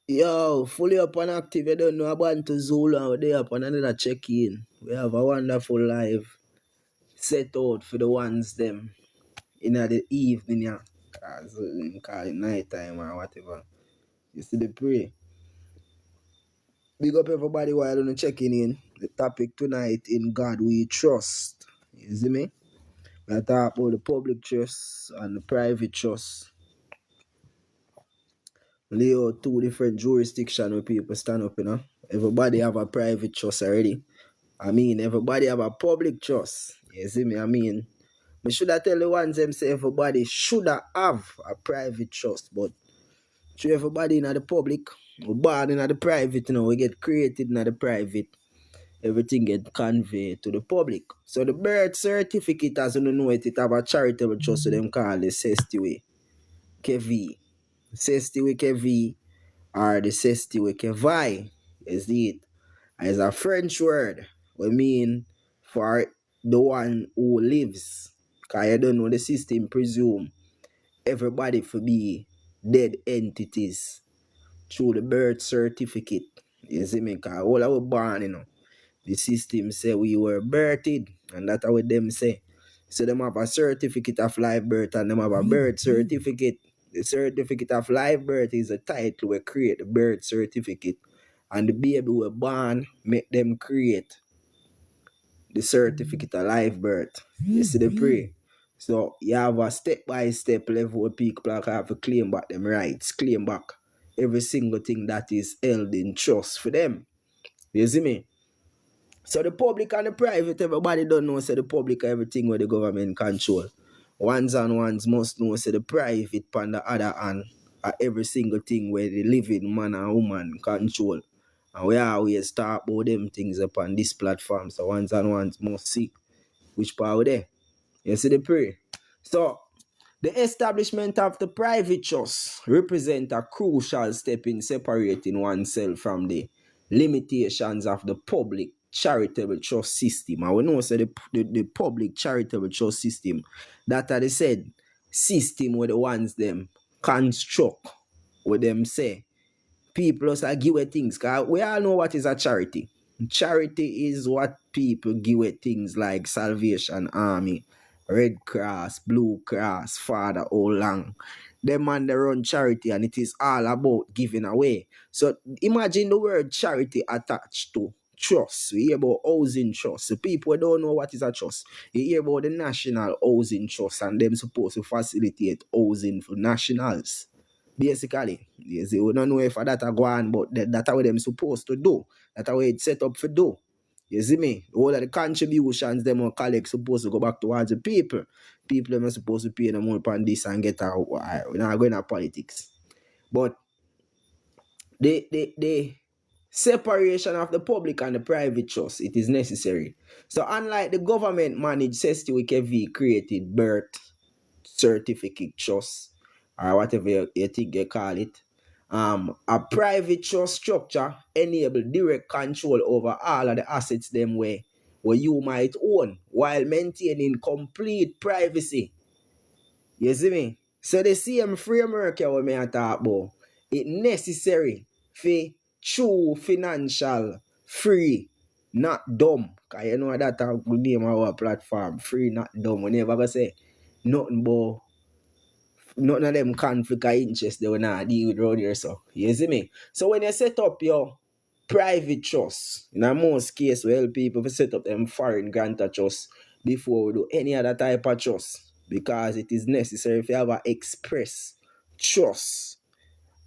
Yo, fully up and active. You don't know Abantuzulu and we're up on another check-in. We have a wonderful live set out for the ones them in the evening, yeah. Call it night time or whatever. You see the pray. Big up everybody while on checking in. The topic tonight, in God we trust. You see me? We talk about the public trust and the private trust. Lay out two different jurisdictions where people stand up, you know. Everybody have a private trust already. I mean, everybody have a public trust. You see me? I mean, we should have tell the ones them say everybody should have a private trust, but to everybody in the public, we born in the private, you know, we get created in the private, everything get conveyed to the public. So the birth certificate, as you know it have a charitable trust, so them call the Sestiwe KV. Sestiwe KV or the Sestiwe KVI. You see it? It's a French word. We mean for the one who lives. Because you don't know the system presume everybody for be dead entities through the birth certificate. You see me? Because all our born, you know, the system say we were birthed, and that's what them say. So them have a certificate of live birth and them have a birth certificate. The certificate of live birth is a title we create the birth certificate. And the baby were born, make them create the certificate of live birth. You see the pray. So you have a step-by-step level where people have to claim back them rights, claim back every single thing that is held in trust for them. You see me? So the public and the private, everybody don't know, say the public everything where the government control. Ones and ones must know, say the private on the other hand are every single thing where the living man and woman control. And we always talk about them things upon this platform. So ones and ones must see which power there. You see the pray. So the establishment of the private trust represent a crucial step in separating oneself from the limitations of the public charitable trust system. And we know so the public charitable trust system, that are the said system where the ones them construct, where them say people just give away things. Cause we all know what is a charity. Charity is what people give away things like Salvation Army, Red Cross, Blue Cross, Father all long. Them man they run charity and it is all about giving away. So imagine the word charity attached to trust. We hear about housing trust. So people don't know what is a trust. You hear about the National Housing Trust and them supposed to facilitate housing for nationals. Basically, you see, we don't know if that are going, but that's what them supposed to do. That's what it's set up for do. You see me? All of the contributions them on collect supposed to go back towards the people. People them are supposed to pay them more upon this and get out. We're not going to politics. But the separation of the public and the private trust, it is necessary. So unlike the government managed STWKV created birth certificate trust, or whatever you think you call it, a private trust structure enable direct control over all of the assets them where you might own while maintaining complete privacy. You see me? So the same framework here we may talk about, it necessary for true financial free, not dumb. Cause you know that a good name of our platform, free, not dumb. We never gonna say nothing about none of them conflict of interest they will not deal with around here. So you see me? So when you set up your private trust, in a most case we help people to set up them foreign grantor trust before we do any other type of trust. Because it is necessary if you have an express trust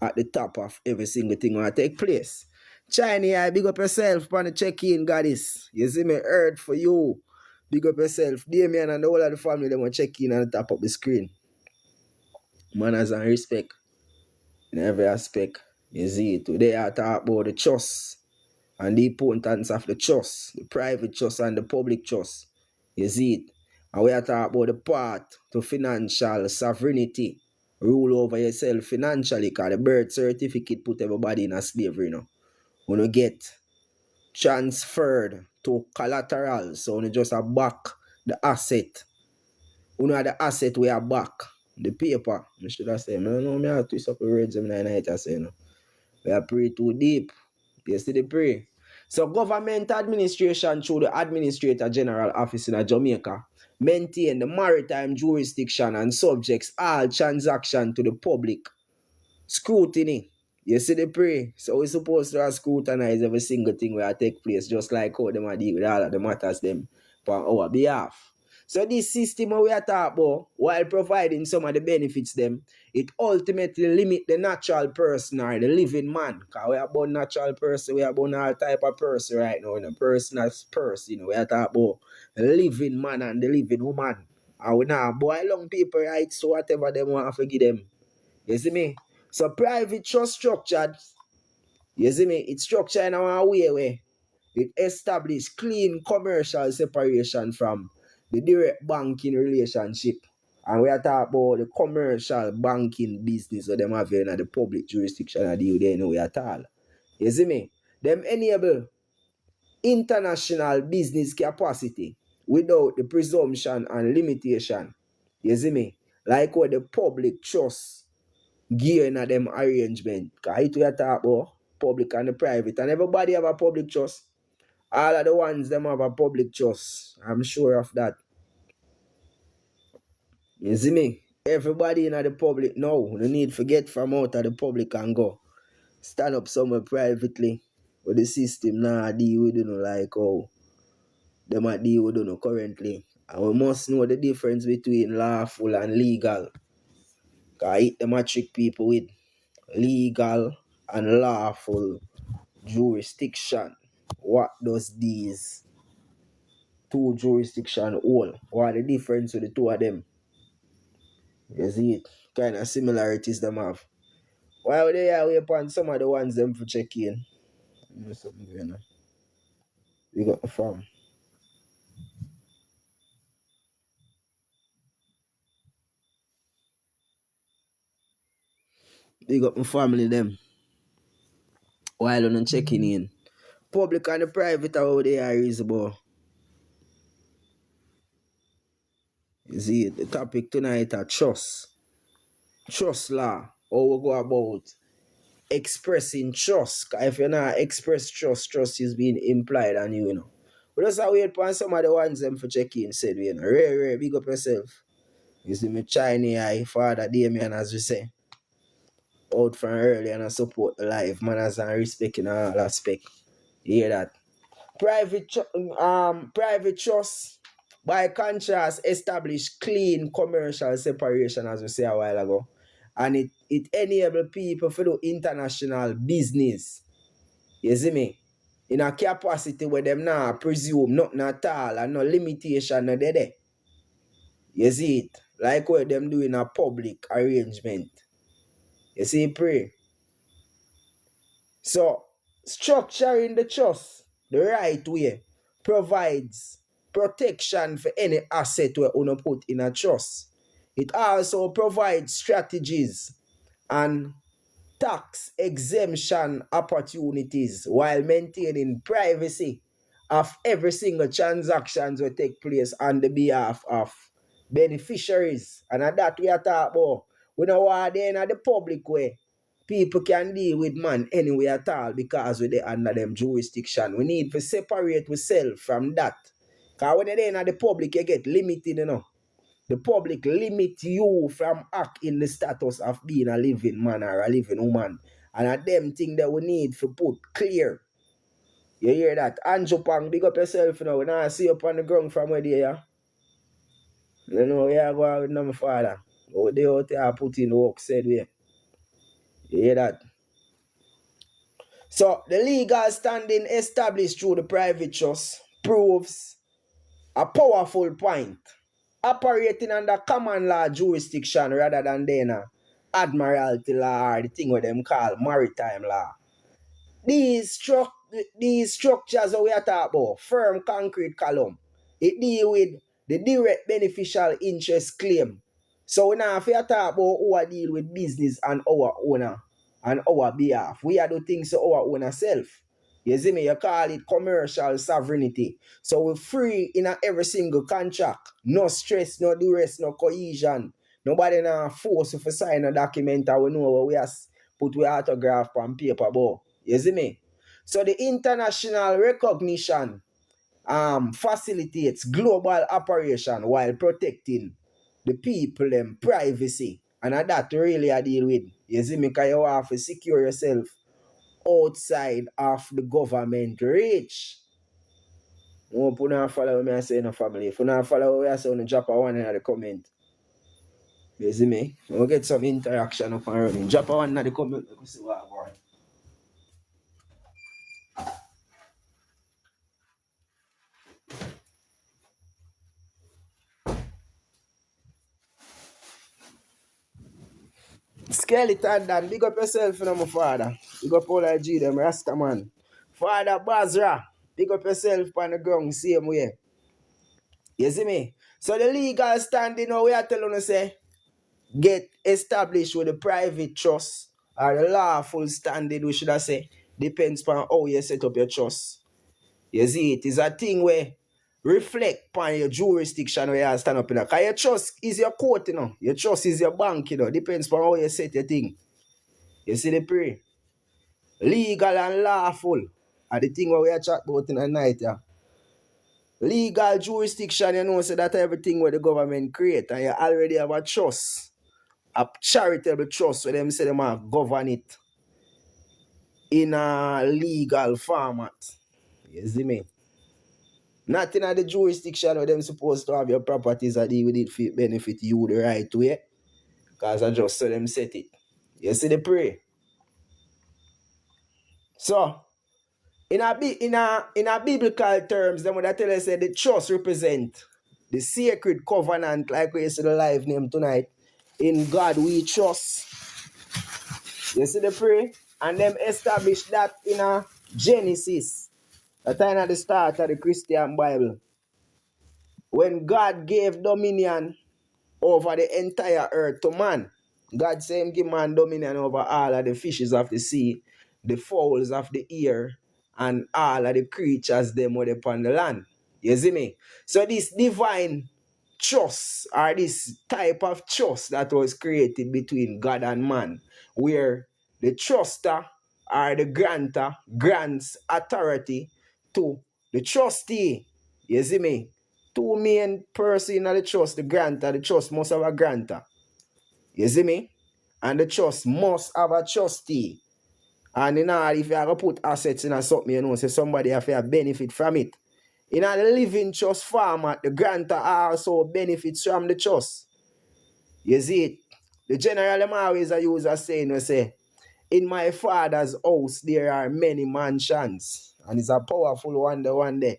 at the top of every single thing that take place. China, I big up yourself on the check-in, goddess. You see me, heard for you. Big up yourself. Damien and the whole of the family, they want to check in on the top of the screen. Manners and respect in every aspect. You see, today I talk about the trust and the importance of the trust, the private trust and the public trust. You see it. And we are talking about the path to financial sovereignty, rule over yourself financially, because the birth certificate put everybody in a slavery, you know. When you get transferred to collateral, so when you just a back the asset, when you have the asset we are back, the paper, I should have said, I don't know, I have to twist up the words in the night, I say, you know. We are pray too deep. You see the pray. So government administration through the Administrator General Office in Jamaica maintain the maritime jurisdiction and subjects all transaction to the public scrutiny. You see the pray. So we're supposed to scrutinize every single thing where take place, just like how them deal with all of the matters them on our behalf. So this system we are talking about, while providing some of the benefits them, it ultimately limit the natural person or the living man. Because we are about natural person, we are about all type of person right now. A person as person, we are talking about the living man and the living woman. And we now boy long people rights to whatever they want to give them. You see me? So private trust structured, you see me, it's structured in our way where it establish clean commercial separation from the direct banking relationship. And we are talking about the commercial banking business that them have in the public jurisdiction of the they know at all. You see me? Them enable international business capacity without the presumption and limitation. You see me? Like what the public trust gear in them arrangement. Because it we are talking about public and the private. And everybody have a public trust. All of the ones them have a public trust. I'm sure of that. You see me? Everybody in the public now. You need to get from out of the public and go. Stand up somewhere privately. With the system now deal with like how them a deal with currently. And we must know the difference between lawful and legal. Because it them a trick people with legal and lawful jurisdiction. What does these two jurisdiction hold? What are the difference with the two of them? You see it? Kind of similarities them have. While they are upon some of the ones them for check in. We got the farm. We got my family them. While on checking in. Public and the private are how they are is about. You see it? The topic tonight are trust. Trust law. How we go about expressing trust. If you're not express trust, trust is being implied on you, We just wait for some of the ones them for check in, said we, Rare, big up yourself. You see me Chinese eye, Father Damien, as we say. Out from early and I support the life, manners and respect in all aspect. You hear that? Private trust, by contrast, establish clean commercial separation, as we say a while ago. And it enable people to do international business. You see me? In a capacity where them now presume nothing at all and no limitation no there. You see it? Like what them do in a public arrangement. You see, pray. So, structuring the trust the right way provides protection for any asset we want to put in a trust. It also provides strategies and tax exemption opportunities while maintaining privacy of every single transactions will take place on the behalf of beneficiaries. And at that we are talking about. We don't want in the public way. People can deal with man anyway at all because we're under them jurisdiction. We need to separate ourselves from that. Because when they're in the public, you get limited, The public limit you from act in the status of being a living man or a living woman. And a them thing that we need to put clear. You hear that? Anjo Pang, big up yourself now. When I see you up on the ground from where they are. You know, we are going with my father. Oh, they out there put in work, said we. You hear that? So, the legal standing established through the private trust proves a powerful point. Operating under common law jurisdiction rather than then admiralty law or the thing what them call maritime law. These structures that we are talking about, firm concrete column, it deal with the direct beneficial interest claim. So we now have to talk about who are deal with business and our owner and our behalf. We are do things to our own self. You see me? You call it commercial sovereignty. So we're free in every single contract. No stress, no duress, no cohesion. Nobody now force you to sign a document and we know what we are put we autograph on paper, boy. You see me? So the international recognition facilitates global operation while protecting the people and privacy. And that really I deal with. You see me? Because you have to secure yourself outside of the government reach. No, put not follow me I say in the family. If you not follow me I say on the drop a one in the comment. You see me? We'll get some interaction up and running. Drop a one in the comment. Let's see what I want. Skeleton Dan, big up yourself, you know, my father. Big up all I G them, Rasta man. Father Basra, big up yourself on the ground, same way. You see me? So the legal standing now we are telling you say, get established with the private trust or the lawful standing, we should have say, depends on how you set up your trust. You see, it is a thing where reflect upon your jurisdiction where you stand up in there. Because your trust is your court, you know. Your trust is your bank, you know. Depends on how you set your thing. You see the pre? Legal and lawful are the thing where we are chat about in the night, yeah. Legal jurisdiction, you know, so that everything where the government create and you already have a trust, a charitable trust where them say them have govern it in a legal format. You see me? Not in the jurisdiction where them supposed to have your properties that deal with it for benefit you the right way. Because I just saw them set it. You see the pray? So, in a biblical terms, them would tell us that the trust represent the sacred covenant, like we see the live name tonight. In God we trust. You see the pray? And them establish that in a Genesis. The time at the start of the Christian Bible. When God gave dominion over the entire earth to man. God said him give man dominion over all of the fishes of the sea, the fowls of the air, and all of the creatures them were upon the land. You see me? So this divine trust, or this type of trust that was created between God and man, where the truster or the grantor grants authority to the trustee. You see me? Two main person in the trust, the grantor, the trust must have a grantor. You see me? And the trust must have a trustee. And in all, if you have to put assets in a something, you know, so somebody have to benefit from it. In a living trust format, the grantor also benefits from the trust. You see it? The general them always use a saying, we say, in my father's house there are many mansions. And it's a powerful one there.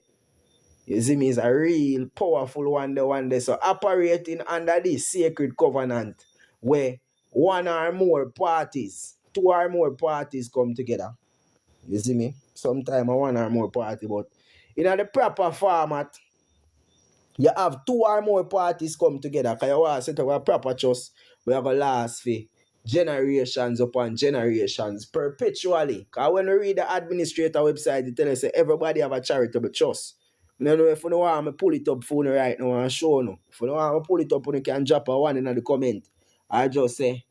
You see me, it's a real powerful one there. So operating under this sacred covenant where one or more parties, two or more parties come together. You see me? Sometimes one or more party, but in the proper format, you have two or more parties come together. Because you want to set up a proper trust we have a last for generations upon generations perpetually. Because when we read the administrator website, it tells us that everybody have a charitable trust. I don't know if you don't want me pull it up for you right now and show you. If you don't want me pull it up, you can drop a one in the comment. I just say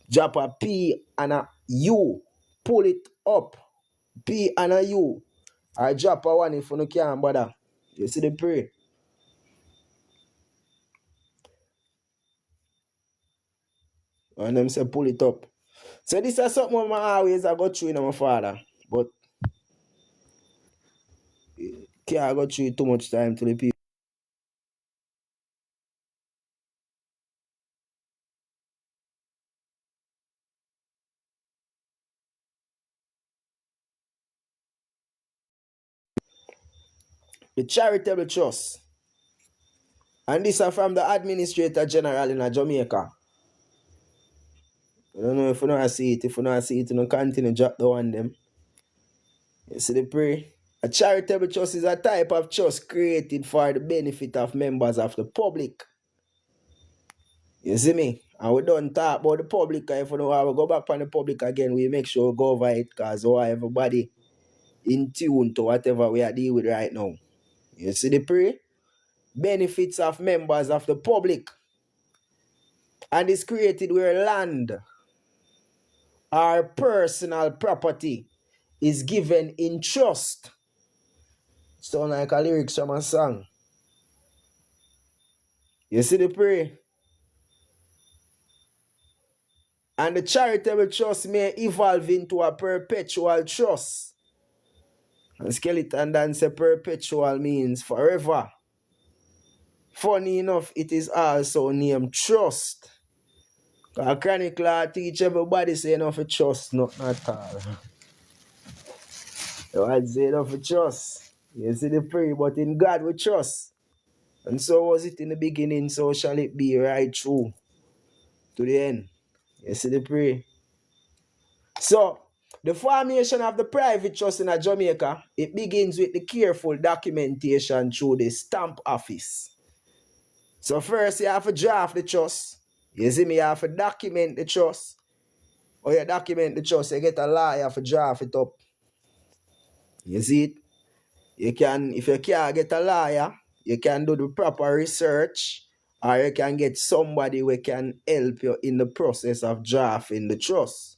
drop a P and a U. Pull it up. P and a U. I drop a one if you can't bother. You see the pray. And them say pull it up. So this is something I always I go through in my father. But can't go through too much time to the people. The charitable trust. And this is from the Administrator General in Jamaica. I don't know if you don't see it. If you don't see it, you don't continue drop the one them. You see the pray? A charitable trust is a type of trust created for the benefit of members of the public. You see me? And we don't talk about the public. If we don't want to go back on the public again, we make sure we go over it because we want everybody in tune to whatever we are dealing with right now. You see the pray? Benefits of members of the public. And it's created where land or personal property is given in trust. Sound like a lyrics from a song. You see the prayer? And the charitable trust may evolve into a perpetual trust. And skeleton dance say perpetual means forever. Funny enough, it is also named trust. Because chronic law teach everybody say enough for trust, nothing at all. I'd say enough for trust. You see the prayer, but in God we trust. And so was it in the beginning, so shall it be right through to the end. You see the prayer. So, the formation of the private trust in Jamaica, it begins with the careful documentation through the stamp office. So first you have to draft the trust. You see me, you have to document the trust. Or you document the trust, you get a lawyer to draft it up. You see it? You can, if you can't get a lawyer, you can do the proper research, or you can get somebody who can help you in the process of drafting the trust.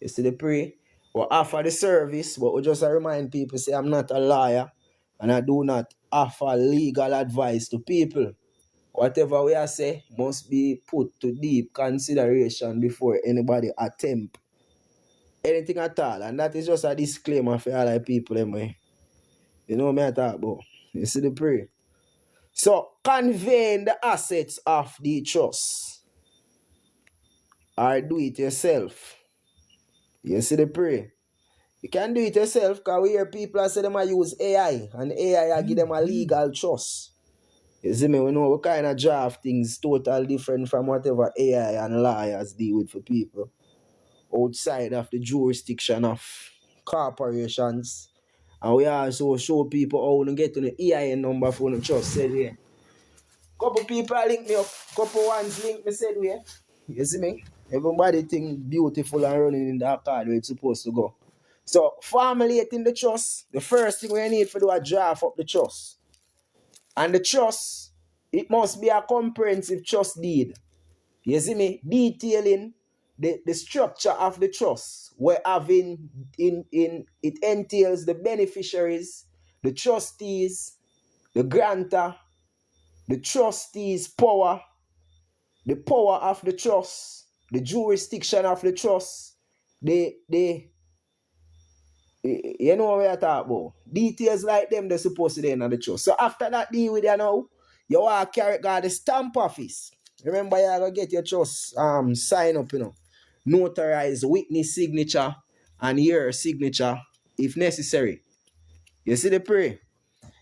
You see the pre? We offer the service, but we just remind people, say I'm not a lawyer, and I do not offer legal advice to people. Whatever we are say must be put to deep consideration before anybody attempt anything at all. And that is just a disclaimer for all the people anyway. You know what I talk about. You see the prayer. So conveying the assets of the trust. Or do it yourself. You see the prayer. You can do it yourself because we hear people say them use AI. And AI give them a legal trust. You see me, we know what kind of draft things totally different from whatever AI and lawyers deal with for people outside of the jurisdiction of corporations. And we also show people how to get to the EIN number for the trust said here. Couple people link me up, couple ones link me said here. You see me? Everybody think beautiful and running in the accord where it's supposed to go. So formulating the trust, the first thing we need to do is draft up the trust. And the trust, it must be a comprehensive trust deed. You see me? Detailing the structure of the trust. Where having it entails the beneficiaries, the trustees, the grantor, the trustees' power, the power of the trust, the jurisdiction of the trust, you know what I talk about. Details like them they're supposed to be in the trust. So after that deal with you now, you want to carry the stamp office. Remember you gotta get your trust sign up, notarize witness signature and your signature if necessary. You see the prayer?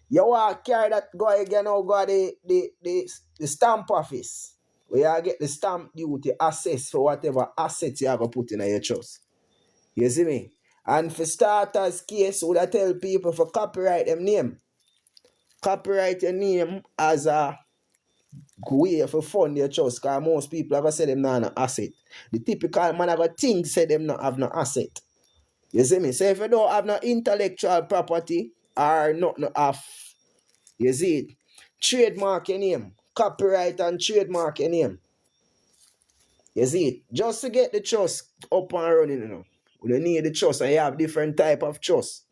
You want to carry that go again now, go the stamp office. Where you get the stamp duty assess for whatever assets you have to put in your trust. You see me? And for starters case, would I tell people for copyright them name? Copyright your name as a way for fund your trust, because most people ever say them not an asset. The typical man ever think say them not have no asset. You see me? So if you don't have no intellectual property or not no have, you see it? Trademark your name. Copyright and trademark your name. You see it? Just to get the trust up and running, You need the trust, and you have different type of trust.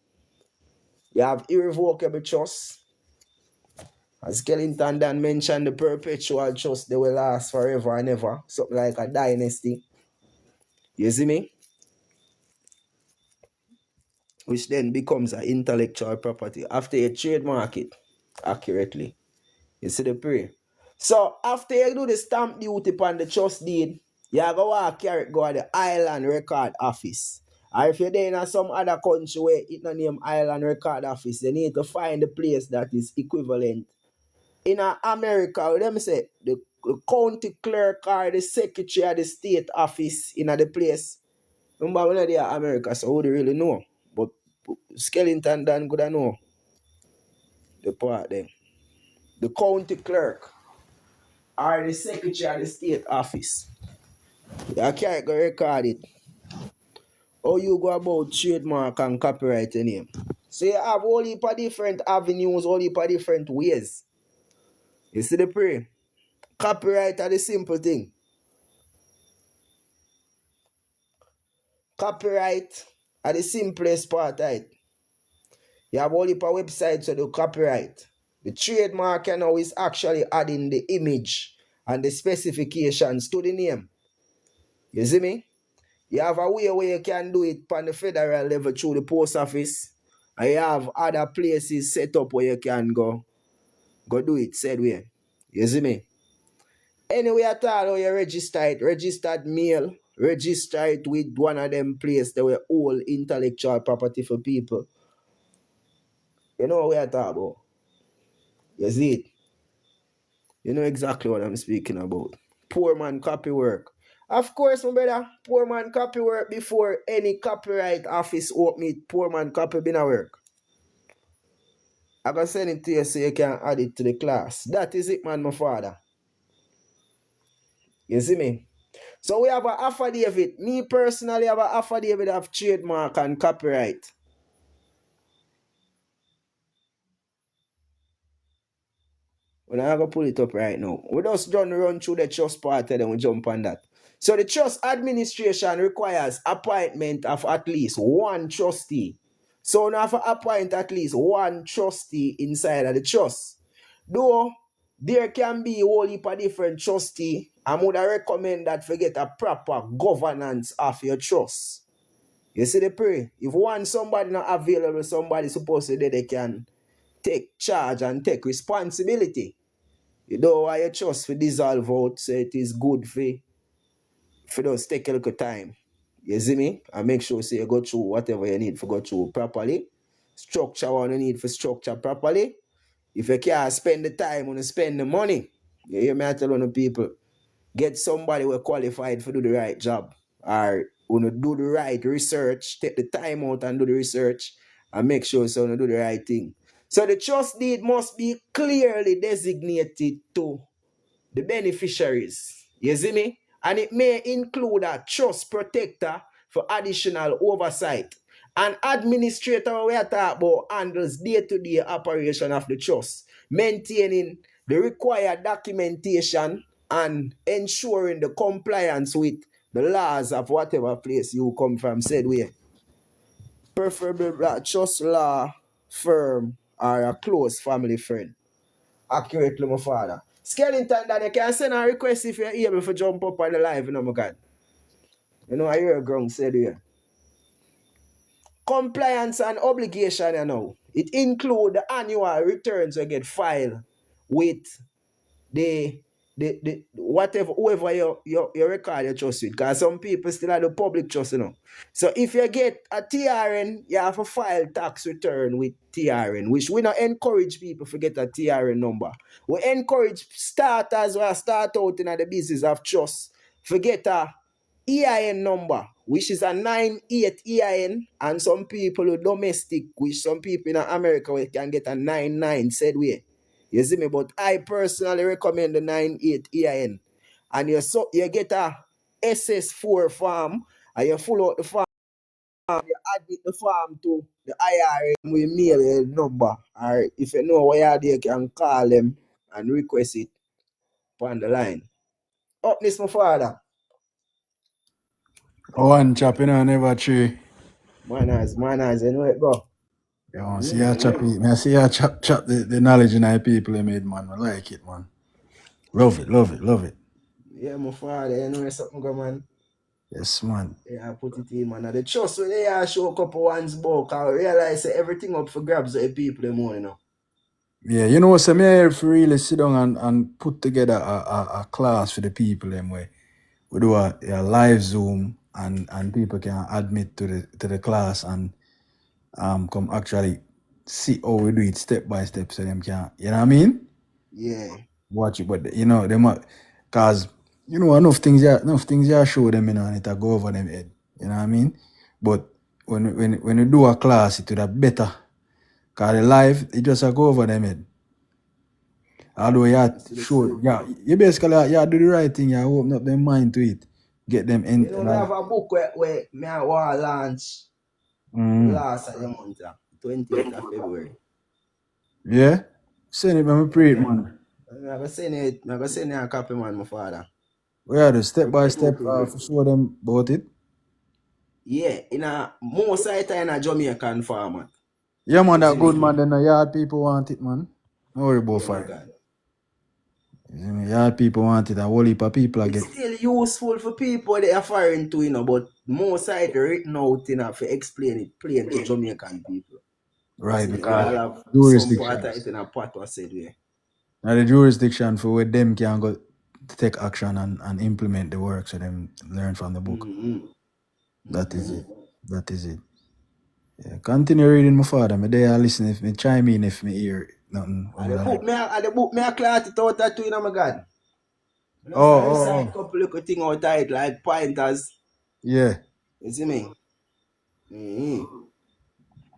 You have irrevocable trust. As Skellington Dan mentioned, the perpetual trust, they will last forever and ever. Something like a dynasty. You see me? Which then becomes an intellectual property after you trademark it accurately. You see the prayer? So after you do the stamp duty upon the trust deed, you go walk carry go to the Island Record Office. Or if you're there in some other country where it no name Island Record Office, you need to find the place that is equivalent. In America, let me say the county clerk or the secretary of the state office in the place. Remember when they are America, so who they really know? But Skellington Dan good know the part there. The county clerk or the secretary of the state office. You can't go record it. How you go about trademark and copyright your name? So you have all heap of different avenues, all heap of different ways. You see the prayer? Copyright are the simple thing. Copyright are the simplest part, right? You have only per website to do copyright. The trademark now is actually adding the image and the specifications to the name. You see me? You have a way where you can do it on the federal level through the post office. And you have other places set up where you can go do it, said way. You see me? Anyway, at all, you register it, registered mail, register it with one of them places that were all intellectual property for people. You know what we're talking about? You see it? You know exactly what I'm speaking about. Poor man copy work. Of course, my brother, poor man copy work before any copyright office open it. Poor man copy been a work. I can send it to you so you can add it to the class. That is it, man, my father. You see me? So we have an affidavit. Me personally have an affidavit of trademark and copyright. We're not going to pull it up right now. We just run through the trust part and then we jump on that. So the trust administration requires appointment of at least one trustee. So we have to appoint at least one trustee inside of the trust. Though there can be a whole heap of different trustee, I would recommend that you get a proper governance of your trust. You see the pray? If one somebody not available, somebody supposed to they can take charge and take responsibility. You know why you trust for dissolve out, so it is good for those take a little time. You see me? And make sure so you go through whatever you need to go through properly. Structure what you need for structure properly. If you can't spend the time, you spend the money. You hear me? I tell people, get somebody who are qualified to do the right job. Or do the right research, take the time out and do the research and make sure so you do the right thing. So the trust deed must be clearly designated to the beneficiaries. You see me? And it may include a trust protector for additional oversight. An administrator we are talking about handles day-to-day operation of the trust, maintaining the required documentation and ensuring the compliance with the laws of whatever place you come from, said way. Preferably a trust law firm or a close family friend. Accurately, my father. Skeleton, that you can send a request if you're able to jump up on the live, you know, my God. You know, I hear a ground said here. Compliance and obligation, you know. It includes the annual returns you get filed with the whatever, whoever you record your trust with. Because some people still have the public trust, you know. So if you get a TRN, you have to file tax return with TRN, which we don't encourage people to get a TRN number. We encourage starters who start out in the business of trust to get a EIN number, which is a 98 EIN, and some people with domestic, which some people in America can get a 99, said way. You see me? But I personally recommend the 98 EIN. And you get a SS4 form, and you fill out the form, you add the form to the IRA, we mail a number. Or if you know where you can call them and request it on the line. Up this, my father. One chop, never tree. Manners, you know it go. Yeah, see ya chop it. I see ya chop the knowledge in our people they made, man. I like it, man. Love it. Yeah, my father, you know something go, man. Yes, man. Yeah, I put it in, man. And the trust when they show a couple ones bulk, I realize that everything up for grabs the people the morning now. Yeah, you know, so me if you really sit down and put together a class for the people them way. We do a live Zoom and people can admit to the class and come actually see how we do it step by step so them can, you know what I mean? Yeah. Watch it, but you know, them cause you know enough things you show them, you know, and it'll go over them head. You know what I mean? But when you do a class, it would have better. Cause the live, it just go over them head. Although you basically do the right thing, you open up their mind to it. Get them in. You know, I have a book where me I want to launch last of the month, 28th of February. Yeah? Send it, man. Pray it, man. I'm going to send it a copy, man, my father. We are the step by step for show them about it. Yeah, in a most of the time in a Jamaican format. Yeah, man, You that see good me? man. Then the yard people want it, man. No worry about Yeah, my fire. God. You see me? Yard people want it. A whole heap of people I It's get. still useful for people they are foreign to, but most of it written out, for explain it plain to Jamaican people. You Right, see me? We because all have some part of it jurisdictions. in a part was said way. Now the jurisdiction for where them can go to take action and implement the work so them learn from the book. Mm-hmm. That is Mm-hmm. it. That is it. Yeah. Continue reading my father. Me there listen if me chime in if me hear nothing. And the book me I clear it out that too, my God. You know, Oh, so I oh, recite a oh. couple little things out of it, like pointers. Yeah. You see me? Mm-hmm.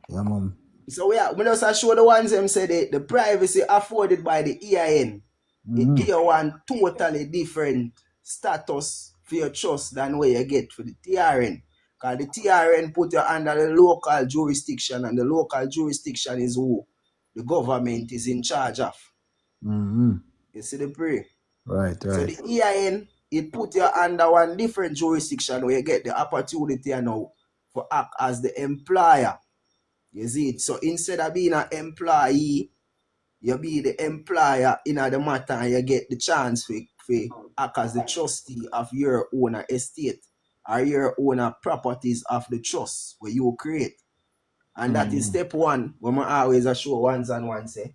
Yeah, man. So we just show the ones them say the privacy afforded by the EIN. It Mm-hmm. give you one totally different status for your trust than what you get for the TRN. Because the TRN put you under the local jurisdiction, and the local jurisdiction is who the government is in charge of. Mm-hmm. You see the pre? Right, So right. the EIN, it put you under one different jurisdiction where you get the opportunity now for act as the employer. You see it? So instead of being an employee, you be the employer in the matter, and you get the chance for act as the trustee of your own estate or your own properties of the trust where you create. And that is Mm-hmm. step one, when I always show ones and ones say,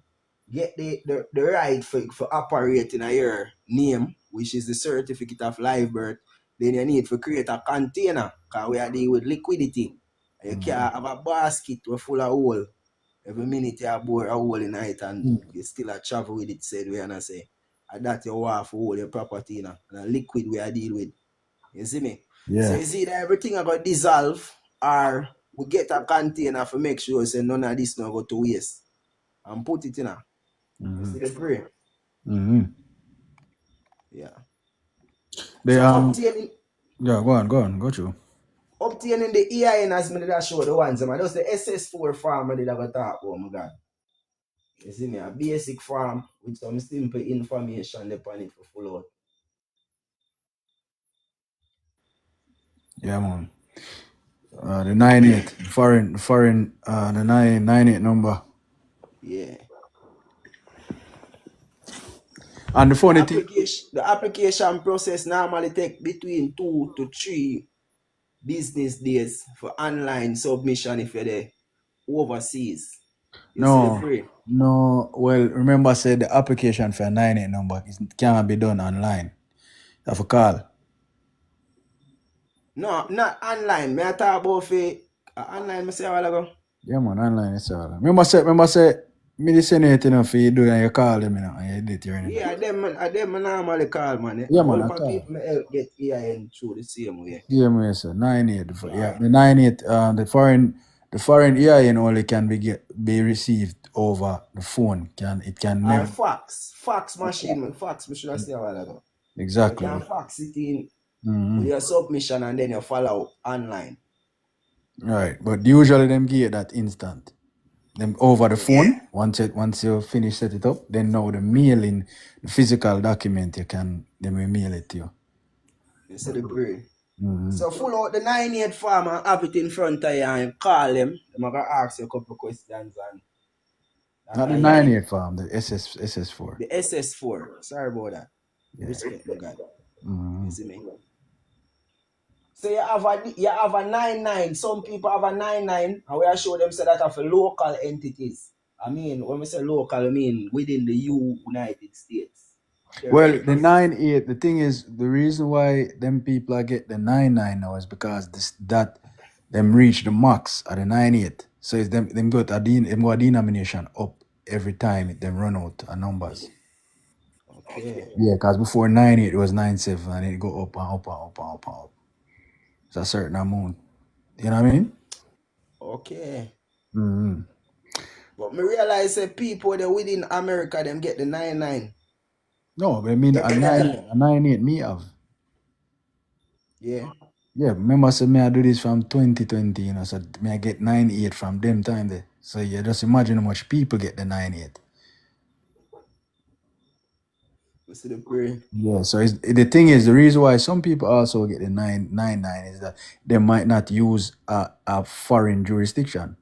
get the right for operating a your name, which is the certificate of live birth. Then you need to create a container, because we are dealing with liquidity. And you Mm-hmm. can't have a basket full of hole. Every minute you bore a hole in it, and you still a travel with it, said we, and I say, and that you want to hold your property, and a liquid we are deal with. You see me? So Yeah. you see that everything I got dissolve, or we get a container to make sure say none of this not go to waste. And put it in a. You Mm-hmm. see the pray? Mm-hmm. Yeah. They So obtaining yeah, go on, go through. obtaining the EIN as me did I show the ones, man. Just the SS4 form I did I go talk about, my God. You see me? A basic form with some simple information upon it for full out. Yeah, man. The 98 foreign the 998 number. Yeah. And the funny thing, The application process normally take between 2 to 3 business days for online submission if you're there overseas. You see the no, pre? no. Well, remember, I said the application for a 98 number can't be done online. You have a call. No, not online. Me I talk about for online. Me say a while ago. Yeah, man, online is all. Remember, say, me the send it, for you do and you call them, and you edit your name. Yeah, them I normally call, man. Yeah, A man, whole I lot of call. people me help get EIN through the same way. Yeah, me say 98. Yeah, Yeah. the 98. The foreign EIN only can be received over the phone. It can Or never. fax machine, fax me should I say a while ago. You can Exactly. fax it in with Mm-hmm. your submission, and then you follow online. Right, but usually them give you that instant. Them over the Yeah. phone. Once you finish set it up, then now the mailing, the physical document, them will mail it to you. You see the pre. Mm-hmm. So full out the 98 form and have it in front of you and call them. I'm gonna ask you a couple of questions Not the and yeah. 98 farm, the SS4. The SS4. Sorry about that. Yeah. Respect my God. You Mm-hmm. see me? So you have a 99. Some people have a 99, and we are show them say that of local entities. I mean, when we say local, I mean within the United States Well, the territories. 98, the thing is, the reason why them people are get the 99 now is because that them reach the max at the 98. So it's them got a denomination up every time them run out of numbers. Okay. Yeah, because before 98 it was 97 and it go up and up and up and up and up. It's a certain amount. You know what I mean? Okay. Mm-hmm. But me realize that people that within America them get the 99 No, but I mean every time. a 98 me have. Yeah. Yeah, remember I said me I do this from 2020, so me I get 98 from them time there. So yeah, just imagine how much people get the 98. You see the prayer? Yeah, so the thing is, the reason why some people also get the 999 is that they might not use a foreign jurisdiction.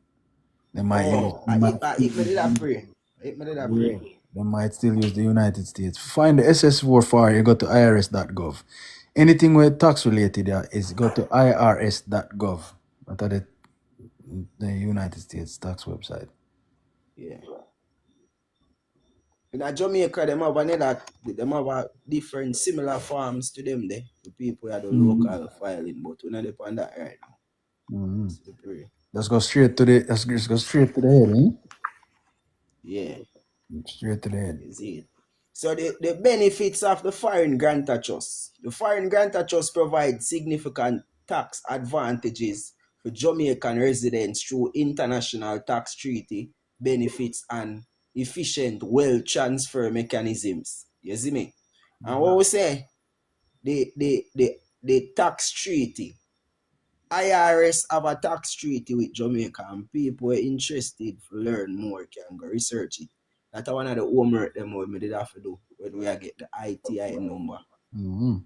They might use, Oh, they might still me did that use, pray. Me did that yeah, pray. they might still use the United States. Find the SS4 file, you go to irs.gov. Anything with tax related is go to irs.gov. That are the United States tax website. Yeah. In Jamaica, them have a different similar forms to them there. The people who are the local filing, but we're not upon that right now. Mm-hmm. See the prayer. Let's go straight to the let's go straight to the head, eh? Yeah. Straight to the head. You see it. So the benefits of the foreign grantor trust. The foreign grantor trust provides significant tax advantages for Jamaican residents through international tax treaty benefits and efficient wealth transfer mechanisms. You see me? And what we say, the tax treaty. IRS have a tax treaty with Jamaica, and people who are interested to learn more can go research it. That's one of the homework them what we did have to do when we get the ITIN number. Mm-hmm.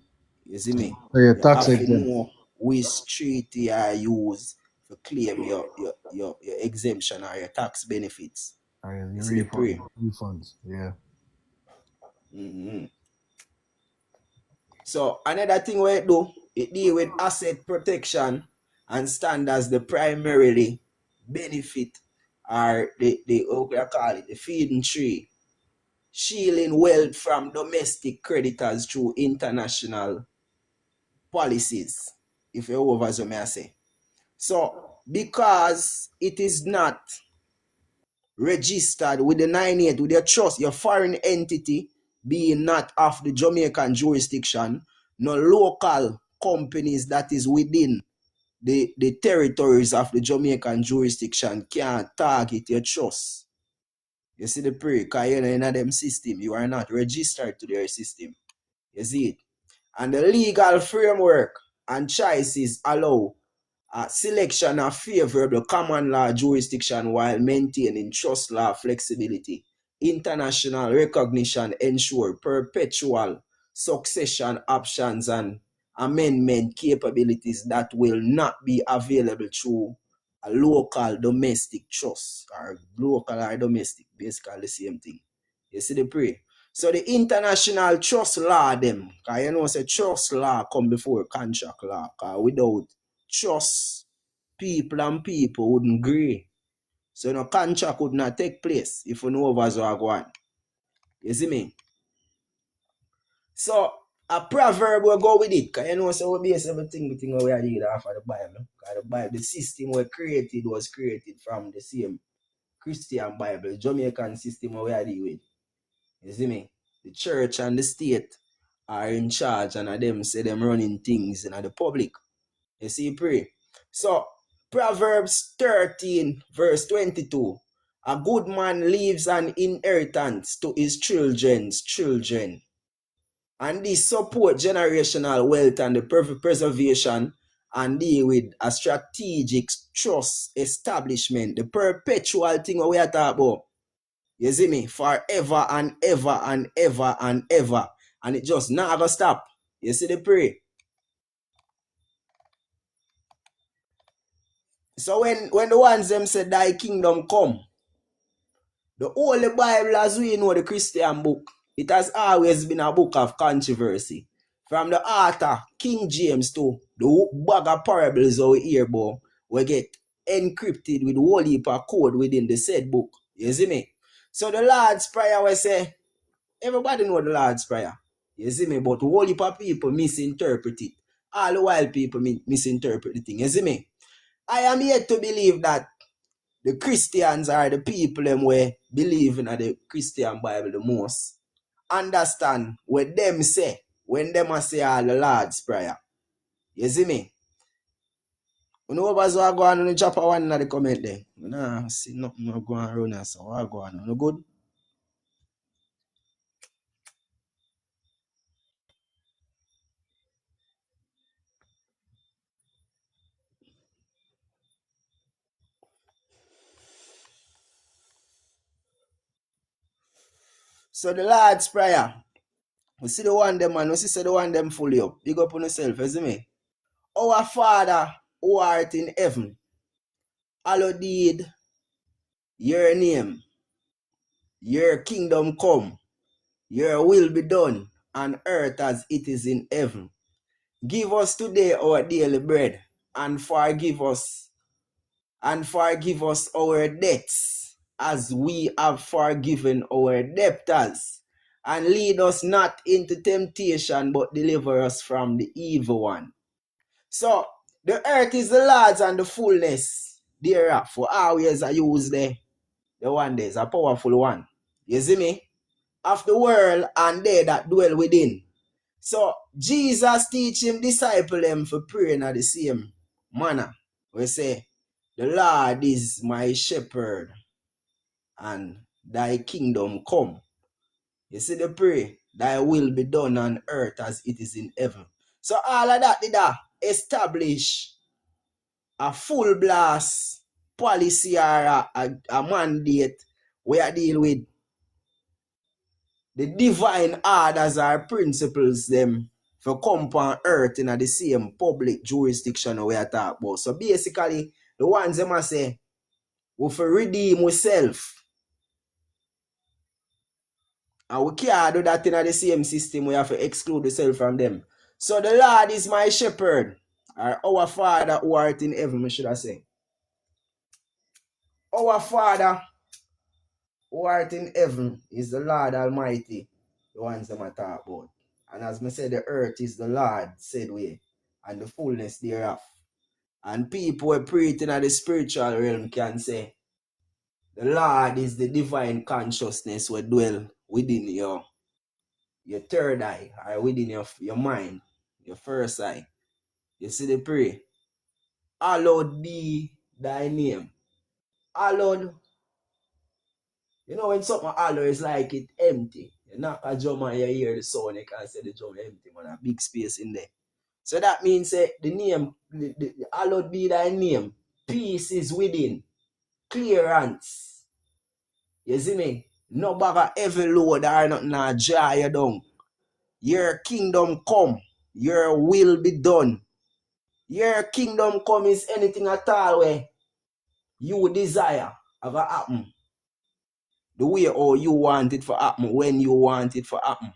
You see me? So you're You tax have to exempt. know which treaty I use to claim your exemption or your tax benefits. Oh, yeah, You your see the refund, pre? refunds. Yeah. Mm-hmm. So another thing we do, it deal with asset protection and standards the primarily benefit are the what we call it, the feeding tree, shielding wealth from domestic creditors through international policies, if you over as may I say. So because it is not registered with the 98 with your trust, your foreign entity being not of the Jamaican jurisdiction, no local companies that is within the territories of the Jamaican jurisdiction can't target your trust. You see the pre, because you're in them system, you are not registered to their system. You see it? And the legal framework and choices allow selection of favorable common law jurisdiction while maintaining trust law flexibility. International recognition ensure perpetual succession options and amendment capabilities that will not be available through a local domestic trust or local or domestic, basically the same thing. You see the pre? So the international trust law them, because you know say trust law come before contract law, because without trust, people and people wouldn't agree. So no contract would not take place if you know over so go on. You see me? So a proverb will go with it. Cause you know so we base everything we are doing off of the Bible. Cause the Bible, the system we created was created from the same Christian Bible, Jamaican system we are dealing with. You see me? The church and the state are in charge and them say them running things in the public. You see, pray. So, Proverbs 13, verse 22. A good man leaves an inheritance to his children's children. And this support generational wealth and the preservation and deal with a strategic trust establishment, the perpetual thing we are talking about. You see me? Forever and ever and ever and ever. And it just not gonna stop. You see the pray? So when the ones them say thy kingdom come, the Holy Bible as we know the Christian book, it has always been a book of controversy. From the author, King James to the bag of parables we hear about, we get encrypted with whole heap of code within the said book. You see me? So the Lord's Prayer we say, everybody know the Lord's Prayer. You see me? But whole heap of people misinterpret it. All the while people misinterpret the thing. You see me? I am yet to believe that the Christians are the people them where believe in the Christian Bible the most. Understand what them say when them say all the Lord's Prayer. You see me? You know what's going on in the chapter one in the comment there? Nah, see nothing going on around here, so what going on? No good? So the Lord's Prayer. We see the one them, man. We see the one them fully up. Big up on yourself, you see me? Our Father who art in heaven, hallowed be your name. Your kingdom come. Your will be done on earth as it is in heaven. Give us today our daily bread, and forgive us our debts as we have forgiven our debtors. And lead us not into temptation, but deliver us from the evil one. So the earth is the Lord's and the fullness thereof. For always I use the one there is a powerful one. You see me? Of the world and they that dwell within. So Jesus teach him disciple them for praying at the same manner. We say, the Lord is my shepherd and thy kingdom come. You see the prayer, thy will be done on earth as it is in heaven. So all of that did establish a full blast policy or a mandate where I deal with the divine orders or principles them for come on earth in the same public jurisdiction we are talking about. So basically, the ones them I say, we for redeem ourselves. And we can't do that in the same system. We have to exclude ourselves from them. So the Lord is my shepherd. Or our Father who art in heaven, we should have say. Our Father who art in heaven is the Lord Almighty. The ones them I talk about. And as me said, the earth is the Lord, said we, and the fullness thereof. And people who pray it in the spiritual realm can say, the Lord is the divine consciousness who dwell within your third eye, or within your mind, your first eye. You see the prayer. Hallowed be thy name. Hallowed. You know when something hallowed is like it empty. You knock a drum and you hear the sound, you can say the drum empty, man. A big space in there. So that means the name, the hallowed be thy name. Peace is within. Clearance. You see me? No bag of heavy load or nothing to jar you down. Your kingdom come. Your will be done. Your kingdom come is anything at all where you desire of a happen. The way how you want it for happen, when you want it for happen.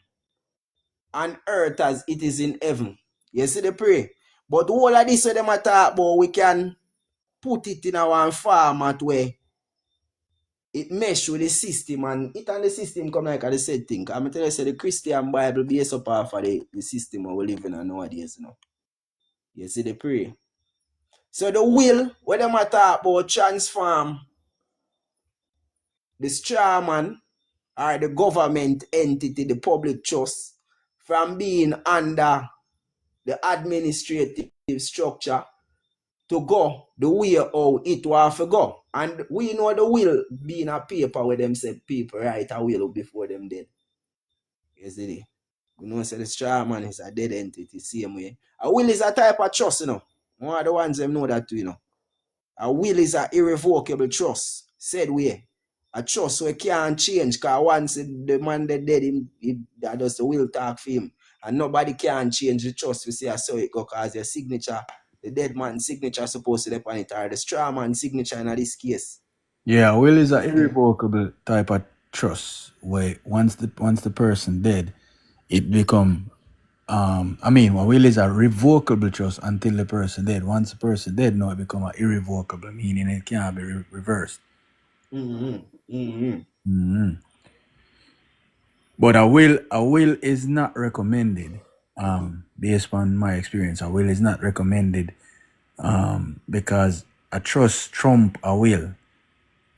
On earth as it is in heaven. You see the prayer? But all of this what them talk about, we can put it in our format where it mesh with the system, and the system come like the same thing. I'm tell you, say the Christian Bible based up off of the system we live in nowadays, you know. You see the prayer. So the will, what them talk about, transform the straw man or the government entity, the public trust, from being under the administrative structure to go the way how it was to go. And we know the will being a paper where them say people write a will before them dead. You see it? You know, say the straw man is a dead entity, same way. A will is a type of trust, you know. One of the ones them know that too, you know. A will is an irrevocable trust, said way. A trust we can't change, because once the man dead, that does the will talk for him. And nobody can change the trust. We say, I saw it go because your signature, the dead man's signature supposed to be on it, or the straw man's signature in this case. Yeah, will is an irrevocable type of trust where once the person dead, it become a will is a revocable trust until the person dead. Once the person dead, now it become an irrevocable, meaning it can't be reversed. But a will is not recommended. Based on my experience, a will is not recommended because a trust trump a will,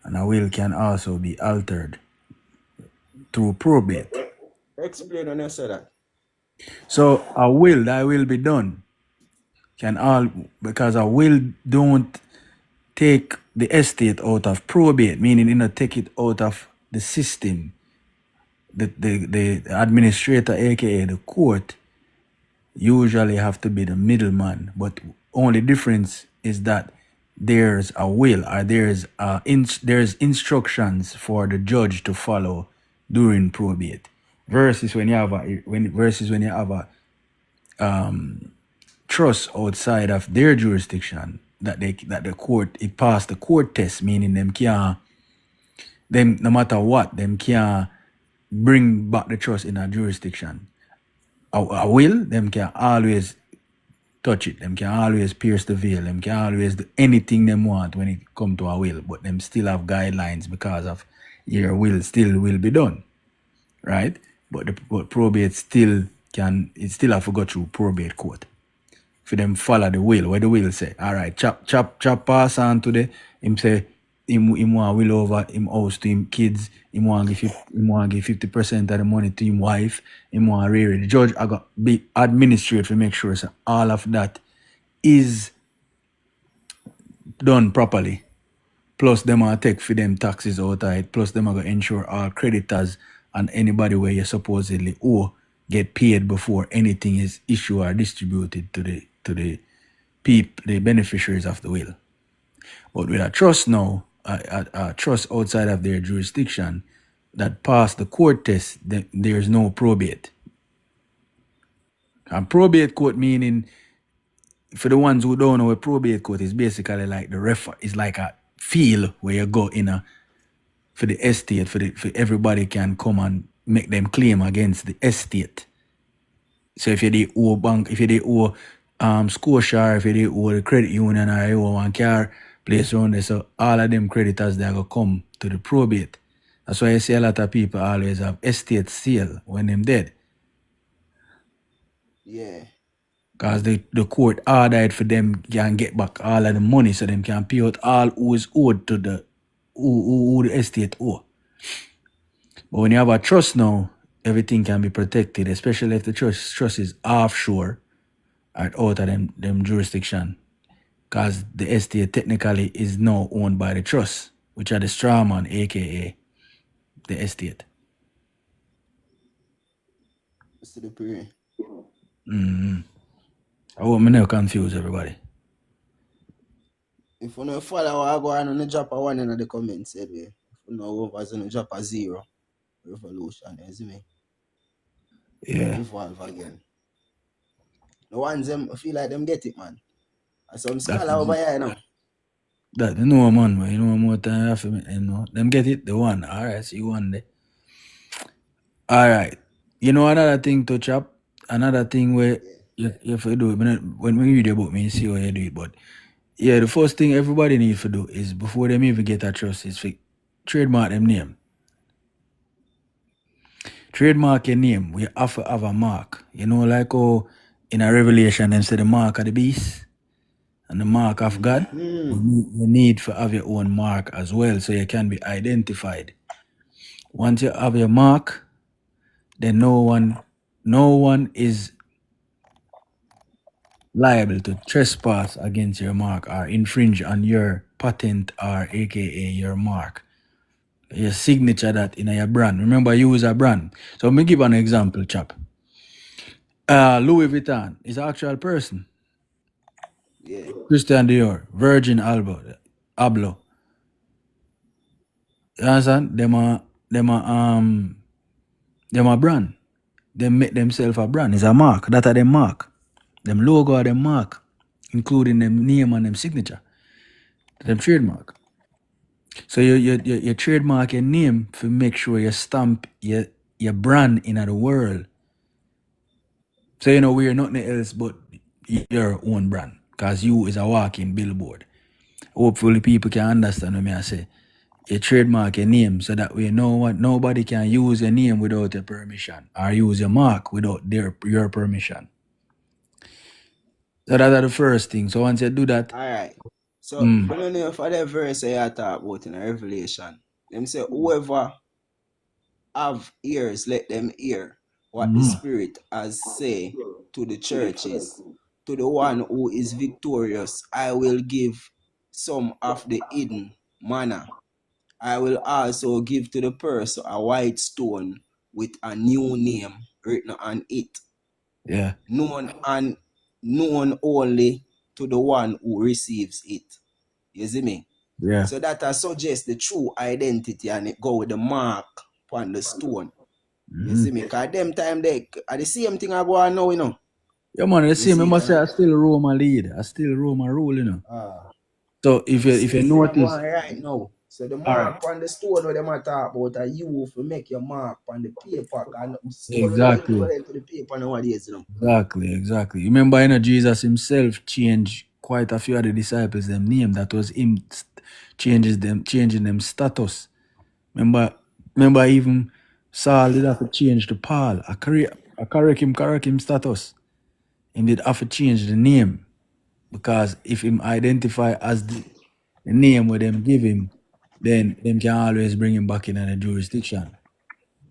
and a will can also be altered through probate. Explain when you say that. So a will, thy will be done, because a will don't take the estate out of probate, meaning take it out of the system. The administrator, aka the court, usually have to be the middleman, but only difference is that there's a will, or there's instructions for the judge to follow during probate. versus when you have a trust outside of their jurisdiction that the court it passed the court test, meaning them no matter what them can't bring back the trust in a jurisdiction. A will them can always touch it. Them can always pierce the veil. Them can always do anything them want when it come to a will, but them still have guidelines because of your will still will be done, right? But probate still have to go through probate court for them follow the will. Where the will say, all right, chop pass on today. Him say him want will over him house to him kids. Him want give 50% of the money to him wife. Him want rear. The judge I got be administrate to make sure so all of that is done properly. Plus them are take for them taxes out of it. Plus them are gonna ensure all creditors and anybody where you supposedly owe get paid before anything is issued or distributed to the people, the beneficiaries of the will. But with a trust now, a trust outside of their jurisdiction that passed the court test, there's no probate. And probate court meaning, for the ones who don't know what probate court is, basically like it's like a field where you go in for the estate, for everybody can come and make them claim against the estate. So if you owe bank, if you owe Scotia, if you owe the credit union or you owe one car place around there, so all of them creditors they are gonna come to the probate. That's why you see a lot of people always have estate sale when them dead. Yeah. Because the court ordered for them can get back all of the money so them can pay out all who is owed to the who the estate owe. But when you have a trust now, everything can be protected, especially if the trust is offshore or out of them jurisdiction. Because the estate technically is now owned by the trust, which are the strawman, aka the estate. Slippery. I hope me never confuse everybody. If you no follow I go on and drop a one in the comments anyway. If you know over so drop a 0. Revolution, you see me? Yeah. Evolve again. The ones them feel like them get it, man. And some That scholar is over it. here now. That you know man, you know more time after me, you know. Them get it, the one. Alright, so you won there. Alright. You know another thing to chop? Another thing where you have to do it. When you read about me, you see how you do it. But yeah, the first thing everybody needs to do is before them even get a trust is to trademark them name. Trademark your name. We have to have a mark. You know, like how in a Revelation them say the mark of the beast and the mark of God. You need to have your own mark as well so you can be identified. Once you have your mark, then no one is liable to trespass against your mark or infringe on your patent or aka your mark. Your signature that in your brand. Remember, you use a brand. So let me give an example, chap. Louis Vuitton is an actual person. Yeah. Christian Dior, Virgin Abloh. You understand? Them a brand. They make themselves a brand. It's a mark. That are them mark. Them logo are them mark. Including them name and them signature. Them trademark. So you trademark your name to make sure you stamp your brand in the world. So you know we're nothing else but your own brand. Because you is a walking billboard. Hopefully people can understand what I say. You trademark your name so that way nobody can use your name without your permission or use your mark without your permission. So that's the first thing. So once you do that, Alright. So I don't know if the verse I talk about in a Revelation. Them say whoever have ears, let them hear what the Spirit has say to the churches. To the one who is victorious, I will give some of the hidden manna. I will also give to the person a white stone with a new name written on it, yeah, known only to the one who receives it. You see me? yeah, So that suggests the true identity and it go with the mark on the stone. You see me? Because them time they are the same thing I go on now, you know. Yeah, man, the You same. see? Remember, say I still Roma lead. I still Roma rule, you know. So And the if you same thing I go notice, on right now. So the all right, mark on the stone where them a talk about are you for make your mark on the paper. And the stone is exactly, equivalent to the paper nowadays, you know. exactly. Remember, you know, Jesus himself changed quite a few of the disciples them name. That was him changing them status. Remember even Saul did have to change to Paul. I correct him status. Him did have to change the name because if him identify as the name where them give him, then them can always bring him back in the jurisdiction.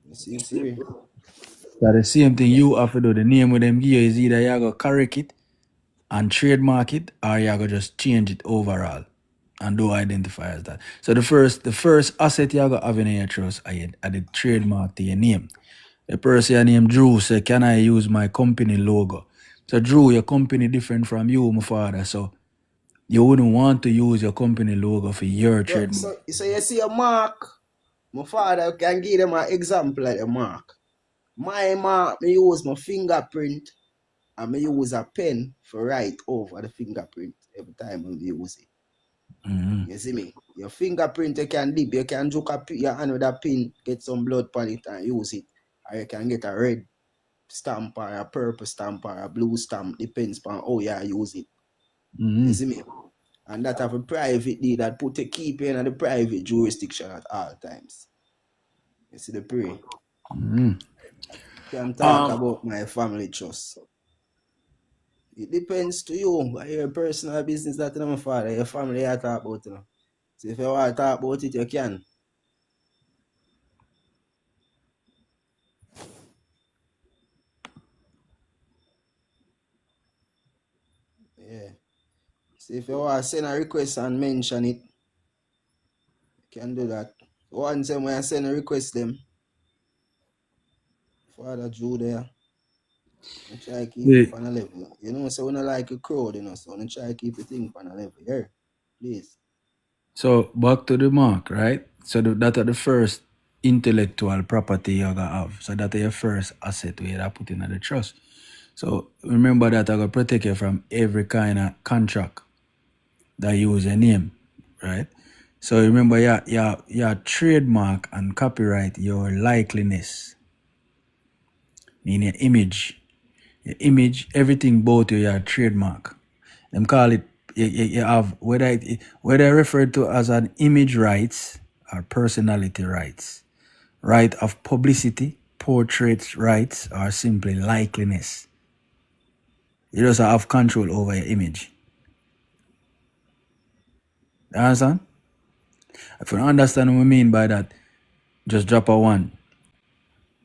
You see? So the same thing you have to do. The name where them give you is either you go correct it and trademark it, or you go just change it overall and do identify as that. So the first asset you go have in your trust are the trademark to your name. The person named Drew say, can I use my company logo? So Drew, your company different from you, my father. So you wouldn't want to use your company logo for your trademark. So you see a mark. My father can give them an example of the mark. My mark, me use my fingerprint and me use a pen for write over the fingerprint every time I use it. Mm-hmm. You see me? Your fingerprint you can dip, you can joke your hand with a pin, get some blood on it and use it. Or you can get a red stamp or a purple stamp or a blue stamp, depends on how you use it. Mm-hmm. You see me? And that have a private deed that put a keep in the private jurisdiction at all times. You see the pray. Mm-hmm. Can talk about my family trust. It depends to you. Your personal business that my father, your family you talk about. You know. So if you want to talk about it, you can. Yeah. So if you want to send a request and mention it, you can do that. Once when I send a request them, Father Drew there, I try to keep Yeah. it on a level. You know, so when I like a crowd, you know, so I try to keep the thing on a level. Yeah. Please. So back to the mark, right? So that are the first intellectual property you're gonna have. So that are your first asset where you put in the trust. So remember that I gonna protect you from every kind of contract that use your name, right? So remember your trademark and copyright, your likeliness, meaning your image. Your image, everything about you, your trademark. Them call it you have whether referred to as an image rights or personality rights, right of publicity, portrait rights, or simply likeliness. You just have control over your image. You understand? If you don't understand what we mean by that, just drop a one.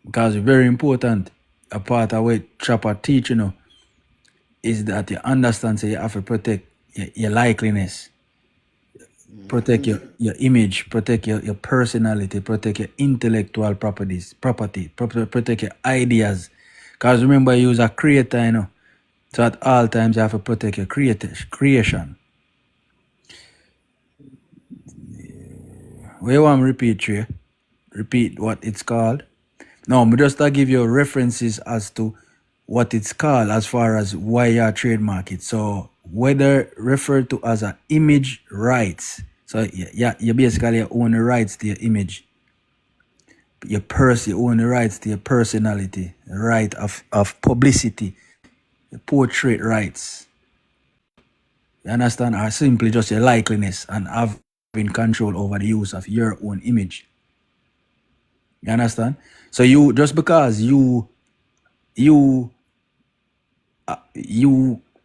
Because it's very important. A part of what Trapper teach, is that you understand so you have to protect your likeliness. Protect your image, protect your personality, protect your intellectual protect your ideas. Because remember, you are a creator, So at all times, you have to protect your creation. Where you want me repeat, Trey? Repeat what it's called? No, I'm just to give you references as to what it's called as far as why you trademark it. So whether referred to as an image rights. So yeah, you basically own the rights to your image. You own the rights to your personality, the right of publicity, the portrait rights. You understand? Or simply just your likeliness and having control over the use of your own image. You understand? So you just because you you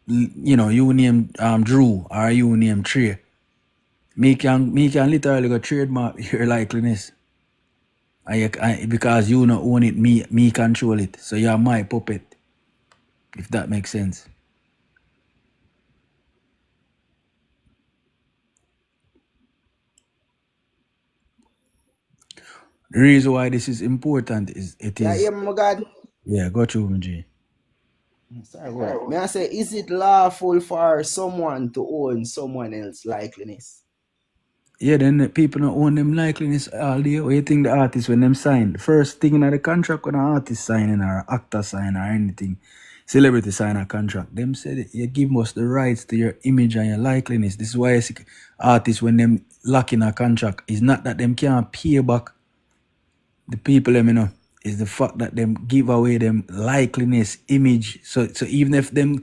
name Drew or you name Trey, me can literally go trademark your likeliness. Because you not own it, me control it. So you're my puppet, if that makes sense. The reason why this is important is it Yeah, is yeah, my God. yeah, go through me, G. Sorry about that. May I say, is it lawful for someone to own someone else's likeliness? Yeah, then the people don't own them likeliness all day. What you think the artist when them sign? The first thing in the contract when an artist signing or actor sign or anything, celebrity sign a contract, them say that you give us the rights to your image and your likeliness. This is why I see artists when them lock in a contract, it's not that them can't pay back the people them, it's the fact that them give away them likeliness, image. So even if them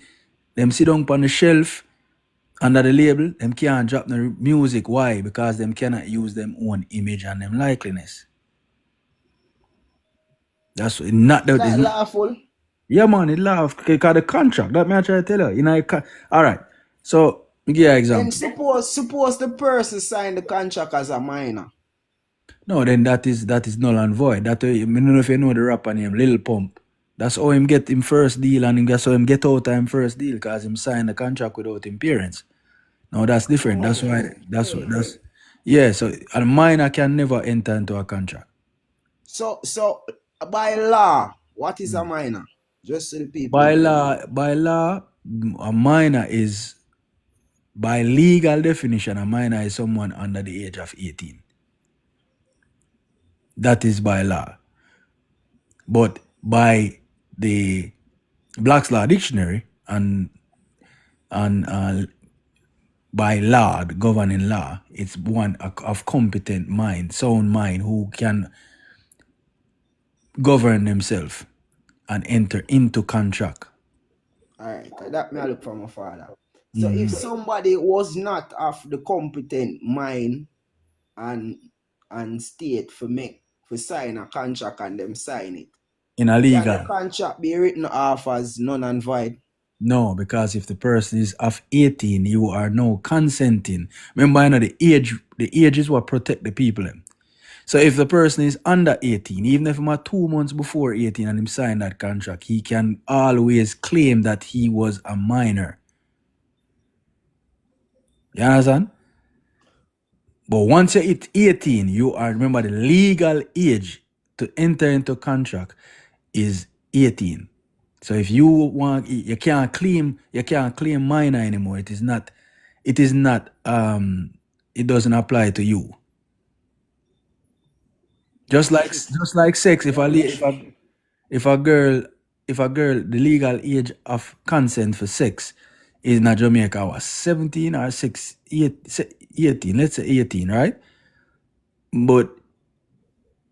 sit down on the shelf under the label, them can't drop the music. Why? Because them cannot use them own image and them likeliness. That's not Is that is that not. lawful? Yeah, man, it laugh because the contract. That me I try to tell you. All right. So me give you an Then example. suppose the person signed the contract as a minor. No, then that is null and void. That way, I don't know if you know the rapper name Lil Pump. That's how him get him first deal, and that's how him get out of him first deal because him signed the contract without him parents. No, that's different. That's why. Oh, That's what. okay. That's yeah. So a minor can never enter into a contract. So by law, what is a minor? Just so the people By know. law, a minor is by legal definition, a minor is someone under the age of 18. That is by law. But by the Black's Law Dictionary and by law, the governing law, it's one of competent mind, sound mind, who can govern themselves and enter into contract. Alright, that may I look for my father. So if somebody was not of the competent mind and state for sign a contract and them sign it, In a can the legal. contract be written off as none and void? No, because if the person is of 18, you are now consenting. Remember, the age is what protect the people. So if the person is under 18, even if I'm 2 months before 18 and him sign that contract, he can always claim that he was a minor. You understand? But once you hit 18, you are, remember, the legal age to enter into contract is 18. So if you want, you can't claim minor anymore. It doesn't apply to you. Just like sex, if a girl, the legal age of consent for sex is in Jamaica was 17 or 18, let's say 18, right? But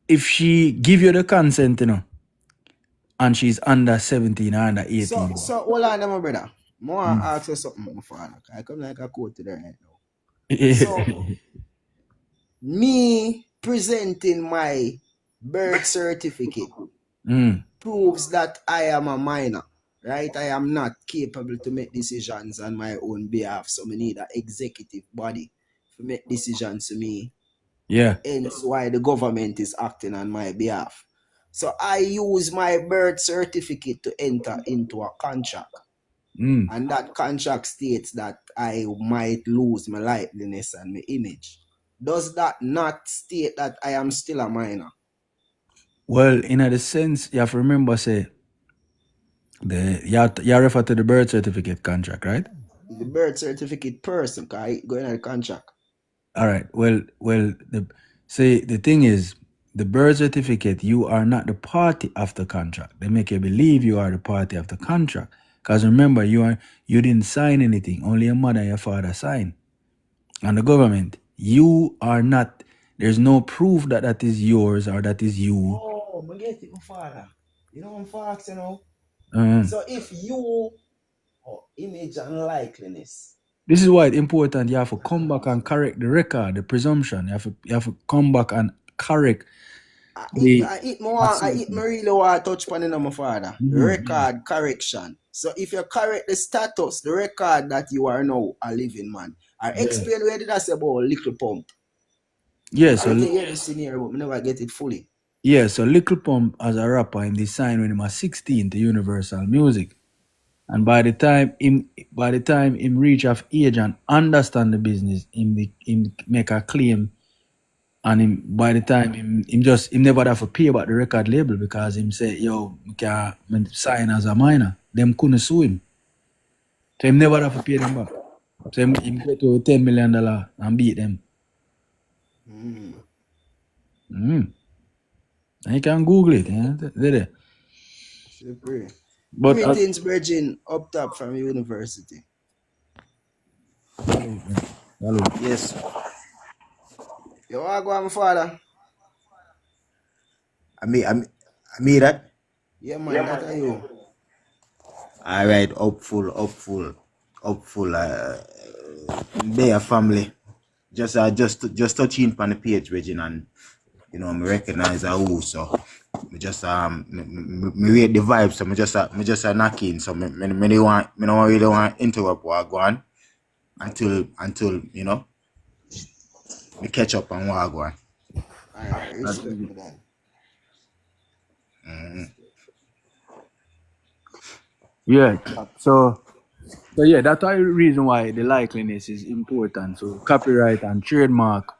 if she give you the consent, and she's under 17 or under 18. So hold on, my brother. More ask you something, my father. I come like a quote to the right now. So me presenting my birth certificate proves that I am a minor, right? I am not capable to make decisions on my own behalf. So I need an executive body to make decisions to me. Yeah. Hence why the government is acting on my behalf. So I use my birth certificate to enter into a contract. And that contract states that I might lose my likeness and my image. Does that not state that I am still a minor? Well, in a sense, you have to remember, say, you refer to the birth certificate contract, right? The birth certificate person, because I go in the contract. All right. Well, the thing is, the birth certificate, you are not the party of the contract. They make you believe you are the party of the contract. Because remember, you didn't sign anything. Only your mother and your father signed. And the government, you are not. There's no proof that that is yours or that is you. Oh, I get it, my father. You know I'm fox, Um, So if you image and likeliness. This is why it's important. You have to come back and correct the record, the presumption. You have to come back and correct I the really want to touch upon it, my father. Record correction. So if you correct the status, the record that you are now a living man. I explain where did I say about Little Pump. Yeah, I so think hear this in here, but I never get it fully. so Little Pump as a rapper him signed when he was 16 to Universal Music. And by the time him reach of age and understand the business, him make a claim. And by the time him never have to pay about the record label because him say, yo, me sign as a minor. Them couldn't sue him. So him never have to pay them back. So him get to $10 million and beat them. Mm. Mm. And you can Google it. There. Super. But Greetings, Virgin, up top from university. salute, man. Salute. Yes. You want to go, my father? I mean that. Yeah, man, that are you. All right, hopeful. They a family. Just touching on the page, Regine, and me recognize a who, so me just me rate the vibe, so me just knocking, so me don't really want to interrupt what go on until me catch up on what go on. All right, That's respect easy. me then. Respect. Yeah. So yeah, that's the reason why the likeliness is important. So copyright and trademark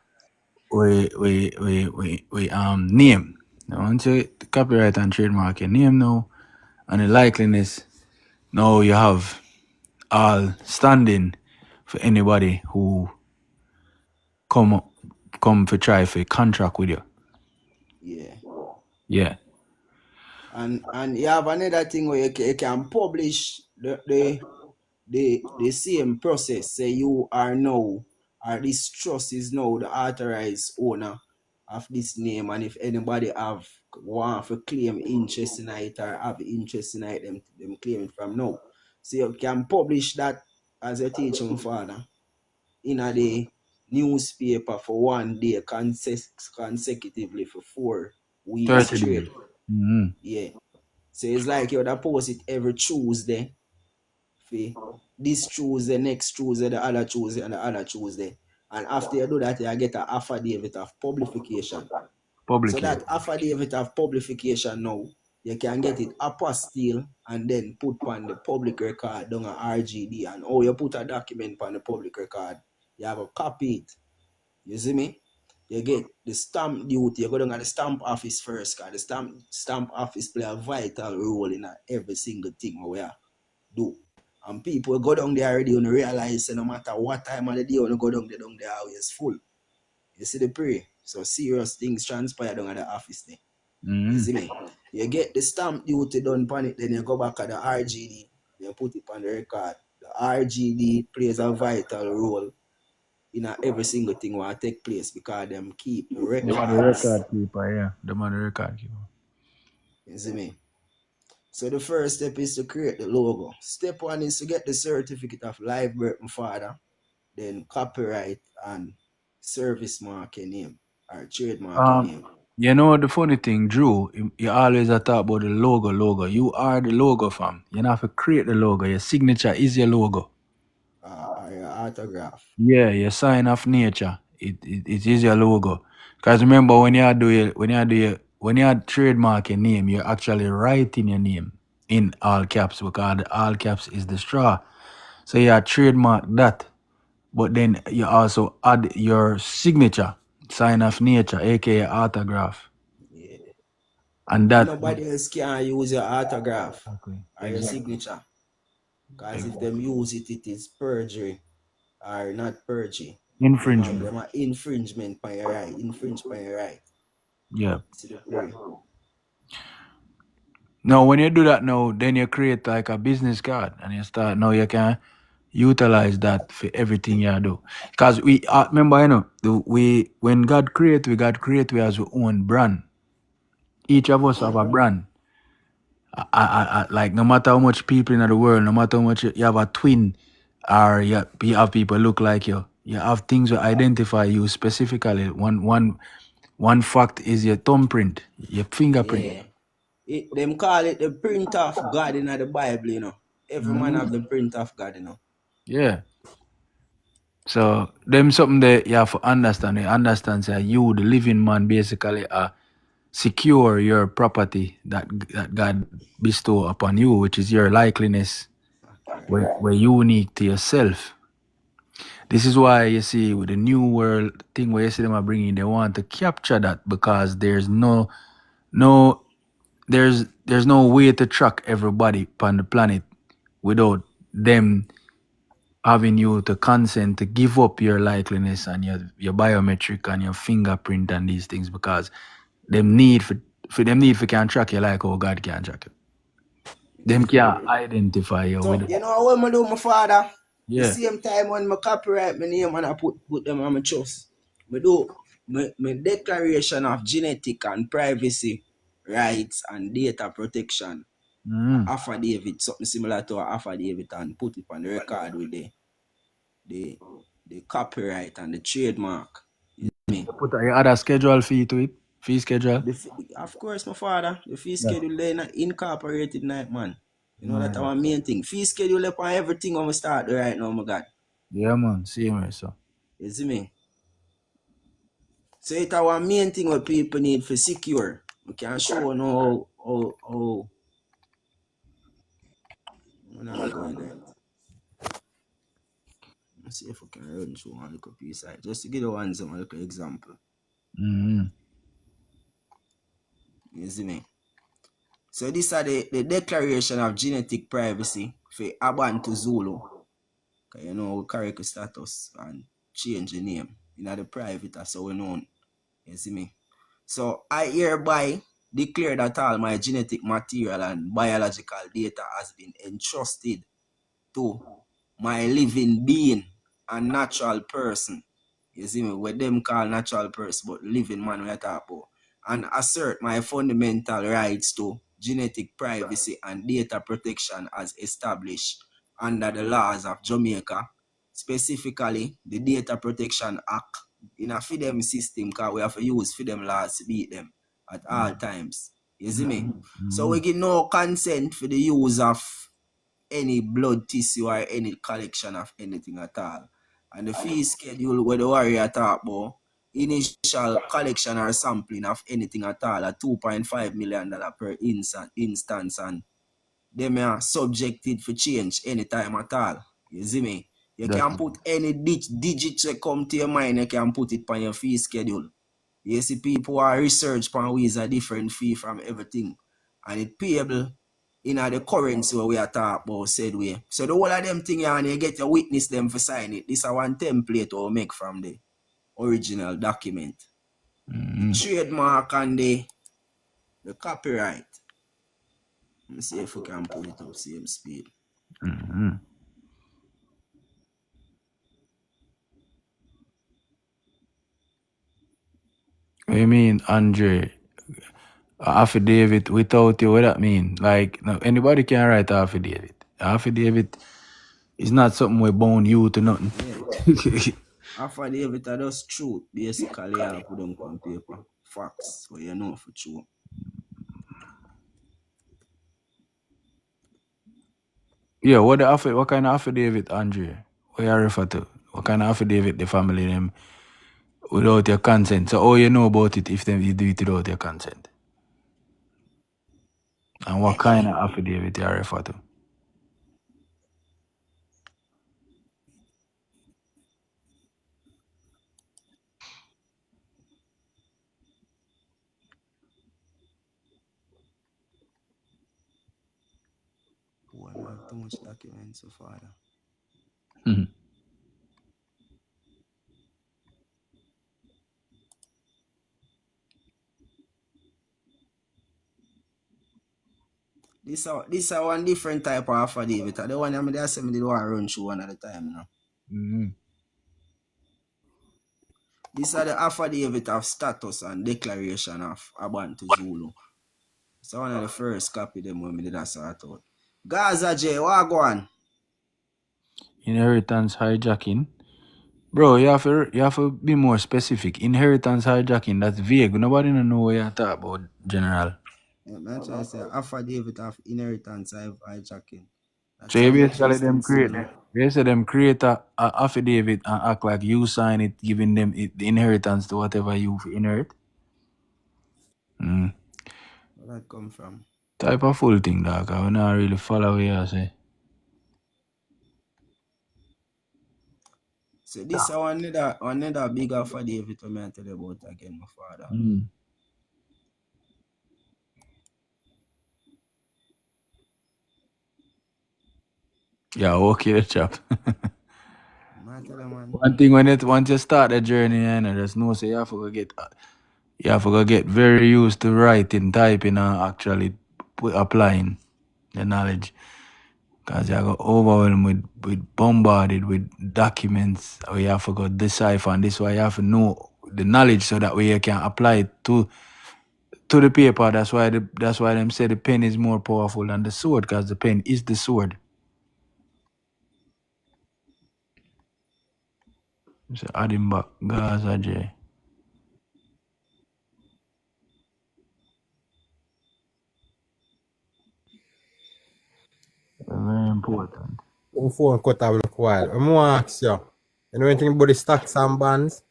we name. Now once you copyright and trademark your name now and the likeliness, now you have all standing for anybody who come come for try for contract with you. Yeah. Yeah. And you have another thing where you can publish the same process. Say you are now, or this trust is now the authorized owner of this name, and if anybody have want to claim interest in it or have interest in it, them claim it from now. So you can publish that as a teaching father in a day newspaper for 1 day consecutively for 4 weeks 30 days. straight. Mm-hmm. Yeah. So it's like you would post it every Tuesday for this Tuesday, next Tuesday, the other Tuesday, and the other Tuesday. And after you do that, you get an affidavit of publication. So Publicly. that affidavit of publication now, you can get it apostille and then put on the public record down at RGD. And oh, you put a document on the public record, you have a copy it. You see me? You get the stamp duty, you go down at the stamp office first, because the stamp office play a vital role in every single thing we do. And people go down there already and realize no matter what time of the day when you go down there always full. You see the pray. So serious things transpire down at the office there. You Mm-hmm. see me? You get the stamp duty done upon it, then you go back at the RGD, you put it on the record. The RGD plays a vital role in every single thing what take place because them keep the The man the records. record keeper, yeah. The man the record keeper. You see me? So the first step is to create the logo. Step one is to get the certificate of live birth my father, then copyright and service mark your name or trademark your Um, name. you know the funny thing, Drew, you always a talk about the logo. You are the logo, fam. You don't have to create the logo. Your signature is your logo. Or your autograph. Yeah, your sign of nature. It is your logo. Because remember when you trademark your name, you're actually writing your name in all caps because the all caps is the straw. So you trademark that. But then you also add your signature, sign of nature, aka autograph. Yeah. And And that nobody else can use your autograph exactly. or your Exactly. signature. Because if them Exactly. use it, it is perjury or not perjury. Infringement. Them are infringement by your right. Infringe by your right. Yeah. See the play. Now when you do that now, then you create like a business card and you start now you can utilize that for everything you do. Because we remember, we when God create we as our own brand. Each of us have a brand. Like no matter how much people in the world, no matter how much you have a twin, or you have people look like you have things that identify you specifically. One fact is your thumbprint, your fingerprint. Yeah. Them call it the print of God in the Bible, you know. Every man have Mhm. the print of God, you know. Yeah. So them something that you have to understand. You understand say you, the living man, basically secure your property that God bestow upon you, which is your likeliness, Accurate. where unique to yourself. This is why you see with the new world thing where you see them are bringing, they want to capture that because no there's no way to track everybody on the planet without them having you to consent to give up your likeliness and your biometric and your fingerprint and these things because them need for them need for can track you like how God can track you. Them can Definitely. identify you So, with you know what I do, my father? The yeah. same time when I copyright my name and I put them on my trust, I do my declaration of genetic and privacy rights and data protection Mm. affidavit, something similar to an affidavit, and put it on the record with the the copyright and the trademark. You me? You put a other schedule fee to it, fee schedule. The, of course, my father, the fee Yeah. schedule they not incorporated night, man. You know that Man. our main thing. Fee schedule upon everything when we start right now, my God. Yeah, man. Same way, so. You see me? So it's our main thing what people need for secure. We can show no how we're not going right. Let's see if we can run through one little piece right. Just to give the one some little example. Mm-hmm. You see me? So these are the declaration of genetic privacy for Abantuzulu. You know, we correct the status and change the name. You know, the private as so we known. You see me? So I hereby declare that all my genetic material and biological data has been entrusted to my living being and natural person. You see me? What them call natural person, but living man we are talking about. And assert my fundamental rights to genetic privacy and data protection as established under the laws of Jamaica, specifically the Data Protection Act. In a FIDEM system, because we have to use FIDEM laws to beat them at all times. You see me? So we Mm-hmm. give no consent for the use of any blood tissue or any collection of anything at all. And the fee schedule where the warrior talk about initial collection or sampling of anything at all at $2.5 million per instance, and them are subjected for change anytime at all. You see me? You That's can put any digits that come to your mind, you can put it on your fee schedule. You see, people are research pan ways a different fee from everything. And it payable in the currency where we are talking about said way. So the whole of them thing and you get your witness them for sign it. This is one template or make from the original document. The mm-hmm. trademark and the copyright. Let me see if we can pull it up same speed. Mm-hmm. What you mean, Andre? Affidavit without you, what that mean? Like, no, anybody can write a affidavit. Affidavit is not something we bound you to nothing. Yeah. Affidavit are just truth. Basically, you put them on paper. Facts. So you know for true. Yeah, what kind of affidavit, Andre? What you refer to? What kind of affidavit the family them without your consent? So how you know about it if them you do it without your consent? And what kind of affidavit you refer to? Boy, I have too much documents so far. Mhm. This are one different type of affidavit. The one I mean, they say me did want to run through one at a time now. Mhm. These are the affidavit of status and declaration of Abantuzulu. So one of the first copy them when me did that sort out. Gaza J, what go on? Inheritance hijacking. Bro, you have to be more specific. Inheritance hijacking, that's vague. Nobody know what you're talking about, General. I'm trying to say affidavit of inheritance hijacking. So That's you an basically them interesting create saying. them create a affidavit and act like you sign it, giving them the inheritance to whatever you inherit. Mm. Where that come from? Type of full thing, dog. I will not really follow what you say. So this is another big affidavit I'm tell you about again, my father. Mm. Yeah, okay, chap. I tell you, man. One thing once you start the journey, just know say you have to go get very used to writing, typing, and actually applying the knowledge. Because you got overwhelmed with bombarded with documents where you have to go decipher, and this is why you have to know the knowledge so that way you can apply it to the paper. That's why them say the pen is more powerful than the sword, because the pen is the sword. So add him back, Gaza J. Very important. Phone cut off look while. I'm gonna ask you. You know anything about the stocks and bonds?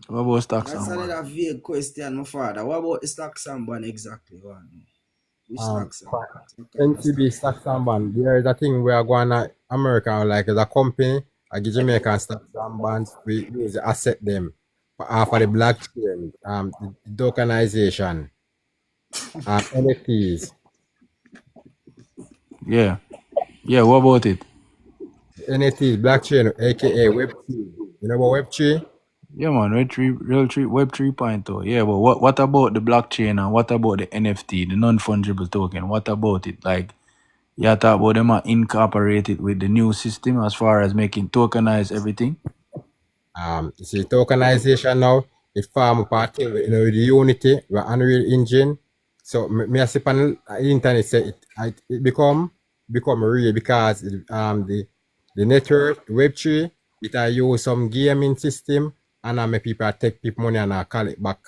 What about stocks That's and bonds? another vague question, my father. What about the stocks and bond exactly? Which stocks and bonds? What kind of NCB stocks? stocks and bonds. There is a thing we are going to America like as a company. I give Jamaican stocks and bonds. We use the asset them for the blockchain, the tokenization, NFTs. Yeah. Yeah, what about it? NFTs, blockchain, aka Web3. You know about Web3? Yeah, man, Web 3.0. Yeah, but what about the blockchain and what about the NFT, the non-fungible token? What about it? Like, you talk about them are incorporated with the new system as far as making tokenize everything. You see tokenization now, it form part of the Unity, the Unreal Engine. So me as on the internet say it become real because the network, the Web3, it a use some gaming system and I make people take people money and I call it back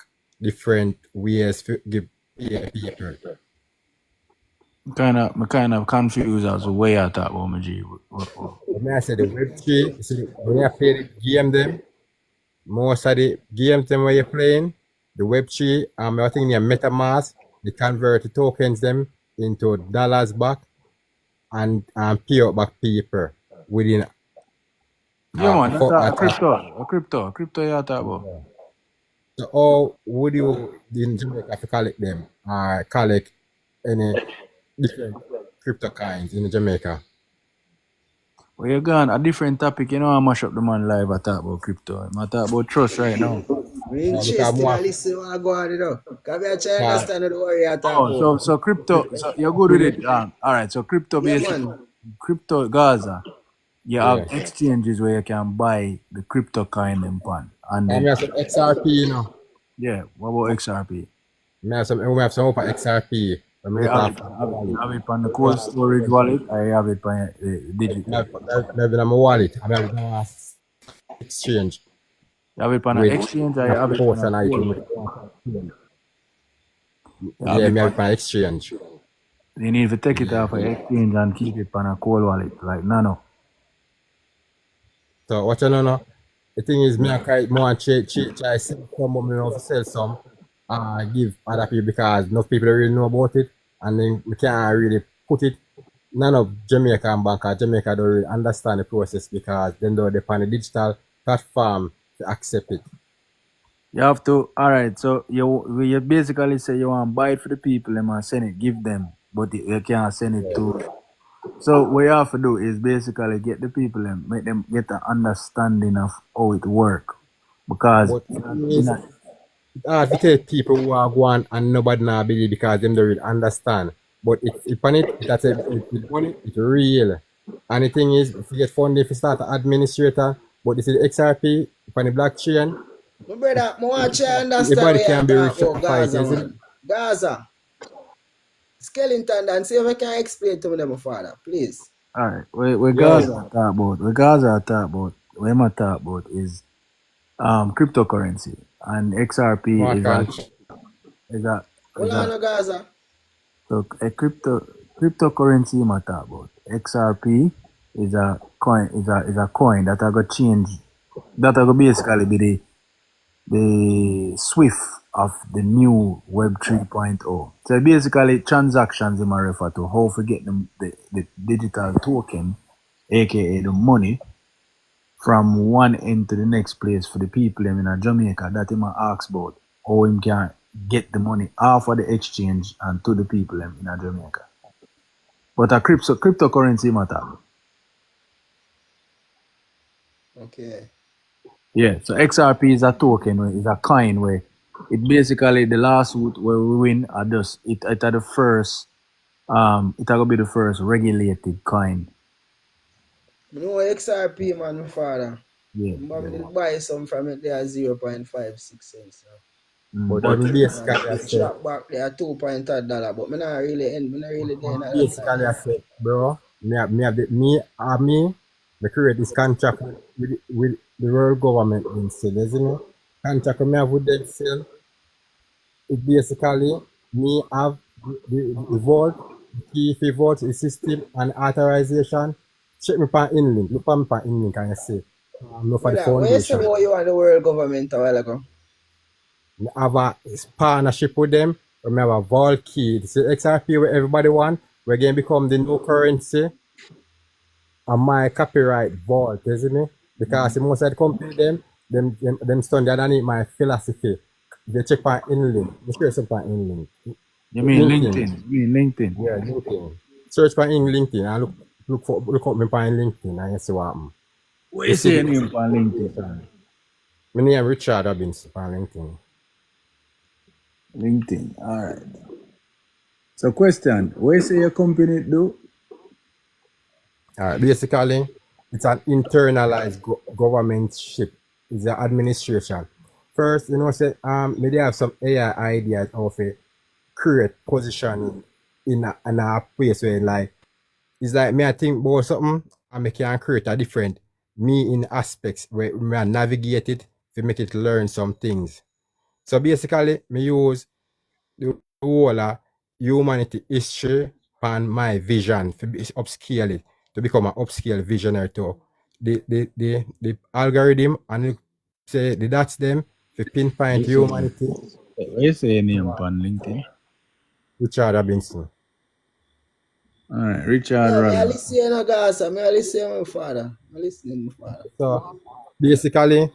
different ways to give people. Me kind of confused as to where you talk about, my G. When I say the Web3, you see when I play the game them, most of the games them where you're playing, the Web3, I think near MetaMask, they convert the tokens them into dollars back and pay out back people within Yeah, man, that's a at crypto you talk about. so how would you in Jamaica to collect them or collect any different crypto coins in Jamaica? Well, you're gone a different topic, you know, I mash up the man live. I talk about crypto. I talk about trust right now. We ain't Because still more a listen what I go on, you know. Come here, try to because understand the worry you talk Oh, about. so crypto, so you're good with it. All right, so Yeah, man. crypto Gaza, you have yeah. exchanges where you can buy the crypto coin and pan. And I then, have some XRP, you know. yeah, what about XRP? We have some open XRP. When we We look have off it, you have it on the cold storage wallet, I have it on digital. maybe in my wallet. I have a exchange You have it on an with exchange, I a have it on a portion of it. cold. You have Yeah, it me have on, it on exchange. you need to take it Yeah. off of exchange and keep it on a cold wallet, like nano. So what you know? The thing is, me I try more and try sell some, but me know to sell some, give other people because enough people don't really know about it, and then we can't really put it. None of Jamaican banker, Jamaica don't really understand the process because they don't depend on the digital platform to accept it. You have to, all right. So you basically say you want to buy it for the people and send it, give them, but you can't send it to. So what you have to do is basically get the people and make them get an understanding of how it work, because But the thing is, it's hard to tell people who are going and nobody now believe because them don't really understand. But it's on it's money, it's real. And the thing is, if you get funding if you start an administrator, but this is the XRP, on the blockchain, My brother, I want you to understand everybody what can you be talk rich about off it, Gaza, isn't it? man. Gaza. Skeleton and see if I can explain to me, my father, please. all right, we Yo, Gaza talk about, what I'm talk about is cryptocurrency, and XRP more is can a Hold on, no, Gaza. so a cryptocurrency you might talk about. XRP is a coin that I got change, that I got basically be the Swift of the new Web 3.0. So basically transactions you might refer to how to get the digital token, aka the money, from one end to the next place for the people in Jamaica that him ask about how him can get the money off of the exchange and to the people in Jamaica. But a cryptocurrency matter. Okay. Yeah, so XRP is a token, is a coin where it basically the lawsuit where we win are just it are the first it are gonna be the first regulated coin. I know XRP, man, my father. Yeah, But I yeah. did buy some from it there 0.56 cents. Mm. But But And basically I it say, dropped back there $2.3. But me not really there in that time. basically I say, bro, me create this contract with the world government in still, you see me? Contract me have with them still. It basically me have the vote, the key for vote, the system and authorization. Check me pan InLink. Look pan me pan InLink and you see. Look for the Brother, when you say foundation. about you want the world government a while ago? Me have a partnership with them. We have a vault key. This is XRP where everybody want. We're going to become the new currency and my copyright vault, you see me? Because most of the company them stand underneath my philosophy. They check on InLink. Let's create some on InLink. you mean LinkedIn. LinkedIn? You mean LinkedIn? Yeah, LinkedIn. Search for in LinkedIn and look up me on LinkedIn and you see what happen. What You you see say the your name on LinkedIn? my name Richard Robbins on LinkedIn. LinkedIn. Alright. So question, what you say your company do? Basically, it's an internalized governmentship. It's an administration. First, say maybe have some AI ideas of a create position in a place where like it's like me I think about something and me can create a different me in aspects where me I navigate it to make it learn some things. So basically, me use the whole humanity history and my vision to upscale it to become an upscale visionary to the algorithm and say the dots them to pinpoint humanity. What you say your name on LinkedIn? Richard Robinson. Alright, Richard Yeah, me I Robinson. listen to no Gaza. Me I listen to my father. I listen to my father. So basically,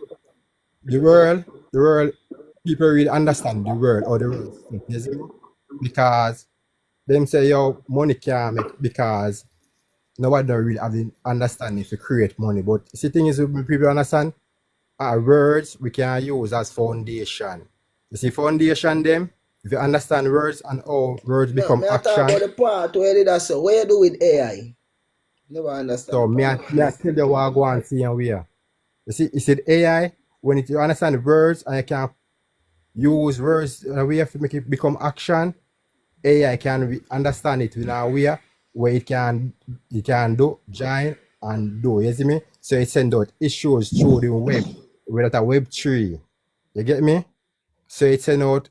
the world, people really understand the world or the world stuff, you see me? Because them say yo money can't make because nobody don't really have the understanding to create money. But the thing is, when people understand our words we can use as foundation. You see, foundation them. If you understand words and how words No, become me I talk action, about the part where they that so. What you do with AI? Never understand so the part. me I tell you what I go and see and where. You see the AI when you understand the words and you can use words in a way to make it become action. AI can understand it in a way where it can do join and do. You see me? So it send out issues through the web, whether a web tree. You get me? So it send out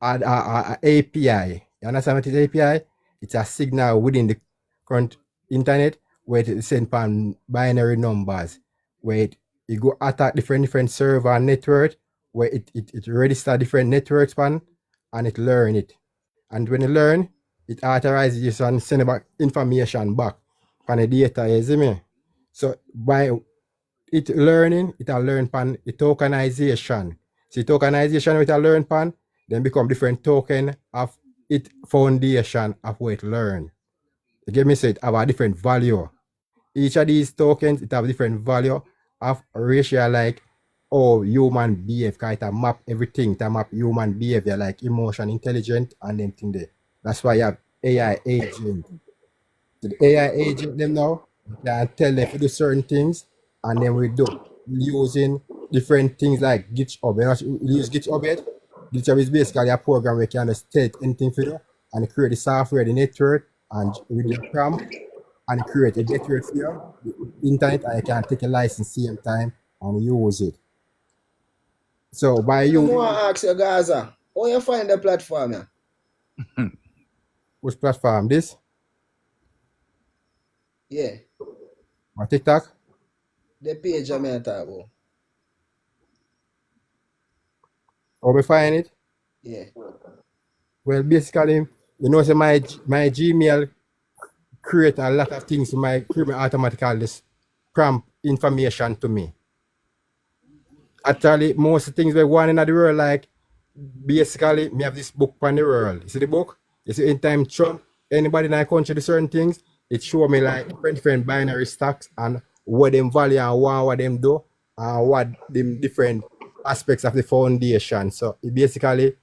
a API. You understand what is API? It's a signal within the current internet where it send pan binary numbers, where it go attack different server and network, where it register different networks pan and it learn it. And when you learn, it authorizes you and send back information back on the data, you see me? So by it learning, it will learn pan the tokenization. See tokenization with a learn pan, then become different token of it foundation of what it learn. You get me? So it have a different value. Each of these tokens, it have different value of ratio like how human behave, cause it a map everything, it a map human behavior like emotion, intelligent, and them thing there. That's why you have AI agent. So the AI agent them now, you can tell them to do certain things, and then we do using different things like GitHub. You use GitHub yet? GitHub is basically a program where you can just take anything for you and create the software, the network, and with the prompt and create a network for you, the internet, and you can take a license same time and use it. So by You know, you, more ask you Gaza. How you find the platform? Yeah? which platform? This Yeah, or TikTok? the page I may talk about. Or we find it? Yeah. Well, basically, say my Gmail create a lot of things. My create automatically this prompt information to me. Actually, most of the things we want in the world, like basically, me have this book on the world. You see the book? You see in time Trump, anybody in the country do certain things, it show me like different binary stocks and what them value and what them do and what them different aspects of the foundation. So it basically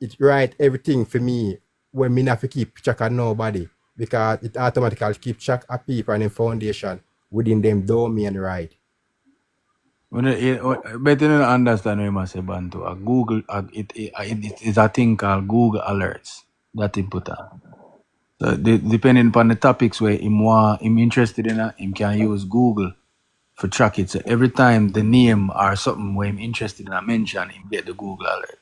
it write everything for me when me not have to keep track of nobody because it automatically keep track of people and the foundation within them domain right. But you don't understand what I say, Bantu. Google, it is a thing called Google Alerts that he put on. So depending upon the topics where him interested in, him can use Google for track it. So every time the name or something where him interested in, I mention him get the Google Alert.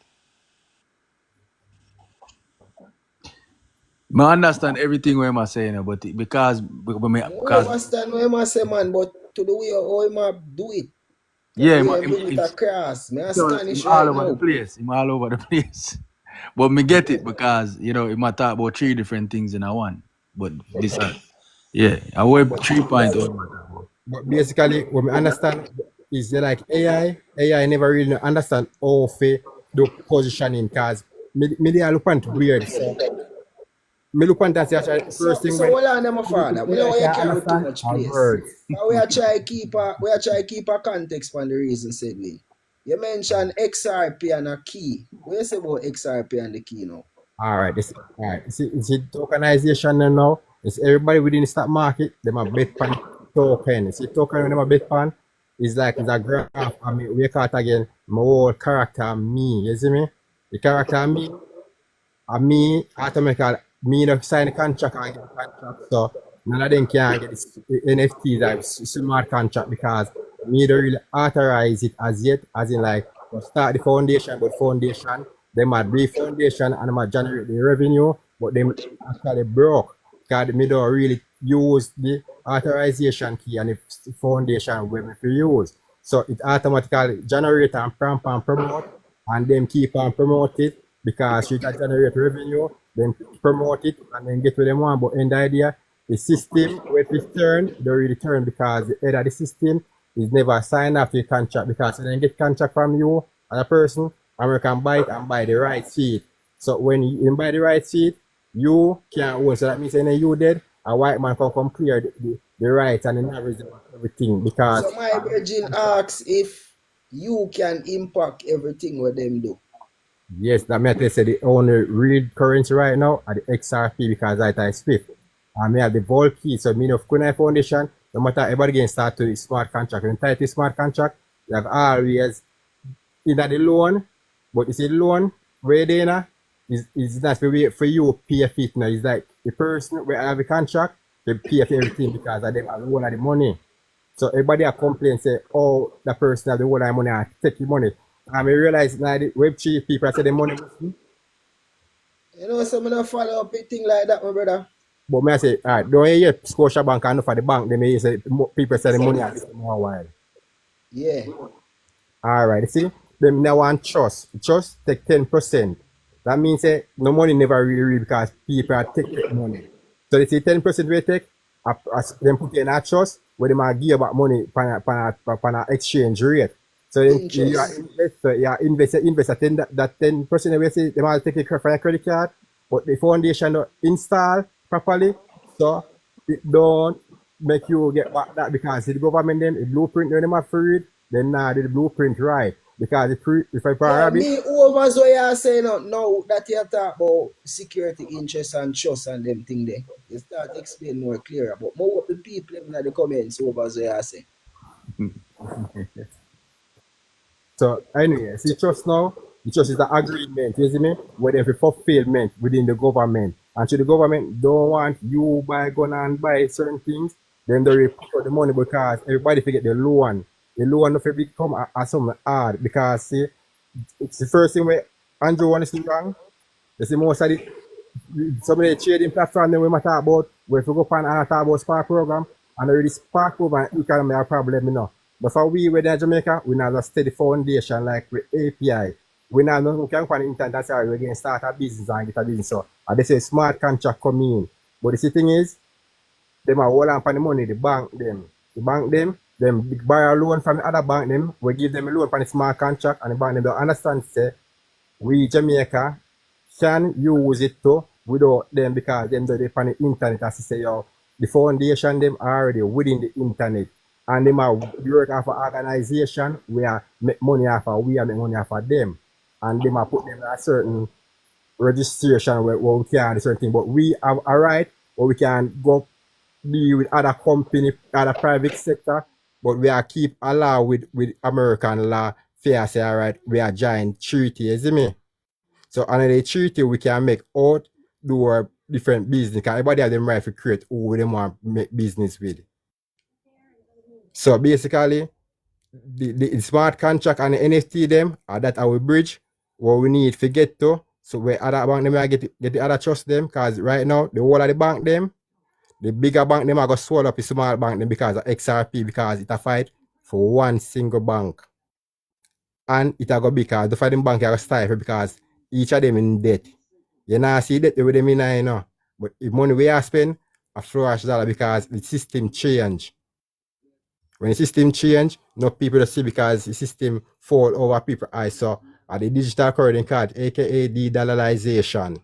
I understand everything what I'm saying, but because I understand what I say, man, but to the way how I do it, to the yeah, way I bring it across, me so him astonished all right over the now. place. Him all over the place. But me get it because it might talk about three different things in a one. But this I web 3.0. But basically, what we understand is that like AI never really understand how to do positioning because me dey look at weird. So me look at that actually the first thing So when hold on, my father. We AI know you can carry too understand much are place. words. But we are try keep a context on the reason said we. You mentioned XRP and a key. What you say about XRP and the key now? All right, all right. See tokenization now. It's everybody within the stock market. Them a bet pan token. See token when them a bet pan is like it's a graph. I mean, we call it again. My whole character me. You see me? The character me. And me automatically me the sign the contract and get the contract. So none of them can get this NFTs like smart contract because me don't really authorize it as yet, as in like we start the foundation, but foundation, they might be foundation and they might generate the revenue, but they actually broke because me don't really use the authorization key and the foundation we use. So it automatically generate and prompt and promote and then keep on promote it because you can generate revenue, then promote it and then get what they want. But in the idea, the system, when it turn, they really turn because the head of the system is never signed up to the contract because when they get contract from you as a person, and you can buy it and buy the right seed. So when you buy the right seed, you can't own. So that means when you dead, a white man can clear the rights and the knowledge of everything because So my virgin asks if you can impact everything what them do. yes, that means I say the only real currency right now are the XRP because that is Swift. And me have the Vault key. So me of Kunai Foundation, no matter everybody can start to the smart contract. When you type the smart contract, you have always either the loan, but it's a loan where they now is not for you pay for it now. It's like the person where have a contract, they pay for everything because of them have the whole of the money. So everybody a complain say, oh, the person have the whole of the money and take the money. And we realize now the Web3 people say the money missing. You know, some of them follow up a thing like that, my brother. But me I say, all right, don't you hear Scotia Bank and for the bank, they may say people say the money and this more while. Yeah. All right, you see, them now want trust. Trust take 10%. That means say no money never really real because people are take money. So they say 10% we take, them put in a trust where they might give back money on a exchange rate. So then you are Interest. investor, invest that 10% we say they might take it for a credit card, but the foundation don't install properly, so it don't make you get back that because the government then the blueprint when them have to read, then now the blueprint right. Because if I Yeah, rabbit, me over so you are saying now that you talk about security interest and trust and them thing there. You start explain more clearer. But more of the people in the comments over so you are saying. so anyway, see trust now, the trust is the agreement, you see me? Where there's a fulfillment within the government. And so the government don't want you buy gun and buy certain things, then they will put out the money because everybody forget the loan. The loan of it become as something hard because see, it's the first thing where Andrew wants to see wrong. You see most of the some of the trading platform that we might talk about, where if you go up and talk about Spark program, and already Spark program economy a problem, you know. But for we with in Jamaica, we have a steady foundation like with API. We now we can go on the internet, that's how we can start a business and get a business. So and they say smart contract come in. But the thing is, them are hold on for the money, the bank them buy a loan from the other bank them, we give them a loan for the smart contract and the bank them don't understand say we Jamaica can use it too without them because them do they on the internet as I say yo the foundation them already within the internet. and them are work off an organization where make money off of we and make money off of them. And them are put them in a certain registration where we can do certain thing. But we have a right where we can go deal with other company, other private sector, but we are keep a law with American law. Fair say, all right, we are joint treaty, you see me? So under the treaty, we can make out do our different business. Because everybody have them right to create who they want to make business with. So basically, the smart contract and the NFT them are that our bridge what we need to get to. So where other bank them get the other trust them because right now the whole of the bank them, the bigger bank them are gonna swallow up the small bank them because of XRP because it a fight for one single bank. And it a go because the fighting bank are gonna stifle because each of them in debt. You know see debt with them in you know. But if money we are spend a flourish dollar because the system change. When the system change, no people to see because the system fall over people eyes. So the digital currency card, aka de-dollarization.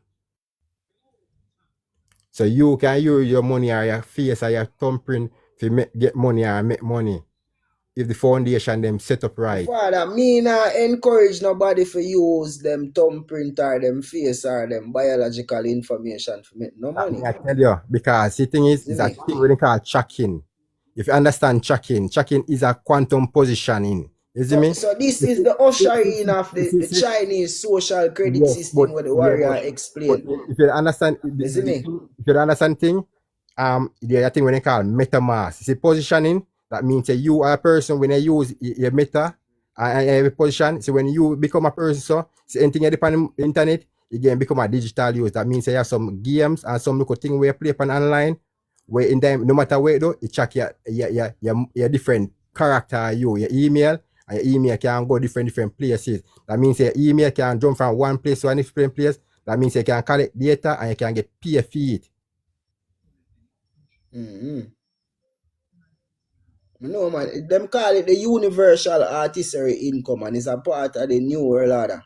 So you can use your money or your face or your thumbprint to get money or make money. If the foundation them set up right. Father, me not encourage nobody to use them thumbprint or them face or them biological information to make no money. I tell you, because the thing is a thing we call tracking. If you understand tracking is a quantum positioning. You see me? So this is the ushering of the Chinese social credit system where the warrior explained. If you understand, You see me? if you understand thing, the thing when they call MetaMask. You see positioning, that means that you are a person when you use your meta and position. So when you become a person, so anything you do on the internet, you can become a digital use. That means you have some games and some little thing where you play on online, where in them, no matter where though, it check your different character, your email, and your email can go different places. That means your email can jump from one place to a different place. That means you can collect data and you can get pay for it. No man, them call it the universal artistry income and it's a part of the new world order.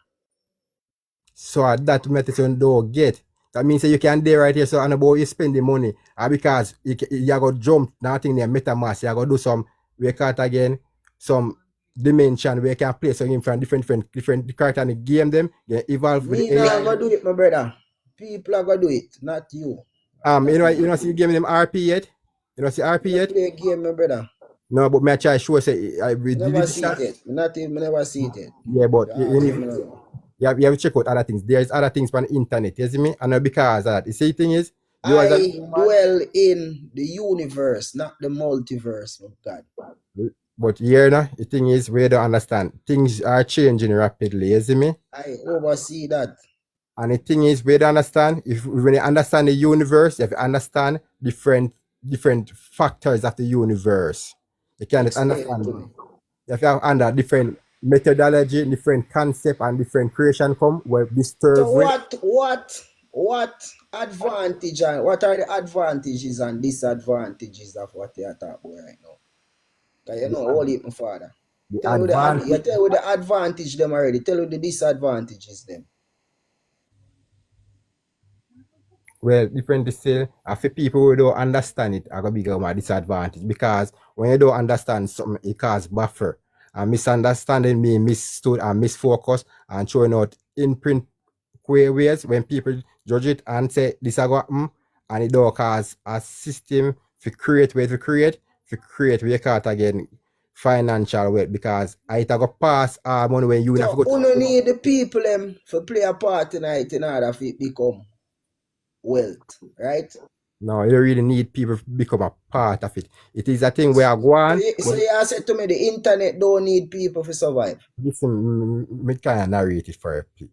So that meditation don't get. That means that you can do right here so and about you spend the money. Because you go jump nothing there MetaMask, you go do some we call it again, some dimension where you can play some from different character and game them, you evolve with Me the not gonna do it, my brother. People are gonna do it, not you. You know see you give them RP yet? You know see RP yet? Play a game, my brother. No, but me try show say I Never see it yet. Never see it yet. Yeah, but you have to check out other things. There's other things on the internet, you see me? And because of that. You see the thing is I dwell in the universe, not the multiverse of God. But here now, the thing is we don't understand. Things are changing rapidly, you see me? I oversee that. And the thing is we don't understand. When you understand the universe, you have to understand different factors of the universe. You can't understand. You have to under different methodology, different concept, and different creation come where disturb. So what advantage and what are the advantages and disadvantages of what they are talking about right now? Because you know, all it, my father. You tell you the advantage them already. Tell you the disadvantages them. Well, different still, for people who don't understand it, are going to become a disadvantage because when you don't understand something, it causes buffer. And misunderstanding means misstood and misfocus and showing out imprint ways when people judge it and say this is what and it don't cause a system to create where we call it again financial weight because it go pass money when you so you need the people them to play a part tonight in order for it become wealth, right? No, you really need people to become a part of it. It is a thing where I go on. So you said to me the internet don't need people to survive. Listen, me kind of narrate it for you.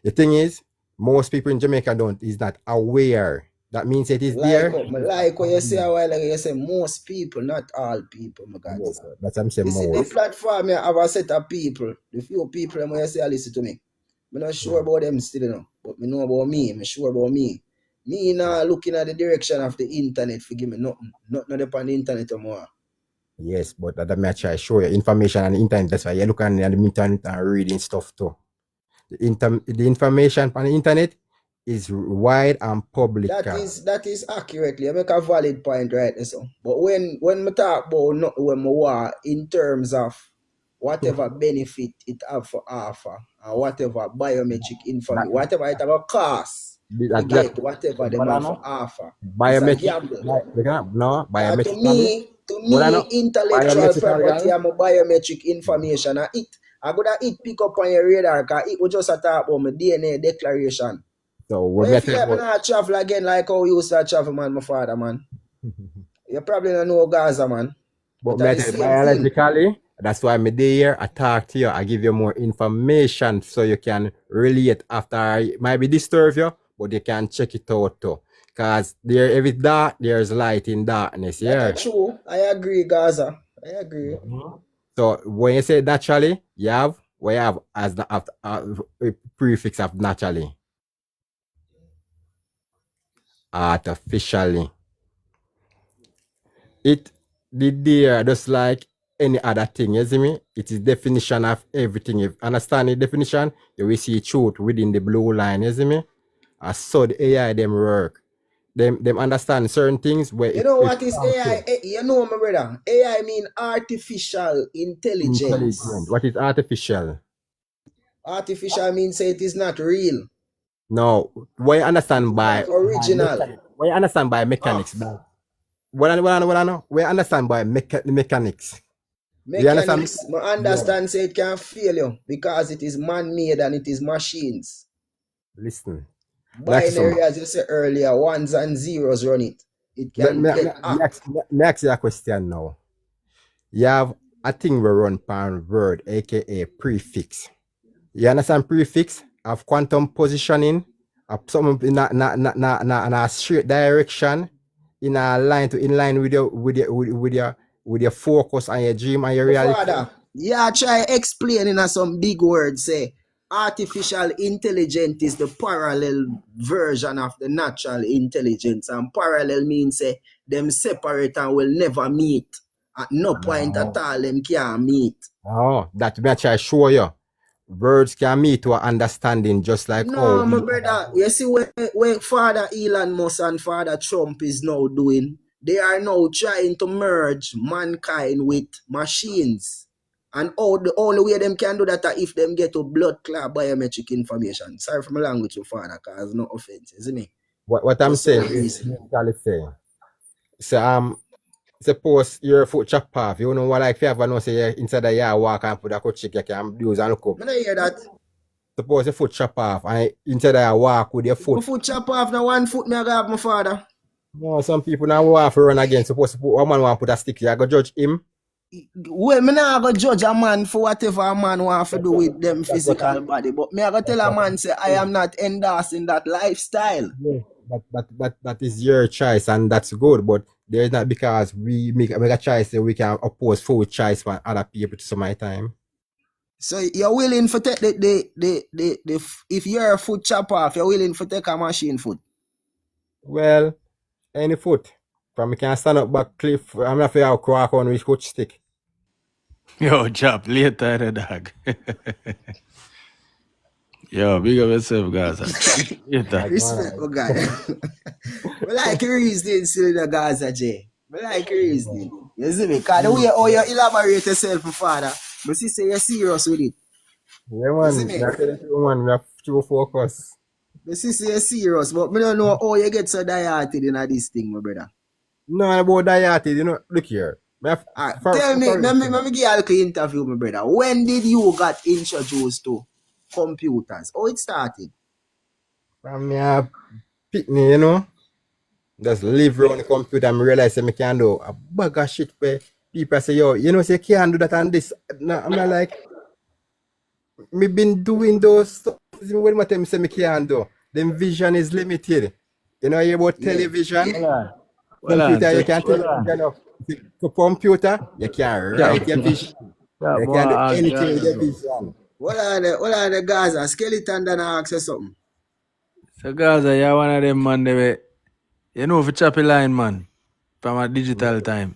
The thing is, most people in Jamaica is not aware. That means it is there. Like what you say a while ago, you say most people, not all people, my God. Yes, that's what I'm saying. The platform I have a set of people. The few people when you say listen to me. I'm not sure about them still, you know. But I know about me. I'm sure about me. Me now looking at the direction of the internet for give me nothing. Nothing upon the internet anymore. Yes, but that may try show you information on the internet. That's why you're looking at the internet and reading stuff too. The information on the internet is wide and public. That is accurately. I make a valid point right there. So. But when we talk about not when we war in terms of whatever benefit it have for offer or whatever biometric information, whatever it have a cost to get whatever they have for offer. It's a gamble. No, To me, intellectual property and my biometric information and it. I go to it pick up on your radar because it was just a talk about my DNA declaration. So But if you let me not travel again like how you used to travel, man, my father, man. You probably don't know Gaza, man. But biologically, that's why I'm there. I talk to you. I give you more information so you can relate after it might be disturb you, but you can check it out too. Because there, if it's dark, there's light in darkness. Yeah. That's true. I agree, Gaza. I agree. So when you say naturally, you have as the prefix of naturally. Artificially. It did there just like any other thing, you see me? It is definition of everything. If you understand the definition, you will see truth within the blue line, you see me? I saw the AI them work. Them understand certain things where you know what is AI? You know, my brother. AI mean artificial intelligence. What is artificial? Artificial means say it is not real. No, what you understand by original? What you understand by mechanics? What I know? We understand by mechanics. Mechanics, I understand say it can fail you because it is man-made and it is machines. Listen. Binary, as you said earlier, ones and zeros run it. It can me ask you a question now. You have a thing we run per word, aka prefix. You understand prefix? Of quantum positioning, of something in a straight direction, in line with your focus and your dream and your reality. Father, yeah, try explaining some big words. Say artificial intelligence is the parallel version of the natural intelligence, and parallel means say them separate and will never meet. At no point at all them can meet. Oh, that me try show you. Words can meet to understanding just like no, my brother. You see when Father Elon Musk and Father Trump is now doing, they are now trying to merge mankind with machines. And the only way them can do that is if them get a blood clot biometric information. Sorry for my language, your father, because no offense, isn't it? What I'm saying is so suppose your foot chop off, you know what like if you ever know say inside the yard walk and put a coach check you can use and look up. I don't hear that. Suppose your foot chop off and inside the walk with your foot. My foot chop off, now 1 foot me I have my father. No, some people now want to run again. Suppose one man want to put a stick, you go judge him. Well, me not go judge a man for whatever a man want to do with them physical body, but me I go tell a man say I am not endorsing that lifestyle. Yeah, but that is your choice and that's good, but there's not because we make a choice that we can oppose full choice for other people to some time. So you're willing to take the if your foot chop off, you're willing to take a machine foot? Well, any foot. From me can stand up back cliff, I'm not fair walk on with coach stick. Yo, chop, later the dog. Yo, big up yourself, Gaza. Respect, oh God. I like reasoning, still in Gaza, Jay. I like reasoning. You see me? Because the way how you elaborate yourself, father, but see say you're serious with it. Yeah, man. We have to focus. But see say you're serious, but I don't know how you get so dieharded in this thing, my brother. No, about dieharded, you know, look here. Tell me, let me give you a little interview, my brother. When did you get introduced to computers? How it started? From me a pitney, you know. Just live around the computer and realize that I can do a bag of shit where people say, yo, you know, say you can't do that and this. No, I'm not like, me been doing those stuff when my time say I can't do. Them vision is limited. You know, you about television. Computer, you can't tell to computer, you can't write your vision. You can't do anything with your vision. What are the Gaza? Skeleton done ask you something. So Gaza, you're one of them man they you know for chop a line, man, from a digital time.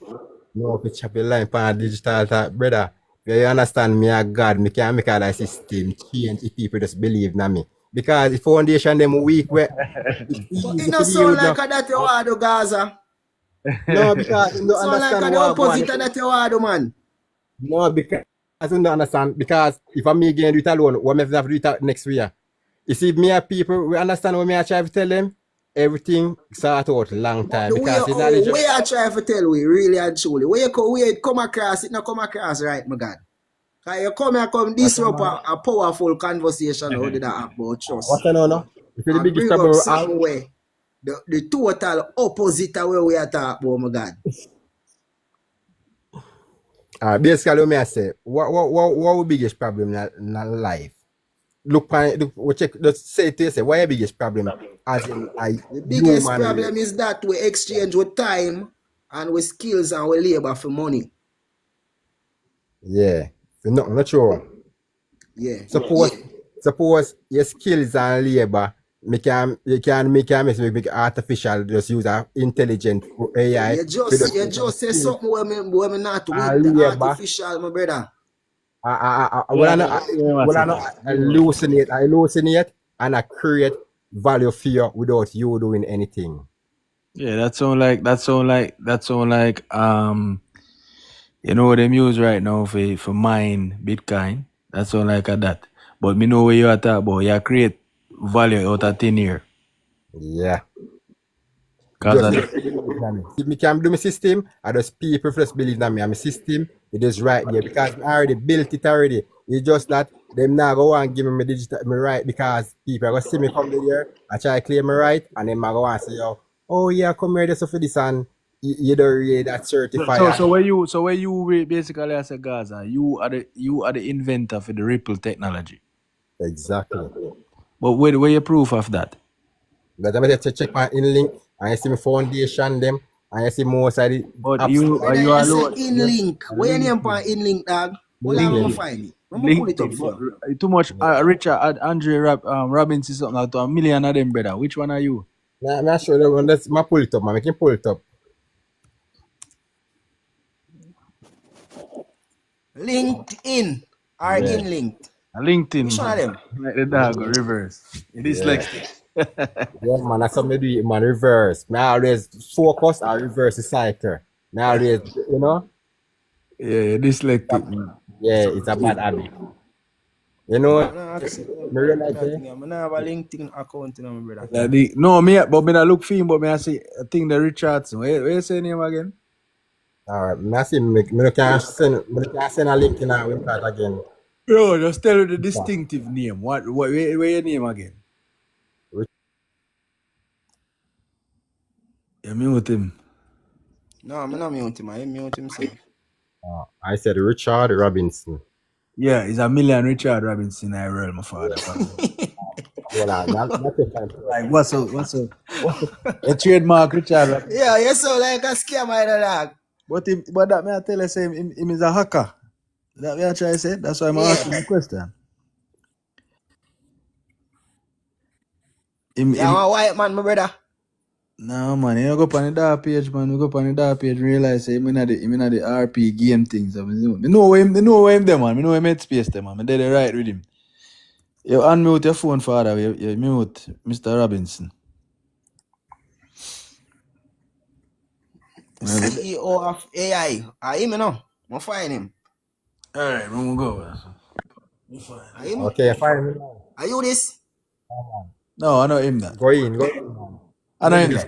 No, for chop a line from a digital time, brother. You understand me a God, me can't make a system change if people just believe in me. because the foundation them weak where it's But it easy not for the youth sound now. like a that you want to Gaza. No, because you don't Sound like understand a the what go on. opposite of that you want to, man. No, because you don't understand. Because if I'm me again do it alone, what me have to do it next year? You see, me and people, we understand what me I try to tell them. Everything start out long But time the way because it's not the way I try to tell we really and truly, where it come across, it not come across right, my God. Cause you come here, come disrupt a powerful conversation how did that happen about trust. What's on now? If the And biggest bring up problem, something where the total opposite of where we are talking about, my God. basically, what me I say, what the biggest problem in life? Look, we check. Let's say to yourself, what your biggest problem? As in, The biggest human problem race. is that we exchange with time and with skills and with labor for money. Yeah, not sure. Yeah. Suppose your skills and labor, you can make artificial just use a intelligent AI You to just say something where me not with and the labor. artificial, my brother. Well, I not hallucinate and I create value for you without you doing anything. Yeah, that sound like you know what them use right now for mine Bitcoin. That sound like a that. But me know where you are talking about. You create value out of thin air. Yeah. Cause Just of if me can do my system, I just people first believe in me. And my system, it is right there because I already built it already. It's just that them now go and give me my digital my right because people are gonna see me come here, I try to claim my right, and then I go and say, oh yeah, come here this for this and you don't read that certifier. so where you basically as a Gaza, you are the inventor for the Ripple technology. Exactly. But where you proof of that? But I'm going to check my in-link and you see my foundation them and you see most of the But apps. you Brother, you you say alone. in-link. Where your name for in-link, dog? Well, I'm gonna find it. I'm gonna pull it up for you. Too much. Richard Andre Robbins is something to a million of them, brother. Which one are you? I'm not sure that one. That's my pull it up, man. I can pull it up. LinkedIn or Yeah. in-linked. A LinkedIn. Which one of them? Like the dog reverse. It is like Yeah, man. That's something do it, man. Reverse. Now always focus or reverse the cycle. Now always, yeah, dyslexic. Man. yeah, it's a bad habit. You know, I realize have a LinkedIn account, my brother. No, but me not look for him, but me I see I think the Richardson. Where you say name again? all right, I see me can send a link in our website again. Bro, just tell you the distinctive name. Where your name again? You mute him. No, I'm not mute him. I mute himself. I said Richard Robinson. Yeah, it's a million Richard Robinson I roll my father. Well, Like what's up? A trademark Richard Robinson. Yeah, you sound like a scammer, dog. But that may I tell you say him is a hacker. That way I try to say. That's why I'm asking the question. I'm a white man, my brother. No man, you go up on the dark page, man. You go up on the dark page, realize say him in the RP game things. I know where him there, man. I know him headspace there, man. I did it right with him. You unmute your phone, father. You mute Mr. Robinson. CEO of AI. Him, you know. I'm find him. Alright, we'll go. Okay, fine. Are you this? No, I know him that. Go in. I know him that.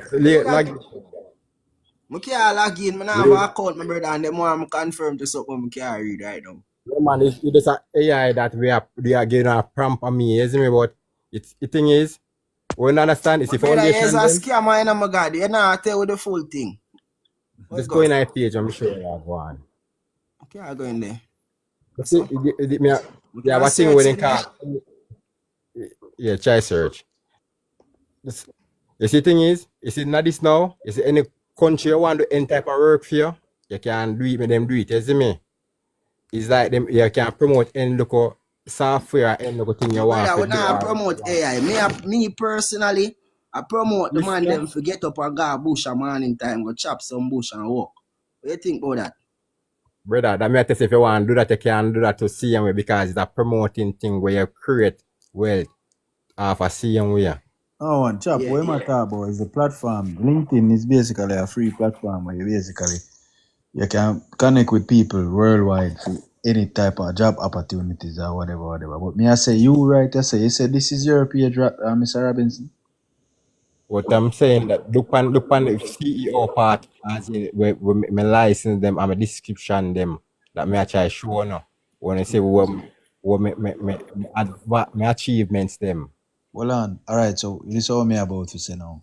I can't log in. I have an account, my brother, and the more I'm confirmed to something I can't read right now. Yeah, man, it's an AI that we are getting a prompt on me, isn't it? But the thing is, we don't understand it's the foundation. There's a scammer in my God. You know, I tell you the full thing. Just go in our page, I'm sure you'll go on. Okay, I'll go in there. See, yeah, what thing when it call? Yeah, try search. You see, thing is, you see, not this now. You see, any country you want to any type of work for you, you can do it, make them do it. You see me? It's like them, you can promote any local software, any local thing you want. I would not promote AI. Me personally, I promote the man them to get up and go bush a morning time, go chop some bush and walk. What do you think about that? Brother, that means if you want to do that, you can do that to see them because it's a promoting thing where you create wealth half a same way. Oh, one chap, Yeah, what am I talking about is the platform. LinkedIn is basically a free platform where you can connect with people worldwide for any type of job opportunities or whatever. But me, I say you right. You say this is your page, Mr. Robinson. What I'm saying that look on the CEO part as in where me license them and my description them that me I try show no. When I say what me achievements them. Hold on. All right. So this is all me about to say now.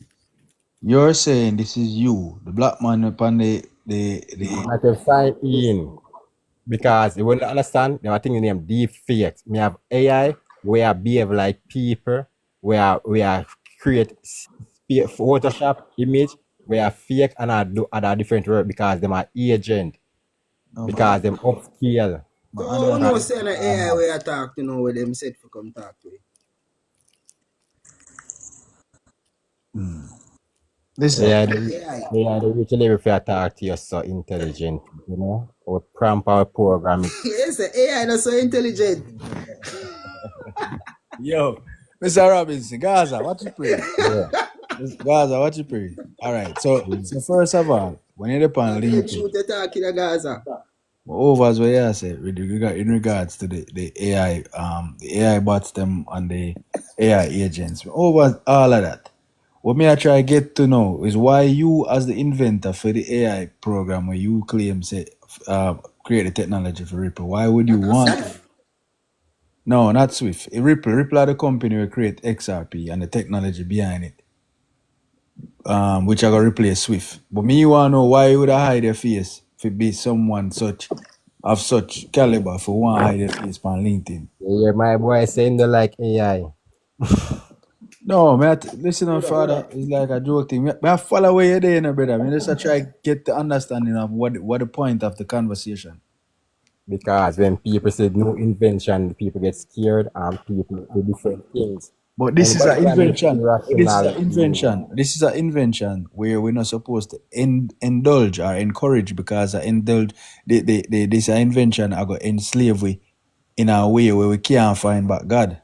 You're saying this is you, the black man upon the. I can sign in because they wouldn't understand. They were thinking them deep fakes. Me have AI where I behave like people, where I create Photoshop image where I fake and I do other different work because them are agent No, because them upscale. so I who know understand. say an AI where I talk to know where them said for come talk to you? Listen, Yeah, AI. they usually refer talk to you so intelligent, you know, or prompt or programming. Yes, the AI not so intelligent. yo, Mr. Robinson, Gaza, what you pray? Yeah. Gaza, what you pray? All right. So first of all, when you're upon Talk the LinkedIn, truth, they talk in a Gaza. over as what you said in regards to the AI bots them and the AI agents, over all of that. What me I try get to know is why you, as the inventor for the AI program, where you claim say create the technology for Ripple, why would you Not a want? Swift. No, not Swift. Ripple are the company will create XRP and the technology behind it, which are gonna replace Swift. But me wanna know why you would I hide your face if it be someone such of such caliber for one hide your face on LinkedIn. Yeah, my boy saying they like AI No, man, listen on father, it's like a joke thing. I follow where you're there, brother. I just try get the understanding of what the point of the conversation. because when people say no invention, people get scared and people do different things. But this is Anybody an can be invention. This is irrational. an invention. This is an invention where we're not supposed to indulge or encourage because this invention are going to enslave we in a way where we can't find back God.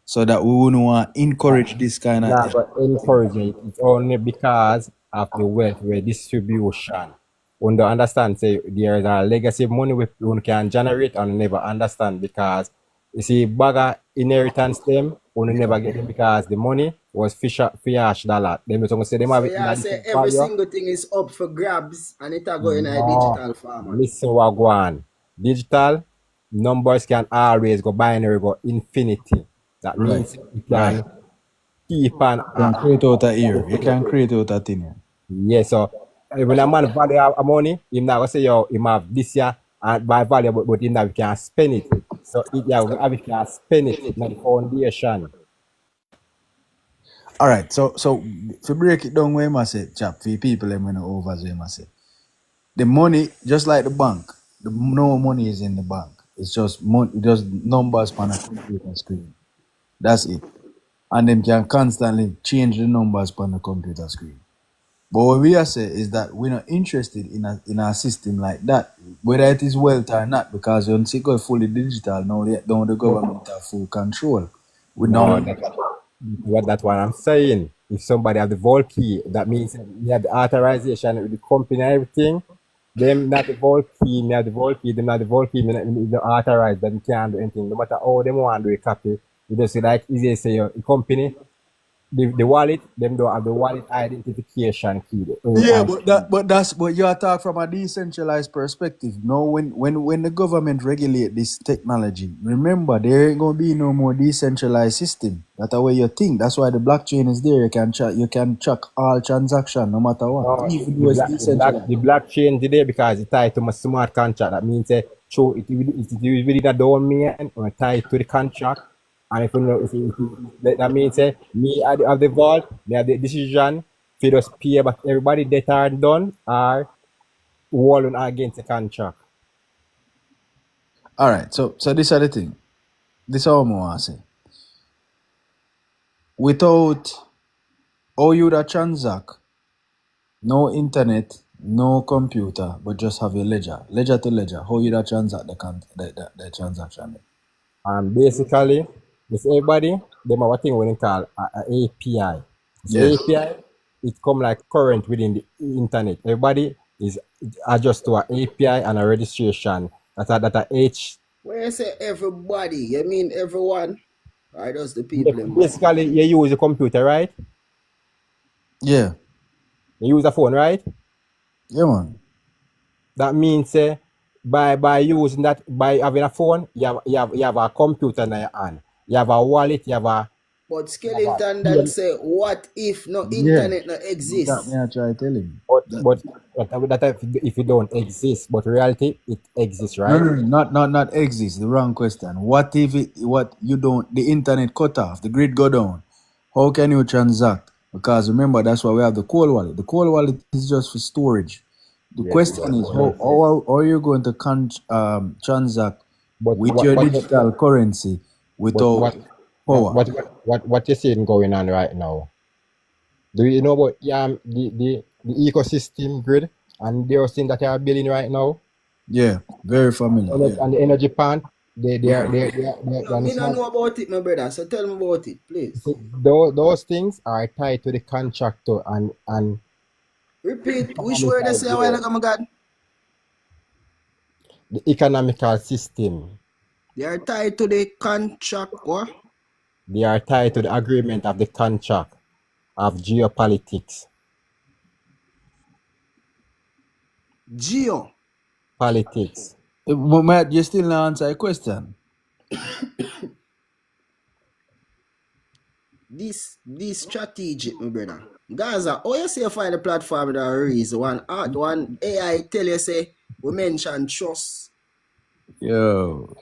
So that we wouldn't want to encourage this kind of Not but encouraging it. It's only because of the wealth redistribution. One don't understand say there is a legacy money we one can generate and never understand because you see bagger inheritance them one never get them because the money was fish dollar. Them don't say them have So it in yeah, a say different every value. single thing is up for grabs and it a go in a No. digital format. Listen what go on. Digital numbers can always go binary, go infinity. That right, means you right. can keep on You can create out a ear. You can create out a thing here. yeah, so when a man value a money, him not gonna say yo, him have this year and by value, but him that we can spend it. So it yeah, we can spend it in the foundation. All right, so to break it down, where must say, chap, for people them when over, where must say, the money just like the bank, no money is in the bank. It's just just numbers on a computer screen. That's it, and them can constantly change the numbers on the computer screen. But what we are saying is that we're not interested in a system like that, whether it is wealth or not, because once it go fully digital now the government have full control. We No, now that's what I'm saying. If somebody have the vault key, that means you have the authorization with the company and everything. Them not the vault key, me have the vault key, them not the vault key, me not authorized, that you can't do anything. No matter how them want to do a copy, you just say like easy say your company, the wallet, them don't have the wallet identification key. yeah, but you are talking from a decentralized perspective. No, when the government regulate this technology, remember there ain't gonna be no more decentralized system. That's the way you think. That's why the blockchain is there. You can track all transaction no matter what, No, even though it's decentralized. the blockchain today because it tied to my smart contract. That means show it within a domain or tied to the contract. And if you know, that means me have the vault, me have the decision, if you just pay but everybody that are done are warring against the contract. All right, so this is the thing. This is what I want to say. Without how you that transact, no internet, no computer, but just have your ledger to ledger. How you that transact the transaction? And basically, this everybody. them have a thing when they call a API. So Yes. API, it come like current within the internet. Everybody is adjust to a API and a registration. That a H. When you say everybody, you mean everyone? Or just the people in mind? Basically, you use a computer, right? Yeah. You use a phone, right? Yeah, man. That means by using that, by having a phone, you have a computer in your hand. You have a wallet. You have a But Skellington then say, what if no Yeah. internet no That exists? me I try to tell him. but that if it don't exist, but reality it exists, No, right? not exist. The wrong question. What if what you don't the internet cut off, the grid go down? How can you transact? Because remember that's why we have the cold wallet. The cold wallet is just for storage. The Yes, question is how are you going to transact but with what your what digital currency but without what power? what you seeing going on right now? Do you know about the ecosystem grid and the thing that they are building right now? Yeah, very familiar. Yeah. And the energy plant, No, and me it's no not. know about it, my brother. So tell me about it, please. So those things are tied to the contractor and Repeat which word they economical say a while growth, ago, my God. the economical system. They are tied to the contract, what? They are tied to the agreement of the contract of geopolitics, Geo. politics. But Matt, you still not answer a question. This strategic, my brother. Gaza, how you say you find the platform that raise one AI tell you say we mention trust. Yo.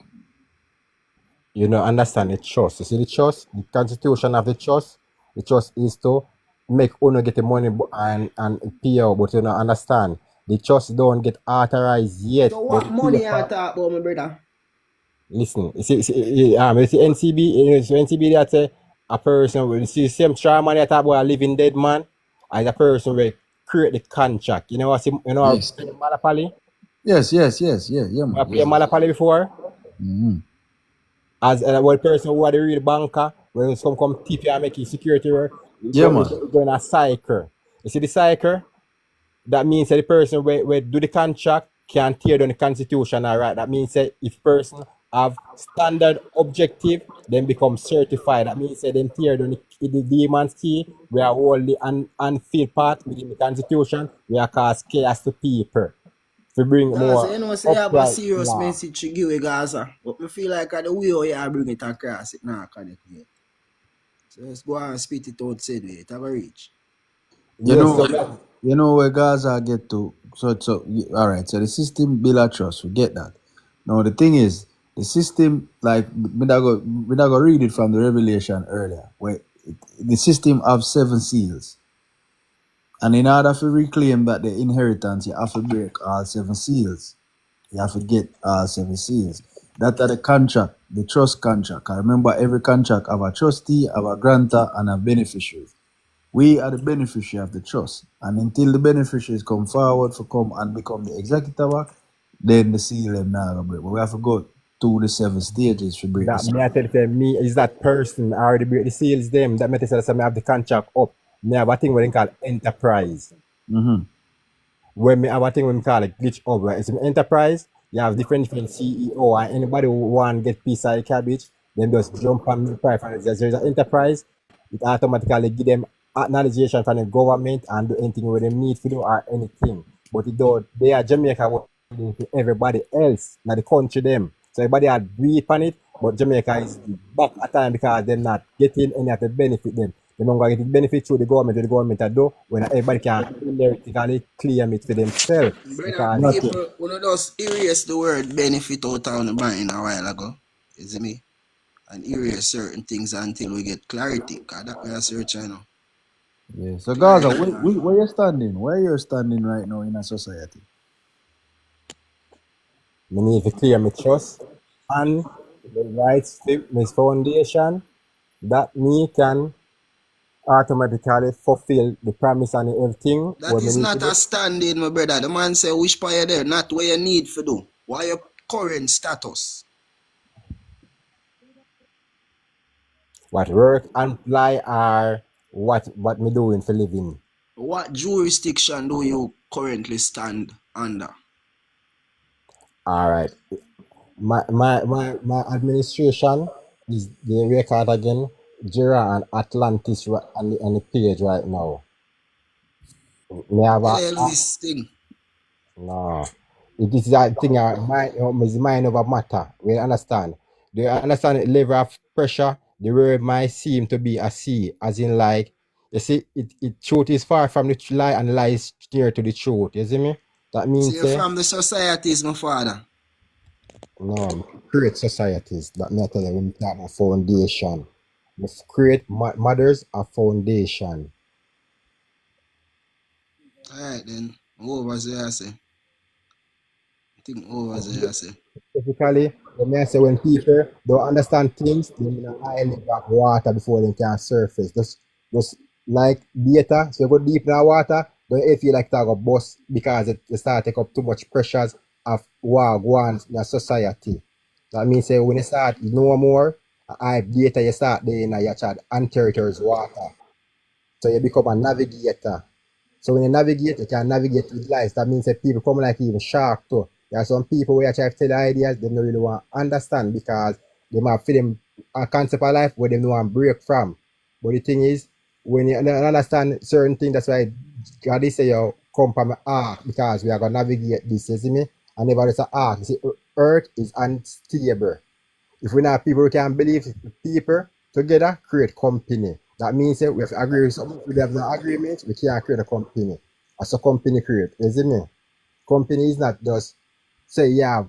You know, understand the trust. You see the trust, the constitution of the trust. The trust is to make owner get the money and pay out, but you know, understand the trust don't get authorized yet. So But what the money you paper, talk about, my brother? listen, you see NCB, NCB that say a person will see same chairman that talk about a living dead man as a person will create the contract. You know what? You know, Yes. Malapali. Yes. Yeah, I man. play Yeah. Malapali before. Mm-hmm. As one person who had the real banker, when some come tip you and make you security work, Yeah, man. it go in a cycle. You see the cycle? That means that the person where do the contract can tear down the constitution, all right? That means that if person have standard objective, then become certified. That means that them tear down the demands key, we are only unfilled part within the constitution, we are cause chaos to people. To bring Gaza, more you know, say you have a upright serious law. message to give Gaza. But me feel like the way how you bring it across, it not connect yet. So let's go and spit it out, said way. It have a reach. You Yes, know, so you know where Gaza get to. All right. So the system build a trust. We get that. Now the thing is, the system like we not go read it from the Revelation earlier, where the system have 7 seals, and in order to reclaim that the inheritance, you have to break all 7 seals. You have to get all 7 seals. That are the contract, the trust contract. I remember every contract have a trustee, have a grantor, and a beneficiary. We are the beneficiary of the trust. And until the beneficiaries come forward for come and become the executor back, then the seal them now break. But we have to go through the 7 stages to break the that seal. me I tell you, me is that person already break the seals them. That me tell you, so me have the contract up. Me have a thing what they call enterprise. Mm-hmm. When me have a thing when me call it glitch up. Right? It's an enterprise. You have different CEO and anybody who want get piece of the cabbage, then just jump on the price. And there's an enterprise. It automatically give them acknowledgement from the government and do anything where they need to do or anything. But it don't. They are Jamaica to everybody else, not the country them. So everybody had agreed on it, but Jamaica is back at time because they're not getting any of the benefit them. They don't get the benefit through the government I do when everybody can theoretically claim it for themselves. Brother, Because Not yet. people wanna just erase the word benefit out of the mind a while ago. You see me? And erase certain things until we get clarity. Cause that we are searching now. Yeah. So Gaza, Clarity. where you standing? Where you standing right now in a society? me need to clear my trust and the rights to my foundation that me can automatically fulfill the promise and everything That what me is need to not do. a standing, my brother. The man say which part you there, not where you need for do. What your current status? What work and fly are what me doing for living. What jurisdiction do you currently stand under? All right. My administration is the record again. Jira and Atlantis on the page right now. Me have LLV's thing. no. It is that thing is mind over matter. We understand. Do you understand the level of pressure? The word might seem to be a sea, as in like you see it truth is far from the lie and the lie is near to the truth. You see me? That means See, from the societies, my father. no, create societies. That me tell you when we talk about foundation. We create mothers a foundation. Alright then. Over there, I say. I think over there, I say. Typically, the may say when people don't understand things, they need a high level of water before they can surface. Just like data, so you go deep in the water, don't feel like that go bust because it start take up too much pressures of what wants in a society. That means say when you start know more, high data you start there in your chat and territories water. So you become a navigator. So when you navigate, you can navigate with lies. That means that people come like even sharp too. There are some people where you try to tell the ideas, they don't really want to understand because they might feel them a concept of life where they don't want to break from. But the thing is, when you don't understand certain things, that's why God is say you come from an ark because we are gonna navigate this, you see me? And never is an ark. You see, earth is unstable. If we not people who can believe people together create company. That means that we have to agree with something. If we have no agreement, we can't create a company. As a company create, you see me? Company is not just say you have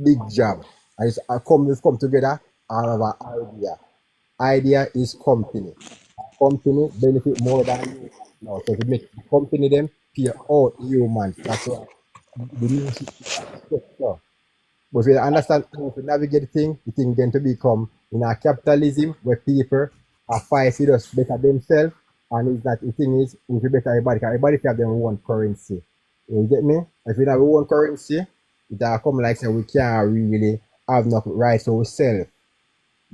big job and it's a company come together and have an idea. Idea is company. Company benefit more than you now. So if you make the company them pay out humans. That's why the new system is structure. But if you understand how to navigate the thing going to become in a capitalism where people are fighting us better themselves, and it's that the thing is we feel better everybody, because everybody have their own currency. You get me? If we have our own currency, it will come like say we can't really have enough rights to ourselves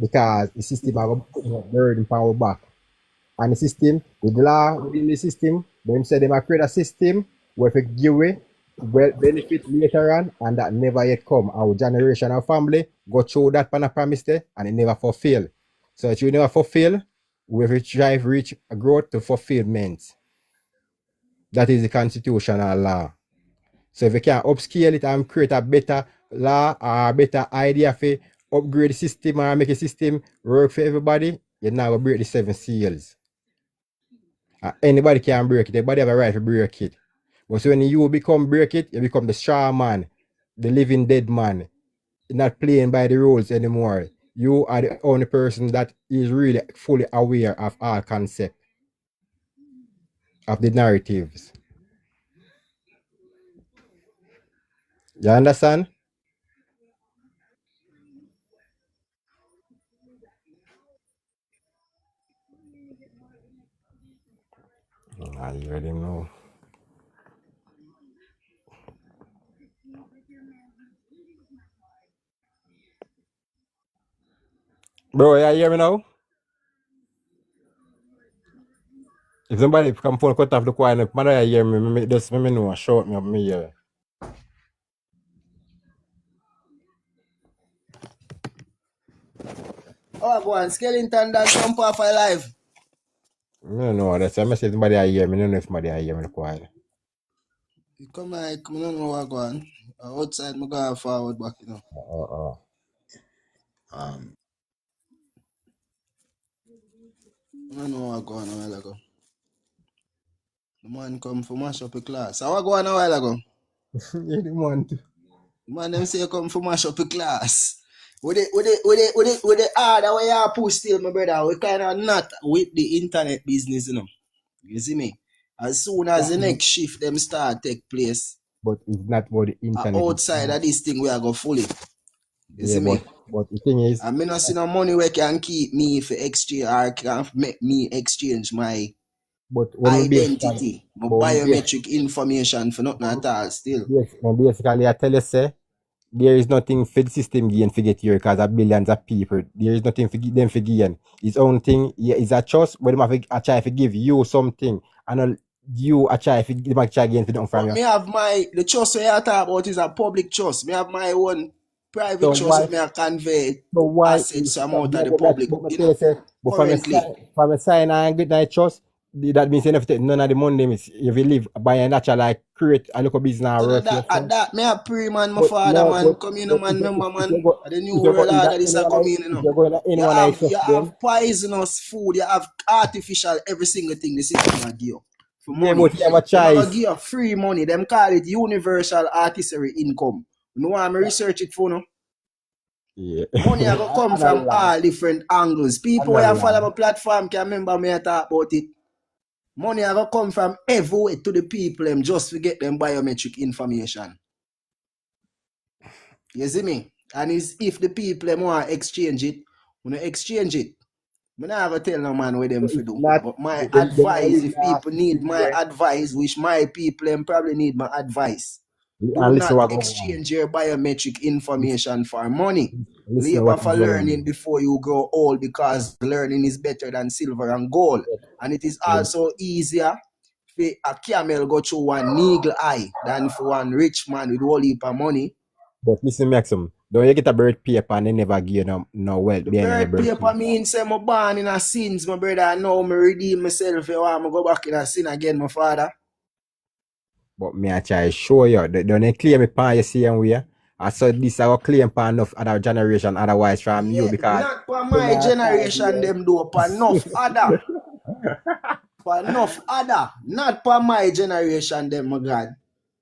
because the system are going to put more burden on our back. And the system, with the law within the system, them say they might create a system where if you give away benefit later on and that never yet come. Our generation, our family go through that pan a promise there and it never fulfill. So if you never fulfill, we will try to reach a growth to fulfillment. That is the constitutional law. So if you can upscale it and create a better law or a better idea for upgrade the system or make a system work for everybody, you're not going to break the 7 seals. Anybody can break it. Everybody have a right to break it. But so when you become break it, you become the straw man, the living dead man. You're not playing by the rules anymore. You are the only person that is really fully aware of all concept of the narratives. You understand? You already know. Bro, you hear me now? If somebody come phone cut off the coin, if mother you hear me, just let me know, shout me up me here. Oh, go on. Skeleton dance jump off alive. I don't know, that's why I say somebody I hear me, I don't know if somebody I hear me the coin. You come like, I don't know what go on. Outside, I go forward back, you know. Um, I don't know what go on a while ago. The man come for mash up a class. So what go on a while ago? You the man too. The man them say come for mash up a class. With the order where you push still, my brother, we kind of not with the internet business, you know. You see me? As soon as the next shift them start take place, But it's not about the internet. outside of this thing we are go fully. You see me? But the thing is, I mean, not see no money where can keep me for exchange or can make me exchange my but when identity, my biometric information for nothing at all still. yes, when basically I tell you say, there is nothing for the system gain to get here because of billions of people. There is nothing for them to gain. His own thing is a trust, but them have to try to give you something. And you a try to them a try gain for nothing from But you. me have the trust where you talk about is a public trust. Me have my own private So trust why that me a convey so why assets so, amount of yeah, the public, but me tell you say, but currently. from a sign and get that trust, that means you never take none of the money miss. If you live by a natural like create a local business and So work for at yourself. that, me a pre man, my But father no, man, come in man, member if you man. go The new if you go world in order that this a come in, if you go in any You one I trust you them. have poisonous food, you have artificial every single thing the system will give you for Yeah, money. but you have a Them are gonna choice. give you free money. Them call it universal artistry income. You know why I'm research it for no? Yeah. Money are gonna come And a from lie. all different angles. People And a who follow lie. my platform can remember me I talk about it. Money are gonna come from everywhere to the people them just to get them biometric information. You see me? And is if the people them want to exchange it, when you exchange it, I not gonna tell no man what them So to if do. not, But my then I advice, live if in a people need system my where advice, which my people them probably need my advice, do and listen not what go on. exchange your biometric information for money. Listen to Labor what for is going learning on. before you grow old because learning is better than silver and gold. And it is Yeah. also easier for a camel go through one needle eye than for one rich man with all heap of money. But listen, Maxim, don't you get a birth paper and they never give you no wealth The behind your birth birth paper paper. means say I'm born in a sins, my brother. I know me redeem myself. You want me go back in a sin again, my father. But me I try show you. Don't they claim it upon you same way. I saw this I will claim upon enough other generation otherwise from you Yeah, because not for them my are 5 generation, years. them do for enough other. For enough other. Not for my generation, them, my God.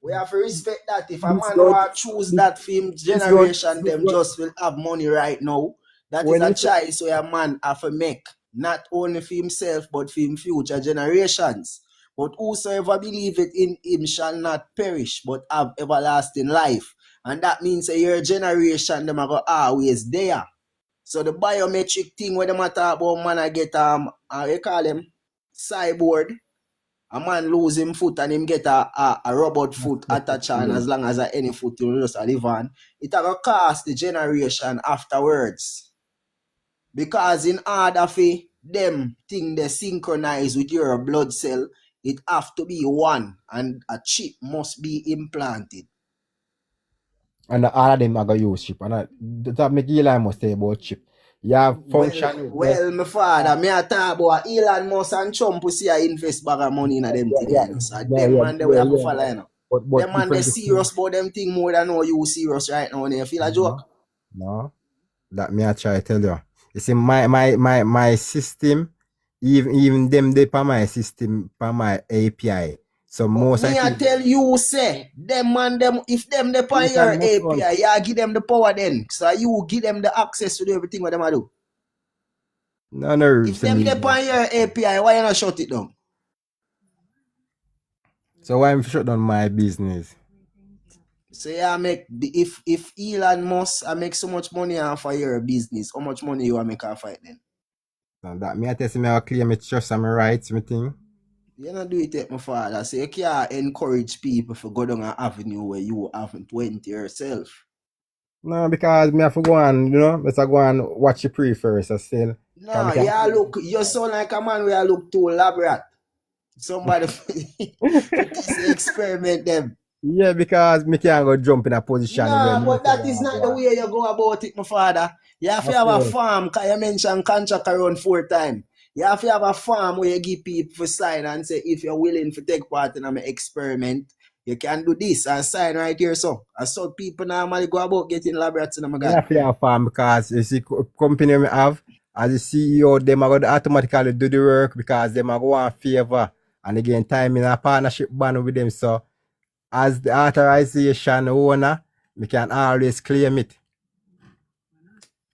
We have to respect that. If a This man road want to choose this that film this road generation, this them road just will have money right now. That is when a you say choice where a man have to make. Not only for himself, but for him future generations. But whosoever believe it in him shall not perish, but have everlasting life. And that means that your generation, them are go always there. So the biometric thing where them talk about man I get you call them cyborg. A man lose him foot and him get a robot foot attached on as long as any foot you just live on. It will cost the generation afterwards. Because in order for them thing they synchronize with your blood cell, it have to be one and a chip must be implanted. and all of them are gonna use chip. And that make Eli must say about chip. You have function with the My father, me a talk about Elon Musk and Trump who see a invest bag of money in a them thing, yeah, you know. So yeah, them yeah, man they we yeah, have to yeah, follow, yeah. you know. But Them man they different thing. serious about them thing more than how you serious right now. You feel a joke? No, no. That me I try to tell you. You see, my system, even them they pa my system, pa my API. So But most I me I think tell you say, them man them if them they on Ethan your must run. API, you give them the power then. So you give them the access to do everything what them a do. No, no, If to them me. they on your API, why you not shut it down? So why I'm shut down my business? So yeah, if Elon Musk I make so much money off of your business, how much money you want make off of it then? So that me I tell you, me I claim it trust and my rights, me thing. You not do it at my father. So you can't encourage people to go down an avenue where you haven't went yourself. No, because me have to go and let's go and watch it pre first. I still can No, me can you sound like a man where you look too elaborate. Somebody for this experiment them. yeah, because me can't go jump in a position where No, me but say that what is I not the want. way you go about it, my father. You have to Of have a course. farm, because you mentioned contract around 4 times. You have to have a farm where you give people for sign and say, if you're willing to take part in an experiment, you can do this and sign right here. So, I saw people normally go about getting laboratories in my Me God. have to have farm because you see company me have as a CEO, them are going to automatically do the work because them are going to favor and again time in a partnership band with them. So as the authorization owner, we can always claim it.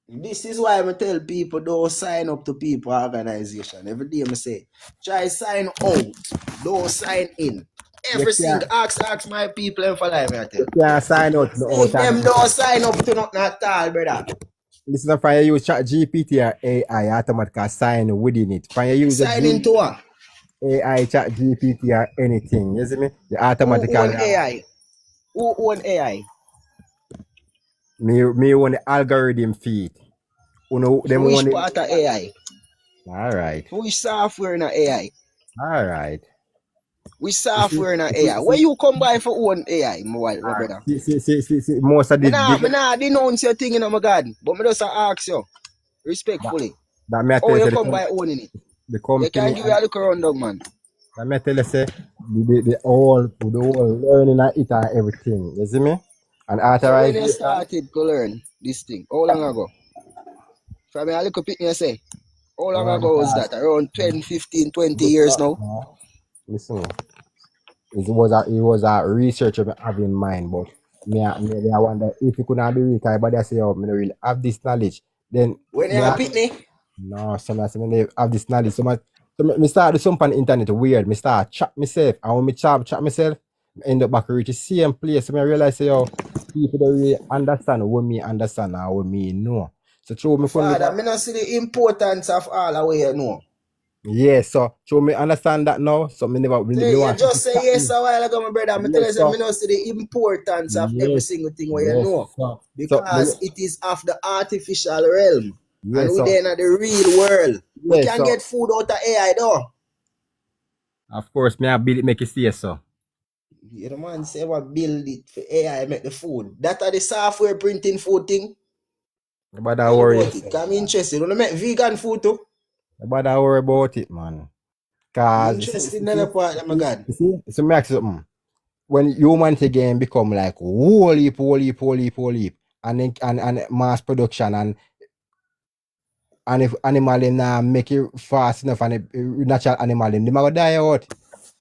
This is why I tell people don't sign up to people organization. Every day I say, try sign out, don't sign in. You Every single can't ask my people and for life, I tell. you can't sign out the If out them and don't sign up to nothing at all, brother. listen if you use chat GPT or AI automatically sign within it. If you use a Sign into what? AI chat GPT or anything, you see me? You Who automatically own have AI? Who own AI? Me want the algorithm feed. Uno For them which want it. part of AI? All right. For which software in a AI? All right. Which You see, software in a you see, AI? you Where see, you come by for own AI, my all right. brother? See, most of Me the nah denounce your thing, my God. But me just ask you, that, respectfully, that me I tell how you, you say come by owning it? the You can company give you and a little rundown, man. that me I tell you say the whole learning and it and everything. You see me? And So when you authorization. started to learn this thing, how long ago? From a little bit, you say, how long Well, ago was because that? Around 10, 15, 20 this years now? no, listen. It was a research I have in mind, but me I wonder if it could not be weak, but I say, oh, me don't really have this knowledge. Then When me you're a I, pitney, no, some I say me dey have this knowledge. So me start do something on the internet weird. Me start chat myself, and when me chat myself, me end up back reach the same place. So me realize say, oh, people don't really understand what me understand and what me know. So through my me find father, that. me not see the importance of all the way you know. Yes, so through me understand that now. So me never me, Say, me you want people just to say chat yes me. a while ago, my brother. Me tell you, Yes, say, sir. me not see the importance of every Yes, single thing what you yes, know. sir. So Because it is of the artificial realm. And yes, we sir. then at the real world. We Yes, can sir. get food out of AI though. Of course, me I build it make it see so. You the man say what build it for AI make the food. That are the software printing food thing. Nobody Tell worry about it. yourself, Cause I'm man. interested. Wanna make vegan food too? Nobody worry about it, man. I'm Cause interested in that part, oh my God. so me ask you something. When human again become like whole heap, and then and mass production and if animal them now make it fast enough and natural animal them gonna die out.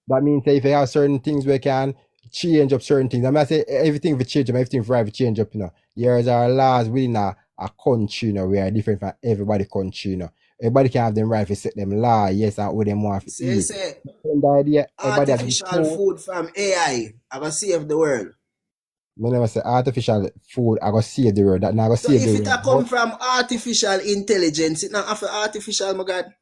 That means that if you have certain things we can change up certain things. I'm not say everything will change up, everything will change up, There are laws within a country, we are different from everybody country, Everybody can have them right to set them law, yes, and what them want to eat. Say And the idea, everybody have the artificial food. food from AI. I gonna save the world. We never say artificial food, I go save the world. That not go So save the if it world. a come from artificial intelligence, it not after artificial, my God.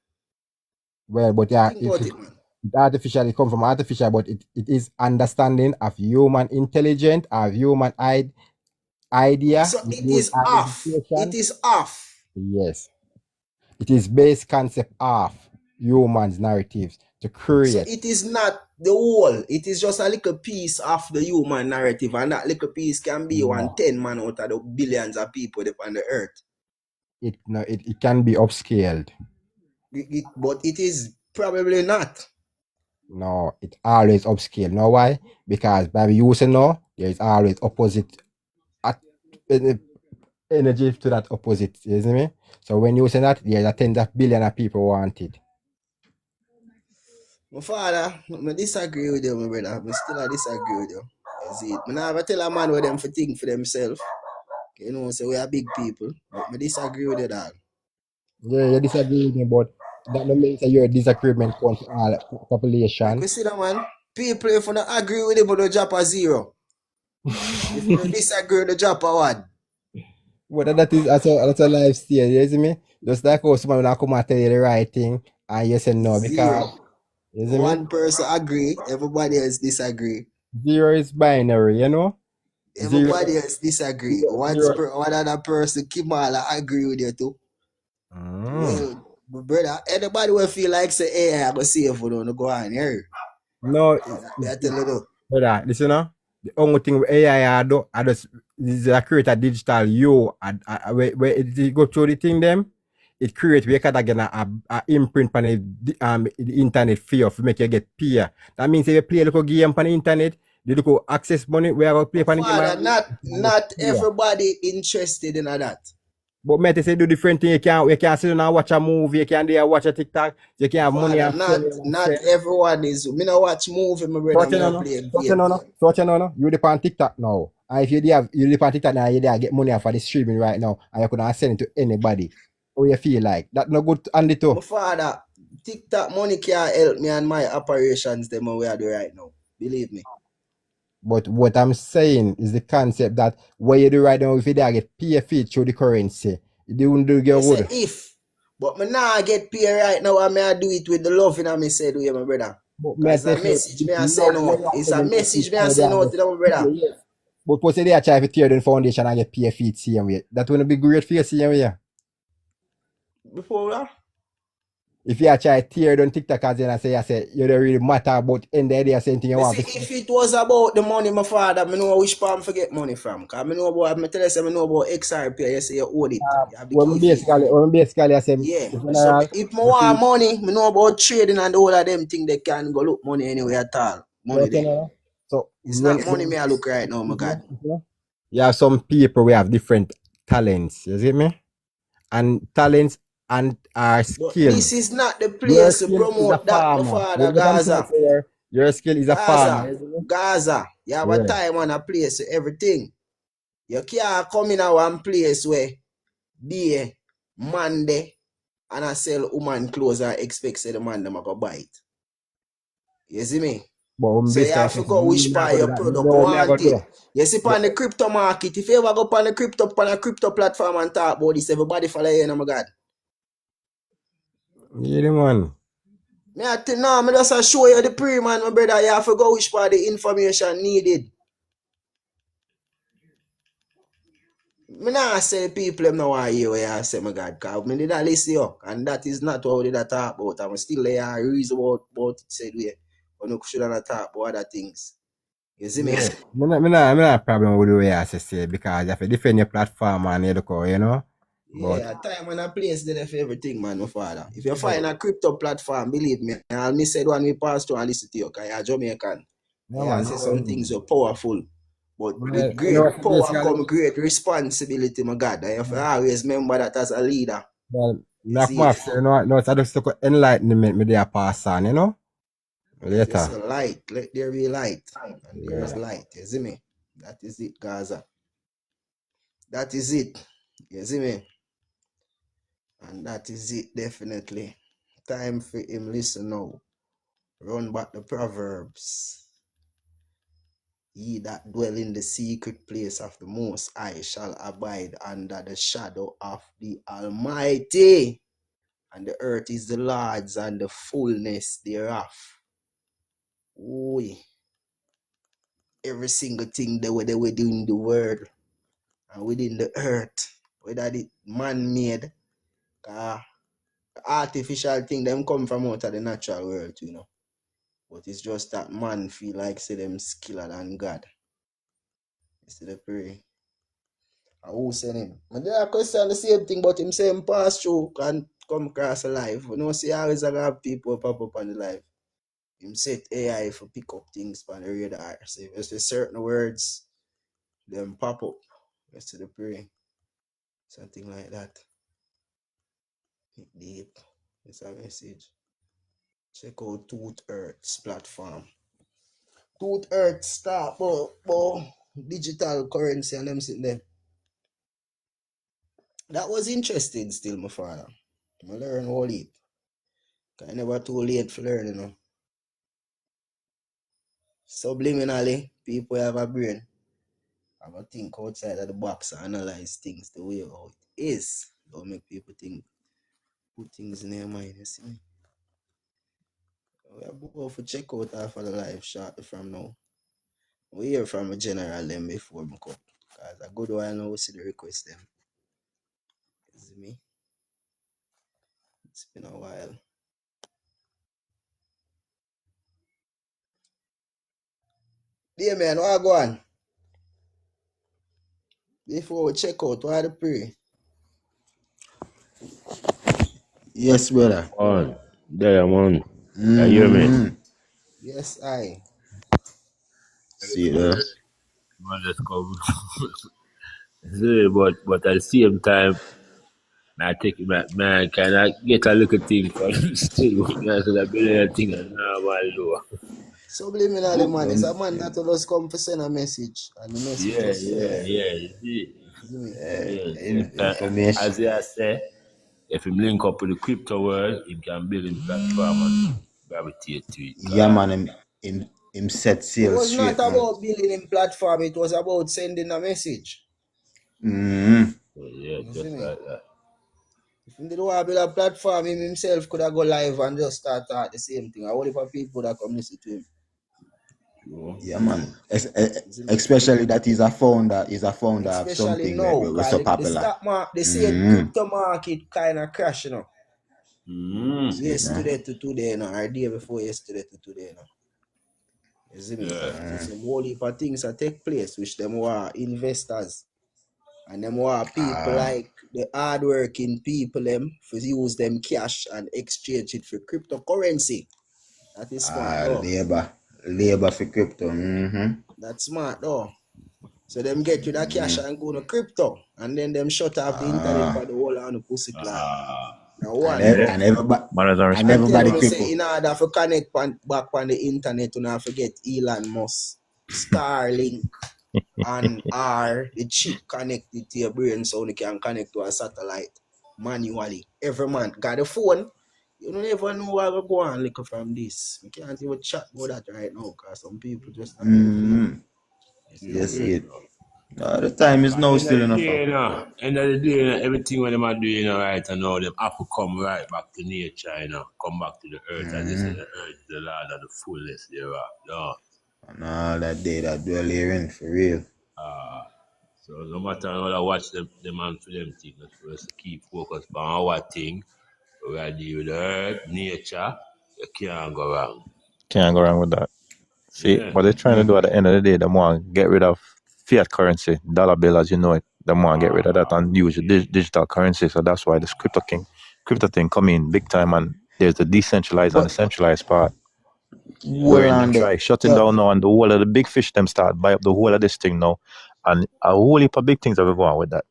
But yeah, Think if about it, it, man. it artificial, it come from artificial, but it is understanding of human intelligence, of human idea, So it it use is off. It identification. is off. Yes. It is base concept of humans' narratives to So create. it is not the whole. It is just a little piece of the human narrative, and that little piece can be No, 110 man out of the billions of people on the earth. it can be upscaled. But it is probably not. No, it always upscale. Know why? Because by using no, there is always opposite at, eh, energy to that opposite. You see me? So when you say that, there's a tens of billion of people want it. My father, I disagree with you, my brother. I still I disagree with you. You see it. I never tell a man what them for think for themselves. So we are big people. But I disagree with you, dog. Yeah, you disagree with me, but that no means that your disagreement comes to all Like population. we see that, man. People, if you don't agree with it, but the drop a zero. If you don't disagree, the drop a one. But that's a lifestyle, you see me? Just like how someone will come and tell you the right thing and you say no because Zero. you see me? One person agree, everybody else disagree. Zero is binary. Zero, Everybody else disagree. zero, zero. One other person, Kimala, agree with you too. Mm. Well, brother, anybody will feel like say, hey, I'm going to see if we don't go on here. No, I tell you though. brother, listen the only thing with AI I just is create a digital you where it go through the thing them, it create we can get a imprint on the internet fee of make you get peer. That means if you play a little game on the internet, the little access money where I play My on the game father, and not peer. everybody interested in that. But me say do different thing. You can sit down and watch a movie, you can there watch a TikTok, you can My have money father, and not friend. everyone is. Me not watch movie, my So brother. what you Me know, not no? play So what you game. know, no? So what you know, no? You depend on TikTok now. And if you depend on TikTok now, you there get money off of the streaming right now, and you could send it to anybody. How you feel like? That no good on the My too. father, TikTok money can't help me and my operations them we are doing right now. Believe me. But what I'm saying is the concept that what you do right now, if you there get pay feed through the currency, you wouldn't do get Me say good. if, but me nah get paid right now. I may do it with the love in me say do you, my brother. But me I Cause tell a you, message this me I send love when out. you are It's a telling me message me I people send there out get to them, my brother. yes. But suppose they are trying to tear down foundation and get pay feet same way. That wouldn't be great for you same way. Before that? If you are trying to tear down TikTok and say you don't really matter about end of the day same thing you Me want see, to say. if it was about the money, my father, me know which palm forget money from. Cause me know about, me tell you, say me know about XRP, you say you own it. You have the key feed. When basically I say Yeah. So general if me want money, me know about trading and all of them things they can go look money anyway at all. Money there. so It's not money me I look right now, my God. you have some people we have different talents, you see me? And talents and our But this skills. is not the Your place to skill is a promote that, my farmer. father, What I'm trying to Gaza. say here, your skill is a farmer. Gaza. You have a Yeah. time and a place for everything. You can't come in a one place where be Monday and I sell woman clothes and expect say the man them a go buy it. You see me? But So you have to go which part your product want it. You see on the crypto market, if you ever go on a crypto platform and talk about this, everybody follow you, oh my God. Yeah, man. Me I think no, me just show you the pre man, my brother. You have to go which part the information needed. Me not say people them no want hear what you say, my God, because me did not listen you. And that is not what we did talk about. I'm still there reason about it said we. But no should not talk about other things. You see me? Me not problem with the way I say because you have to defend your platform and you look, you know. Yeah, time and a place there for everything, man, my father. If you find a crypto platform, believe me, I'll miss it when we pass to and listen to you, because you're Jamaican. Yeah, I say some things are powerful. But with great power come great responsibility, my God. And you have to always remember that as a leader. Well, Max, you know, no, it's just took enlightenment me there pass on, you know. Later. It's a light. Let there be light. And there is light. You see me? That is it, Gaza. That is it. You see me? And that is it, definitely. Time for him listen now. Run back the Proverbs. Ye that dwell in the secret place of the Most High shall abide under the shadow of the Almighty. And the earth is the Lord's and the fullness thereof. Oy. Every single thing that we do in the world and within the earth, whether it man-made, artificial thing, them come from out of the natural world, you know. But it's just that man feel like say them skiller than God. You see the prayer. Who send him? And there are question the same thing, but him say him pass through and come across a life. You know, see always I have people pop up on the life. Him set AI for pick up things on the radar. So if you say certain words, them pop up. You see the prayer. Something like that. Deep. It's a message. Check out Tooth Earth's platform. Tooth Earth start digital currency and them sitting there. That was interesting still, my father. I learn all it. I never too late for learning, you know. Subliminally, people have a brain. Have a think outside of the box and analyze things the way how it is. Don't make people think, put things in their mind, you see me? We have to go for check out after the live shortly from now. We hear from a general them before we come. Because a good while now we see the request them. You see me? It's been a while. Yeah, man, what go on? Before we check out, what the pray? Yes, brother. On. There I'm on. You hear me? Yes, I. See there. Man, let's go. See, but at the same time, I take it back, man. Can I get a little thing for still? That's a billion thing and now I do. Subliminally, man, it's a man that will just come to send a message. And the message Yeah, just yeah, there. yeah. You see? You see me? Yeah. Information. As I say, if him link up with the crypto world, he can build him platform and gravitate to it. Yeah, man, him set It sail was not straight, man. about building a platform, it was about sending a message. Yeah, You see just me? like that. If he didn't want to build a platform, him himself could have go live and just start at the same thing. I only for people that come listen to him. Yeah, man. Especially that he's a founder. He's a founder of Especially something now, we're so because the popular. stock market, they say crypto market kind of crash, you know. Yesterday to today, you know, or day before yesterday to today, you know. You see me? So some whole heap of things that take place, which them were investors and them were people like the hardworking people them for use them cash and exchange it for cryptocurrency. That is smart though. Labor for crypto. That's smart though. So them get you that cash and go to crypto, and then them shut off the internet for the whole on the pussy clan. Now one, And everybody, and everybody say in order to connect back on the internet, you not forget Elon Musk, Starlink, and the chip connected to your brain so you can connect to a satellite manually. Every man got a phone. You don't ever know what will go on look from this. We can't even chat about that right now because some people just yes, it. The time is now still enough. End of the day, everything when them are doing right and now, them have to come right back to nature, come back to the earth. As they say, the earth is the land of the fullness thereof. No. And all that day that dwell herein, for real. So no matter how I watch them and for them things, for us to keep focused on our thing, we are deal with the earth, nature, you can't go wrong. Can't go wrong with that. See, what they're trying to do at the end of the day, they want to get rid of fiat currency, dollar bill as you know it. They want to get rid of that and use digital currency. So that's why this crypto thing come in big time, and there's the decentralized and the centralized part. Where they try shutting down now, and the whole of the big fish them start buy up the whole of this thing now, and a whole heap of big things are going on with that.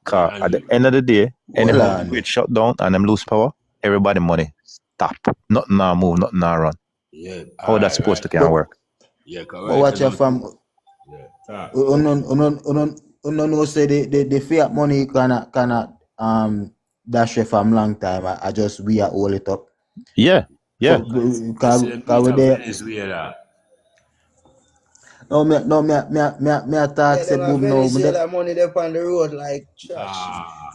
Cause at the end of the day, anyhow the grid shut down and them lose power, everybody money stop. Nothing now move, nothing now run. Yeah. How that's supposed to can work? Yeah, correct. But watch your fam. No say the fiat money cannot dash it from long time. I just we are hold it up. Yeah. Cause we there. No, me attack say boom no. Venezuela money they on the road like trash.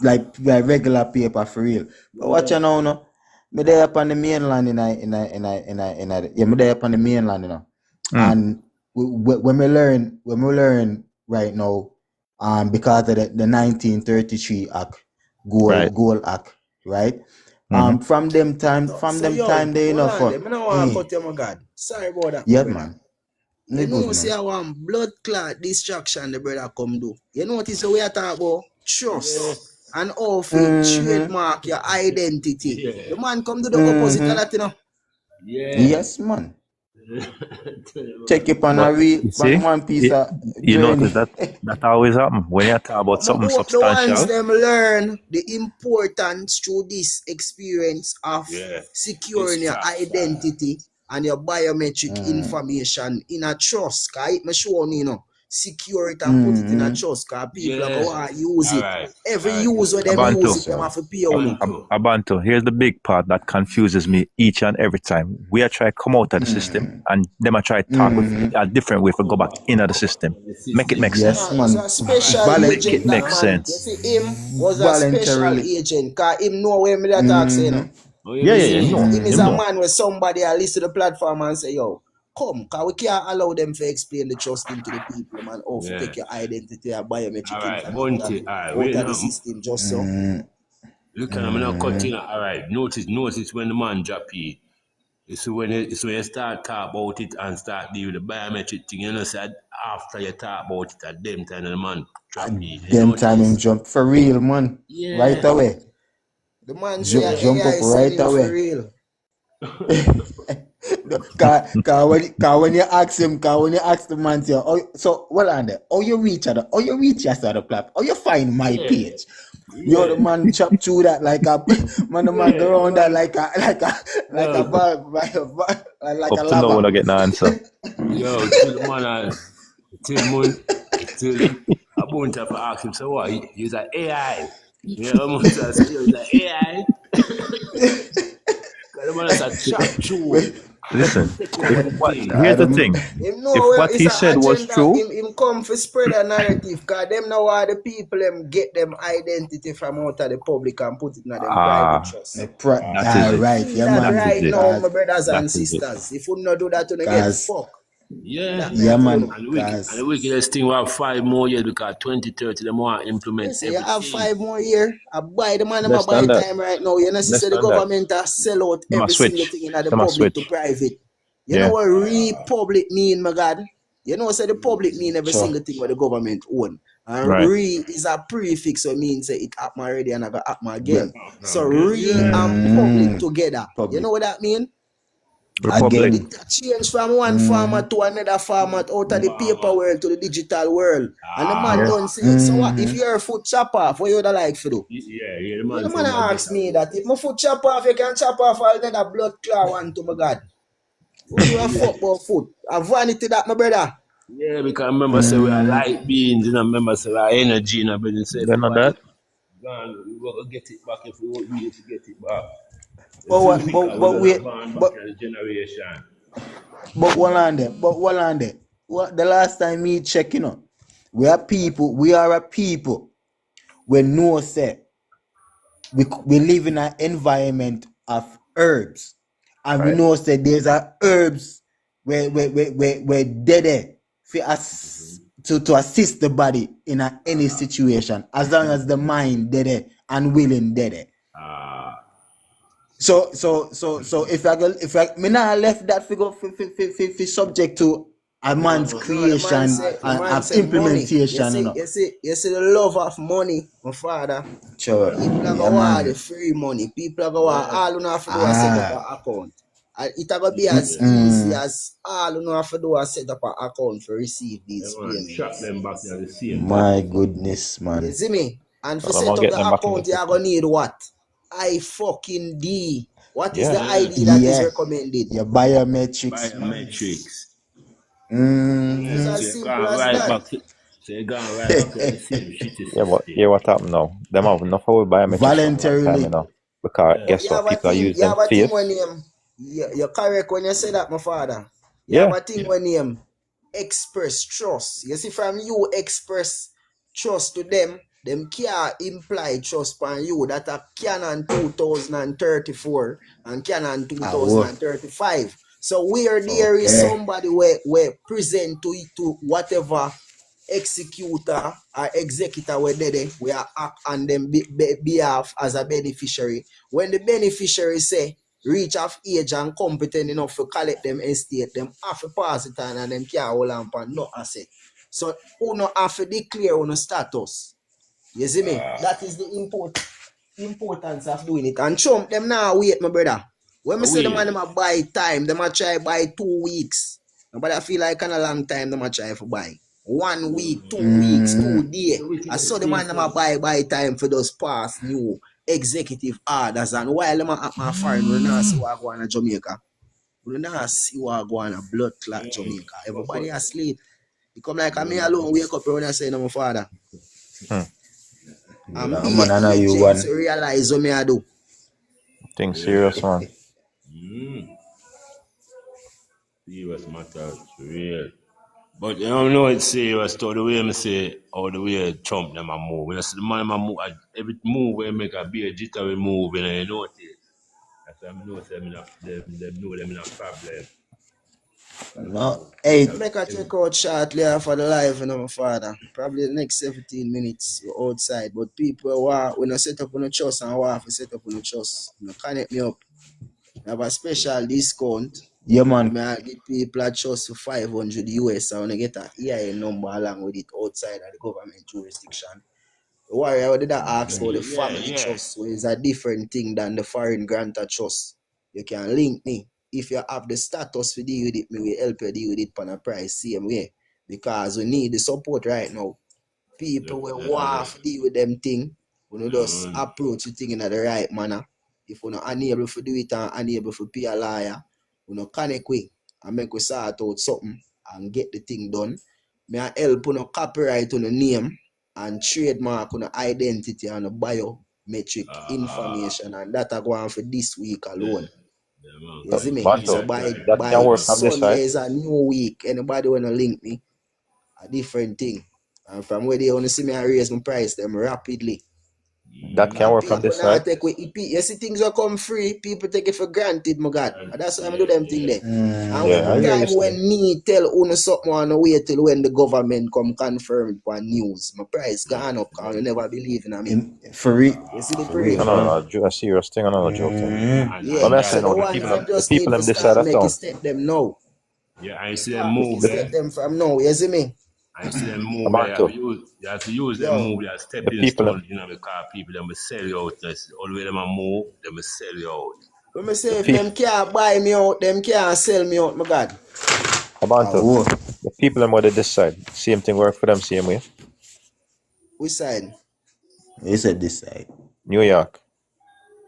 Like regular paper for real. But watch you now, no. Me there up on the mainland me there up on the mainland, you know. And when we learn right now, because of the 1933 Act, Goal Act, right? From them time they you know for. I don't want to cut you, my God. Sorry about that. Yeah, man. You know, see how blood clot distraction the brother come do. You notice the way I talk about trust and how to trademark your identity. The man come to the opposite of that, you know. Yes, man. Take it on one piece of you notice that always happen when you talk about something substantial. The ones them learn the importance through this experience of securing your identity and your biometric information in a trust. Cause it me show you know secure it and put it in a trust. Cause people are going to use it. Every use where them use it, them have to pay only. Abantu, here's the big part that confuses me each and every time. We are trying to come out of the system, and them are trying to talk with a different way to go back into the system. Make it make sense. Yes, man. Make it make sense. You see, him was a special agent. Cause him know where me that talk say, you know. Yeah. Him is a man where somebody will listen to the platform and say, yo, come, because we can't allow them to explain the trust into the people, man. Or to take your identity and biometric information out of the system just so. Look at him now cutting. All right, notice when the man drop it. It's when you start talk about it and start deal with the biometric thing. You know, said after you talk about it at them time the man drop it. Them time him jump for real, man. Yeah. Right away. The man jump up right away. For real. when you ask the man, so what on there? Oh, you reach the platform. Oh, you find my page. Yo, the man chop through that like a man. The man go around that like a ball, like a lava. No one get the answer. Yo, till the man, till a bunch of ask him. So what? He's an AI. You know, he's an AI. Listen, here's the thing. If what he said was true, him come for spread a narrative, because them know why the people them get them identity from out of the public and put it in them private trust. Right, yeah, man. Right now, my brothers and sisters. If you not do that, you get fucked. Yeah. That Yeah, make man. cool. And Cause the wickedest thing we have 5 more years because 2030 them want to implement Yes, you have everything. 5 more years. I buy the man, I Less buy than that. time right now. You know, see, Less say the than that. government sell out Them a every single switch. thing in the Them a public to switch. private. You know Yeah. what republic mean, my God? You know, say the public mean every sure. single thing what the government own. And Right. is a prefix, so it means say it happen already and I got happen again. So Yeah. and public together. You Public. know what that mean? Republic. Again. It change from one farmer to another farmer out of the paper world to the digital world. And the man Yeah. don't say it. So what if your foot chop off, what you would like to do? Yeah, the Yeah, man the say man my asked me that if my foot chop off, you can chop off all another blood clot one to my God. What you a fuck about foot? A vanity that, my brother. Yeah, because I remember say we are light beings, and I remember say we are energy, and I been say Then on that. gone, we will get it back if we want we to get it back. You But see, what because we but don't wait have gone back but in the generation. but one on there. But one on there. What the last time me check, we are a people we know say we live in an environment of herbs. And we Right. know say there's a herbs where dead for us to assist the body in any situation as long as the mind dead and willing dead. So if I me not left that figure for subject to a man's No, creation the man of say money. implementation, You see the love of money, my father. Sure. People are Yeah, going to want man. the free money. People are going to want all you have to do is set up an account. And it's going to be as easy as all you have to do is set up an account to receive these Trap payments. them back in the same My time. goodness, You man. see me? And for Well, I'm set gonna up get the them back in the account, you're system. going to need what? I fucking D. What is Yeah. the ID that is Yeah. recommended? Your biometrics. Biometrics. It's So as you simple gone as right that. back to the same shitty Yeah, but system. yeah, what happened now? Them have enough of biometrics from long time, Voluntarily. Because But guess you what? have a People are thing, use them when face. you're correct when you say that, my father. You have Yeah. a thing when name express trust. You see, from you express trust to them can't imply trust on you that a Canon 2034 and Canon Ah, oh. 2035. So where there is Okay. somebody where present to whatever executor or executor where we are act on them behalf as a beneficiary. When the beneficiary say reach of age and competent enough to collect them estate, them have to pass it on and them can't hold on for no asset. So who no have to declare on status. You see me? That is the importance of doing it. And Trump, them now wait, my brother. When me say the man them a buy time, them a try buy 2 weeks. Nobody feel like kind of long time them a try for buy. 1 week, 2 weeks, 2 days. I saw the man them a buy time for those past new executive orders. And while them a my foreign, we not see what go on in Jamaica. We not see what go on in blood clot Jamaica. Everybody asleep. It come like me alone wake up when I say no my father. And Yeah, be man, I know you agents one. realize what me I do. Thing serious, man. Serious matter, real. But you don't know it's serious to the way I say, or the way Trump them a move. When I see the man them a move, every move where make a be a jittery move, and you know it. That's why I know them know them in a problem. No. Hey, I make a check out shortly after the live, my father. Probably the next 17 minutes we're outside. But people when I set up on a trust and want to set up on a trust, connect me up. I have a special discount. yeah, man. I give people a trust for 500 US. I want to get an EIN number along with it outside of the government jurisdiction. The warrior did I ask for the family trust, so it's a different thing than the foreign grantor trust. You can link me. If you have the status to deal with it, me will help you deal with it on a price same way. Because we need the support right now. People will want to deal with them thing. We just approach the thing in the right manner. If we're not unable to do it and unable to pay a lawyer, we no connect with and make we sort out something and get the thing done. Me I help on a copyright on the name and trademark on the identity and the biometric information, and that I go on for this week alone. You see me? Bantu, So that can by work from this Sunday side. is a new week. Anybody wanna link me? A different thing. And from where they wanna see me I raise my price them rapidly. That can work from People this now side. take you see things will come free, people take it for granted, my God. And that's why I'm do them thing there. And Yeah, I every hear you time still. when me tell Uno something on wait till when the government come confirm it for news, my price gone up because you never believe in me. For real. You see the For real. praise? A serious thing, another joke thing. Yeah. But I So say the no, ones them the just people need to them this side start of making town. step them now. Yeah, I see them Start making move there. step them from now. You see me? I see them move there. Abantu, You have to use them Yo. move there, the stepping people stone, you know, because people them will sell you out. All the way them a move, them will sell you out. When me say the if people them can't buy me out, them can't sell me out, my God. Abantu, the people them what they this side. Same thing work for them same way. Which side? He said this side. New York.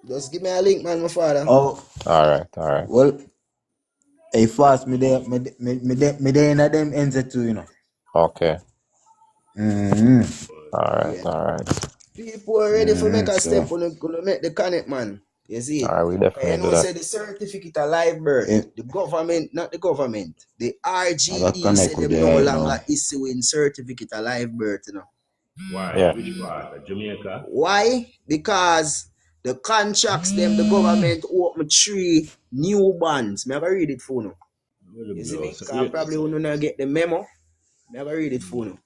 Just give me a link, man, my father. Oh, Alright. well, hey, fast, me there in a them ends too, you know. Okay. Mm-hmm. Alright. People are ready for make a So, step on gonna make the connect, man. You see? Alright, we You definitely know, do say that. the certificate of live birth, the government, not the government, the I got RGE said connect with them you no right longer now. issuing certificate of live birth, you know. Why? Yeah. Which part? Jamaica? Why? Because the contracts them, the government open 3 new bonds. Me have to read it for you. You see me? So, Because probably when you not get the memo, me have to read it for you.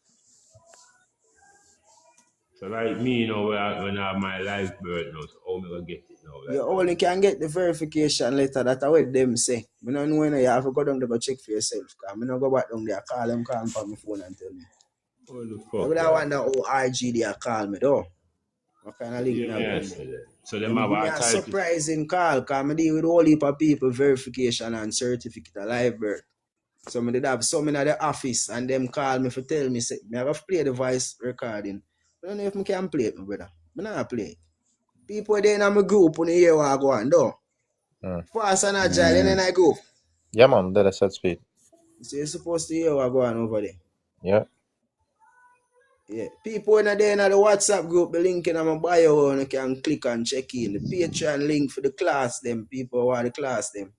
so like me, you know, when I have my life birth now, so how me gonna get it now? You only can get the verification letter. That's what them say. I don't know when you have to go down to go check for yourself. Because I don't go back down there, call them from my phone and tell me. What the I fuck? would have wonder how RG they call me though. What kind of link me have Yeah, with me? so them have Give me a a title. surprising call because I deal with a whole heap of people verification and certificate of live birth. So I did have some in the office and them call me for tell me, say, I have to play the voice recording. I don't know if I can play it, my brother. I not play it. People there in my group when you hear what I go on, though. Fast and agile, and then I go. Yeah man, that is set speed. So you're supposed to hear what I go on over there. Yeah. Yeah. People in there in the WhatsApp group, the link in my bio, and you can click and check in. The Patreon link for the class, them people who want the class, them.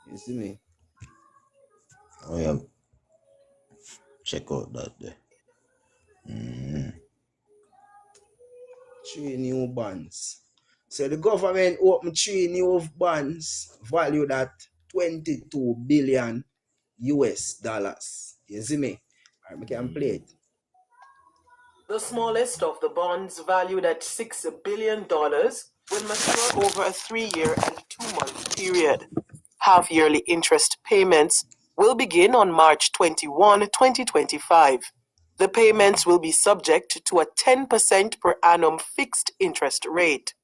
You see me? Oh, yeah. Check out that there. 3 new bonds. So the government opened 3 new bonds valued at 22 billion US dollars. You see me? All right, I can play it. The smallest of the bonds, valued at $6 billion, will mature over a 3-year and 2-month period. Half-yearly interest payments will begin on March 21, 2025. The payments will be subject to a 10% per annum fixed interest rate.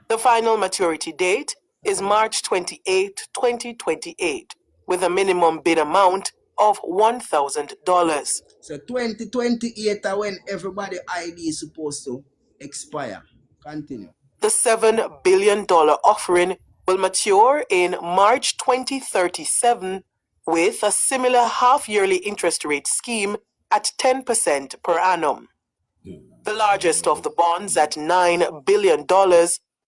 The final maturity date is March 28, 2028, with a minimum bid amount of $1,000. So 2028 are when everybody ID is supposed to expire. Continue. The $7 billion offering will mature in March 2037 with a similar half-yearly interest rate scheme at 10% per annum. The largest of the bonds at $9 billion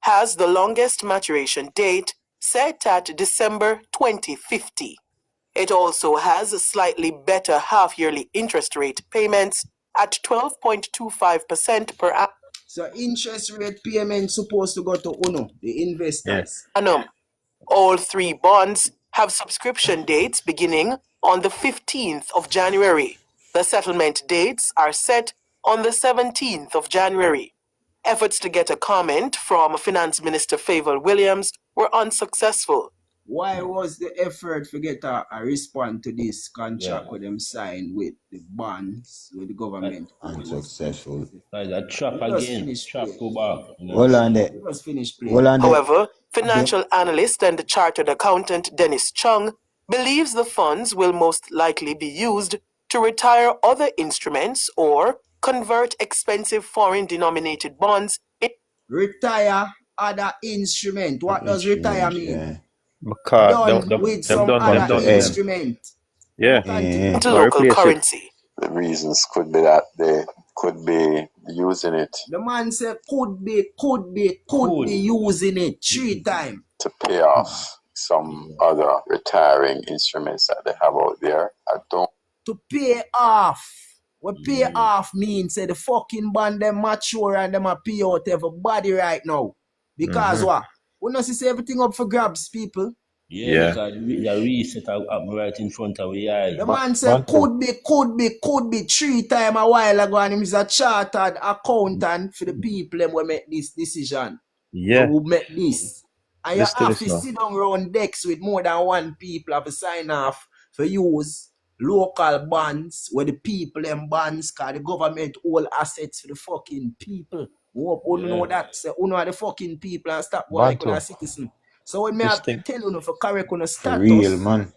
has the longest maturation date set at December 2050. It also has a slightly better half-yearly interest rate payments at 12.25% per annum. So interest rate payment supposed to go to UNO, the investors. Annum. All 3 bonds have subscription dates beginning on the 15th of January. The settlement dates are set on the 17th of January. Efforts to get a comment from Finance Minister Favour Williams were unsuccessful. Why was the effort to get a response to this contract with them signed with the bonds with the government? Unsuccessful. Like that trap again. Trap go back. You know? Well on there. It was finished playing. However, financial analyst and chartered accountant Dennis Chung believes the funds will most likely be used to retire other instruments or convert expensive foreign denominated bonds. Retire other instrument. What does retire mean? Yeah. Because Done with some other instrument. Yeah. Into Or local replace it. currency. The reasons could be that they could be using it. The man said could be using it 3 times. To pay off some other retiring instruments that they have out there. To pay off What pay off means say the fucking band them mature and them a pay out everybody right now. Because what? We not see everything up for grabs, people. Yeah, because the reset happened right in front of our eyes. The man said could be 3 times a while ago, and him is a chartered accountant for the people them will make this decision. Yeah. Who make this. And you Listen to have this to now. sit down around decks with more than one people have to sign off for use local bonds where the people them bonds, cause the government all assets for the fucking people. Hope you know that. Say you know the fucking people and stop like Bantu. a citizen. So when me This I thing- tell you for correct on the For status, real, man.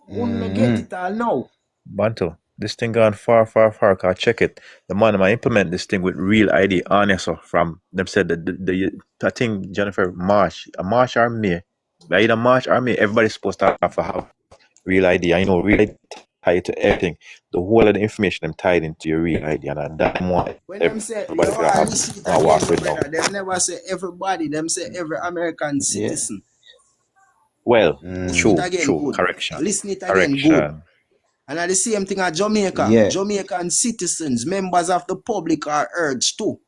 me get it all now. Bantu, this thing gone far, far, far. Cause check it. The man might implement this thing with real ID on it. So from them said that the I think Jennifer March or May. Either March or May, everybody's supposed to have real ID. I know real ID tied to everything. The whole of the information them tied into your real ID, and that more When them say you everybody are have listen it and walk again, with my now. brother, them never say everybody, them say every American citizen. Well, Listen it again, good. correction. Listen it again, good. Correction. And at the same thing at Jamaica, Yeah. Jamaican citizens, members of the public are urged too.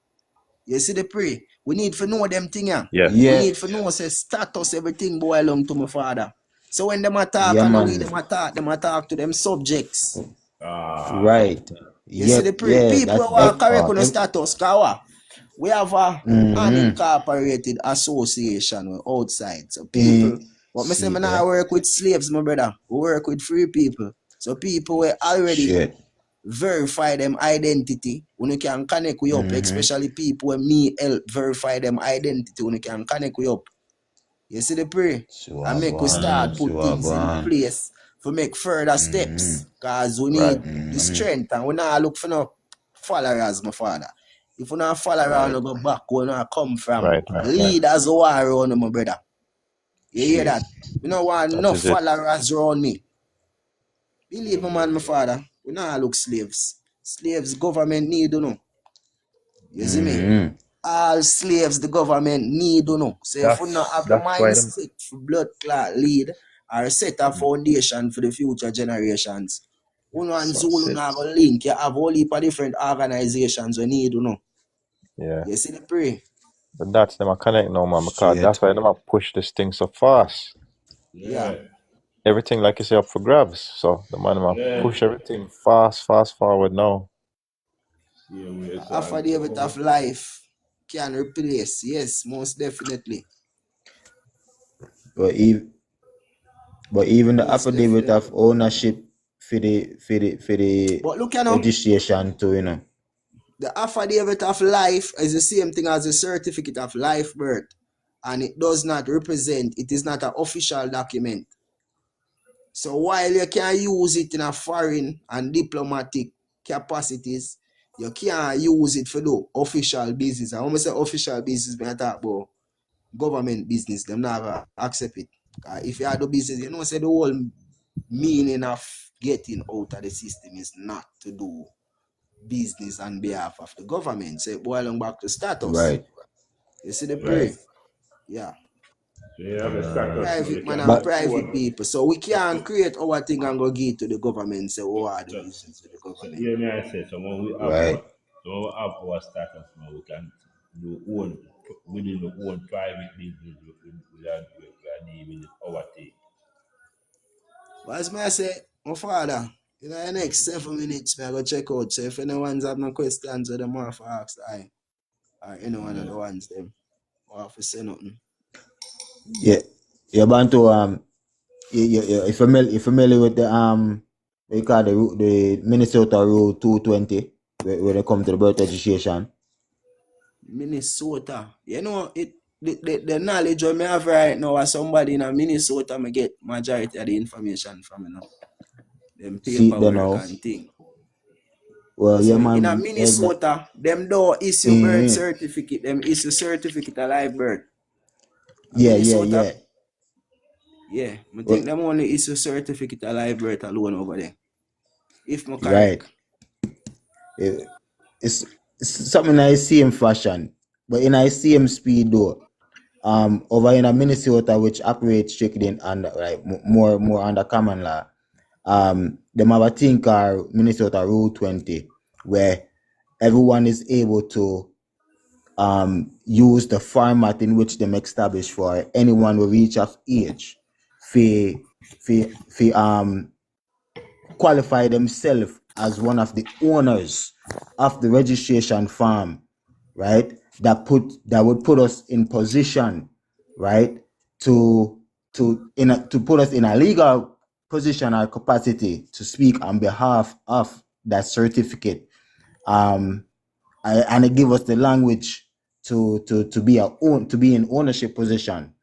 You see the pray? We need to know them thing, yeah. Yeah. Yeah. We need to know say status, everything boy along to my father. So when them attack Yeah, and man. we them attack to them subjects. Right. You see the pray? People who are correct on the status, kawa. We have a unincorporated association outside. So people, what me say, me not work with slaves, my brother. We work with free people. So people will already verify them identity when you can connect with up, especially people when me help verify them identity when you can connect with up. You see the pray? And make we start put things in place for make further steps. Cause we need the strength and we not look for no followers, my father. If we not follow around, we go back where we come from. Right. Leaders who are around, my brother. You hear that? We don't want no is it. followers around me. Believe me, man, my father. We not look slaves. Slaves, government need, you know. You see me? All slaves, the government need, you know. So if we not have the mindset for blood clot lead or set a foundation for the future generations, Uno and Zulu have a link. You have all heap of different organizations we need, you know. Yeah. You see the pray? But that's them a connect now, man. Because that's why them a push this thing so fast. Yeah. Everything, like you say, up for grabs. So the man a push everything fast forward now. Affidavit of life can replace. Yes, most definitely. But even the affidavit of ownership for the But look, you know, registration too, you know. the affidavit of life is the same thing as the certificate of life birth, and it does not represent, it is not an official document. So while you can use it in a foreign and diplomatic capacities, you can't use it for the official business. And when I say official business, when I talk about government business, them never accept it. If you have the business, you know, say the whole meaning of getting out of the system is not to do business on behalf of the government. So boil on back to status. Right. You see the pray? Yeah. Private man and private people. So we can't create our thing and go give to the government. Say, oh, I do business with the government. Yeah, me I say, so when we have our status now, we can do own within the own private business. We are dealing with our thing. But as I say, my father, in the next 7 minutes, I go check out. So if anyone's have no questions or them want to ask, I or any one of the ones them want to say nothing. Yeah, Bantu, if familiar with the they call the Minnesota Rule 220 when it comes to the birth registration. Minnesota, you know it. The knowledge I have right now as somebody in Minnesota, I get majority of the information from, you know, them paperwork and thing. Well, yeah, man. In Minnesota, them don't issue birth certificate. Them issue certificate of live birth. Yeah. Yeah, I think them only issue certificate of live birth alone over there. If I'm correct. Right. It's something I see in fashion, but in I see him speed though. Over in Minnesota, which operates strictly under more under common law. Them have a thing called Minnesota Rule 20, where everyone is able to use the format in which them establish for anyone who reach of age for qualify themselves as one of the owners of the registration form, right? That would put us in position, right, to put us in a legal position or capacity to speak on behalf of that certificate. And it give us the language to be in ownership position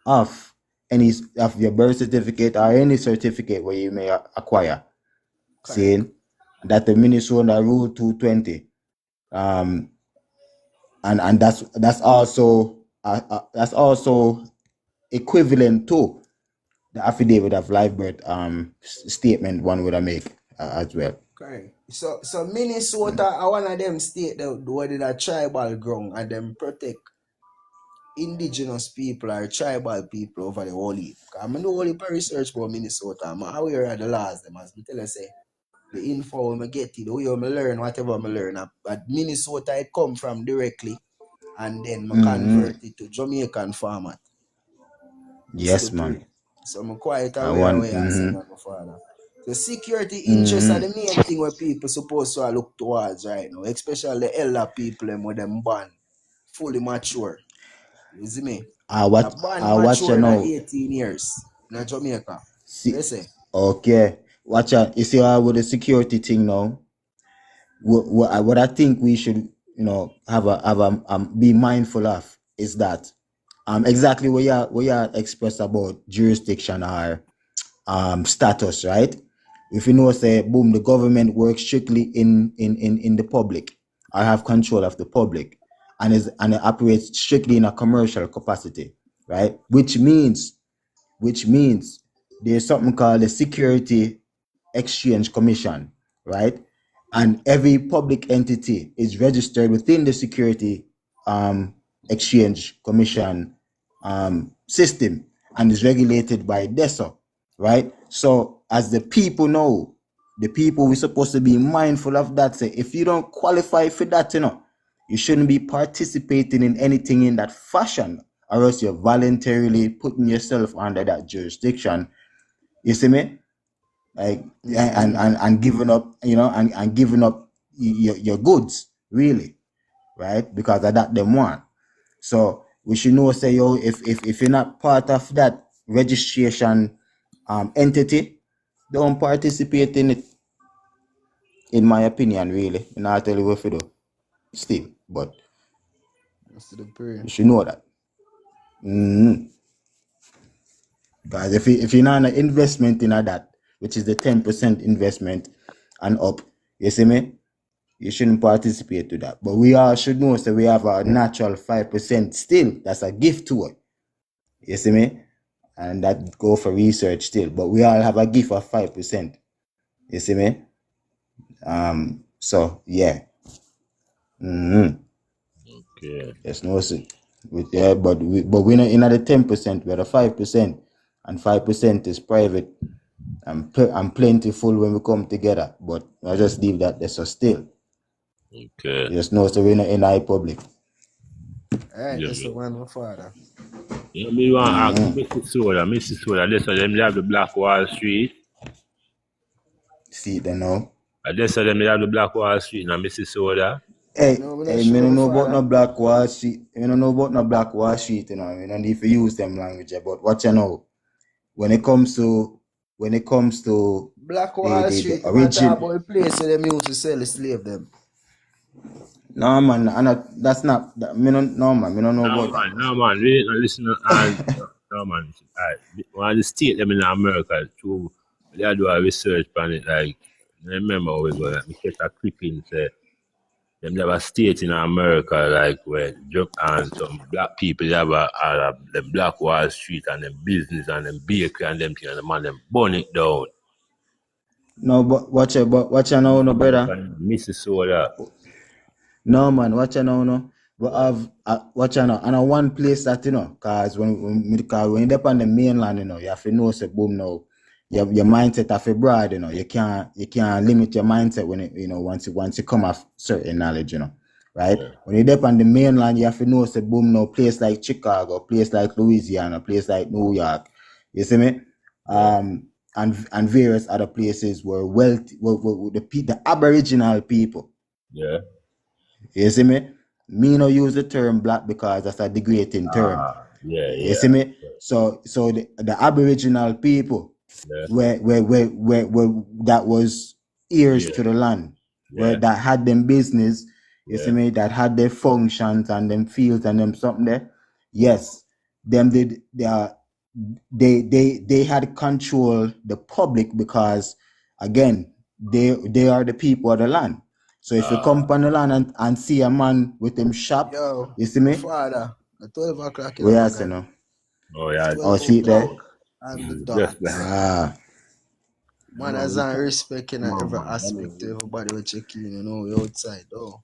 of any of your birth certificate or any certificate where you may acquire. Saying that the Minnesota Rule 220, and that's also equivalent to the affidavit of live birth statement one would make as well. Correct. So Minnesota are one of them states that where they are tribal ground and them protect indigenous people or tribal people over the whole heap. I'm no only research about Minnesota. I'm aware of the laws them as me tell you say the info I get it, the way I learn whatever I learn. But Minnesota it come from directly and then I convert it to Jamaican format. Yes, man. So I'm quite aware of what you're saying, my father. The security interests are the main thing where people supposed to look towards right now, especially the elder people them with them born fully mature. You see me? Watch mature you now. 18 years in Jamaica. See, okay. Watch out. You see with the security thing now. What I think we should, be mindful of is that exactly what you express about jurisdiction or status, right? If you know, say, boom, the government works strictly in the public, I have control of the public, and it operates strictly in a commercial capacity, right? Which means there's something called the Security Exchange Commission, right? And every public entity is registered within the Security Exchange Commission system and is regulated by DESO, right? So as the people know, the people we're supposed to be mindful of that. Say, if you don't qualify for that, you shouldn't be participating in anything in that fashion, or else you're voluntarily putting yourself under that jurisdiction. You see me? Like and giving up, and giving up your goods, really, right? Because of that them want. So we should know, say, yo, if you're not part of that registration entity, don't participate in it. In my opinion, really, and I'll tell you what to do. Still, but you should know that. Because if you're not an investment in that, which is the 10% investment and up, you see me, you shouldn't participate to that. But we all should know, so we have a natural 5% still. That's a gift to it. You see me? And that go for research still. But we all have a gift of 5%. You see me? So yeah. Okay. There's no yeah, but we're not in the 10%, we're at 5%. And 5% is private and plentiful when we come together. But I just leave that there so still. Okay. Just know, so we're not in the public. Alright, that's the one, my father. You know, me want to ask Mrs. Soda, that's why them they have the Black Wall Street. See them now. That's why them they have the Black Wall Street now, Mrs. Soda. Hey, me don't know about no Black Wall Street. Me don't know about no Black Wall Street, you know. We don't need to use them language, but what you know, when it comes to Black Wall Street, the original about the place where them used to sell the slave them. No man, that's not. Me don't know about that. No man, we don't listen and no man. One of the state them in America too, they do a research on it. Like I remember we go like, we catch a clipping say them have a state in America like where and some black people they have the Black Wall Street and them business and them bakery and them thing and the man them burn it down. No, but watch you know, no brother. Minnesota. No man, watch you know, no. But watch you know, and one place that cause when you dep on the mainland, you have to know, say boom now. your mindset have to broad, you know. You can't limit your mindset when it, you know, once you come off certain knowledge, you know. Right? Yeah. When you dip on the mainland, you have to know say boom no place like Chicago, place like Louisiana, place like New York. You see me? Yeah. And various other places where the Aboriginal people. Yeah. You see me? Me no use the term black because that's a degrading term. Yeah. You see me? So the Aboriginal people Yeah. where that was heirs Yeah. to the land, where Yeah. that had them business, you see Yeah. me, that had their functions and them fields and them something there. Yes, them did they had control the public because again they are the people of the land. So if you come on the land and see a man with him shop, Yo, you see my me? father, the 12 o'clock in We the are, you morning. know. Oh yeah. 12 Oh, see it there? o'clock and the Just dot. like Man, as I'm respecting every aspect to everybody we check in, you know, we outside though.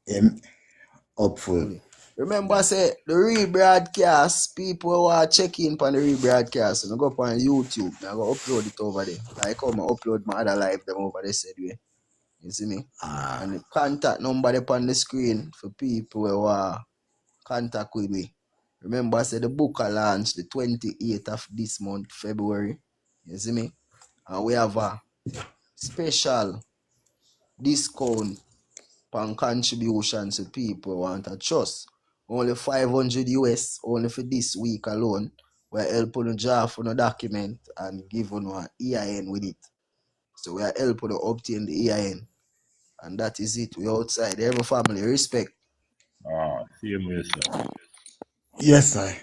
Hopeful. Remember, I say the rebroadcast, people who are checking on the rebroadcast, and go up on YouTube, I go upload it over there. Like how I upload my other live them over there said way. You see me? And the contact number up on the screen for people who are contact with me. Remember, I said the book will launch the 28th of this month, February. You see me? And we have a special discount on contributions to people who want to trust. Only 500 US, only for this week alone. We're helping to draft on a document and give on an EIN with it. So we are helping to obtain the EIN. And that is it. We outside. Every family, respect. see you, sir. Yes, sir.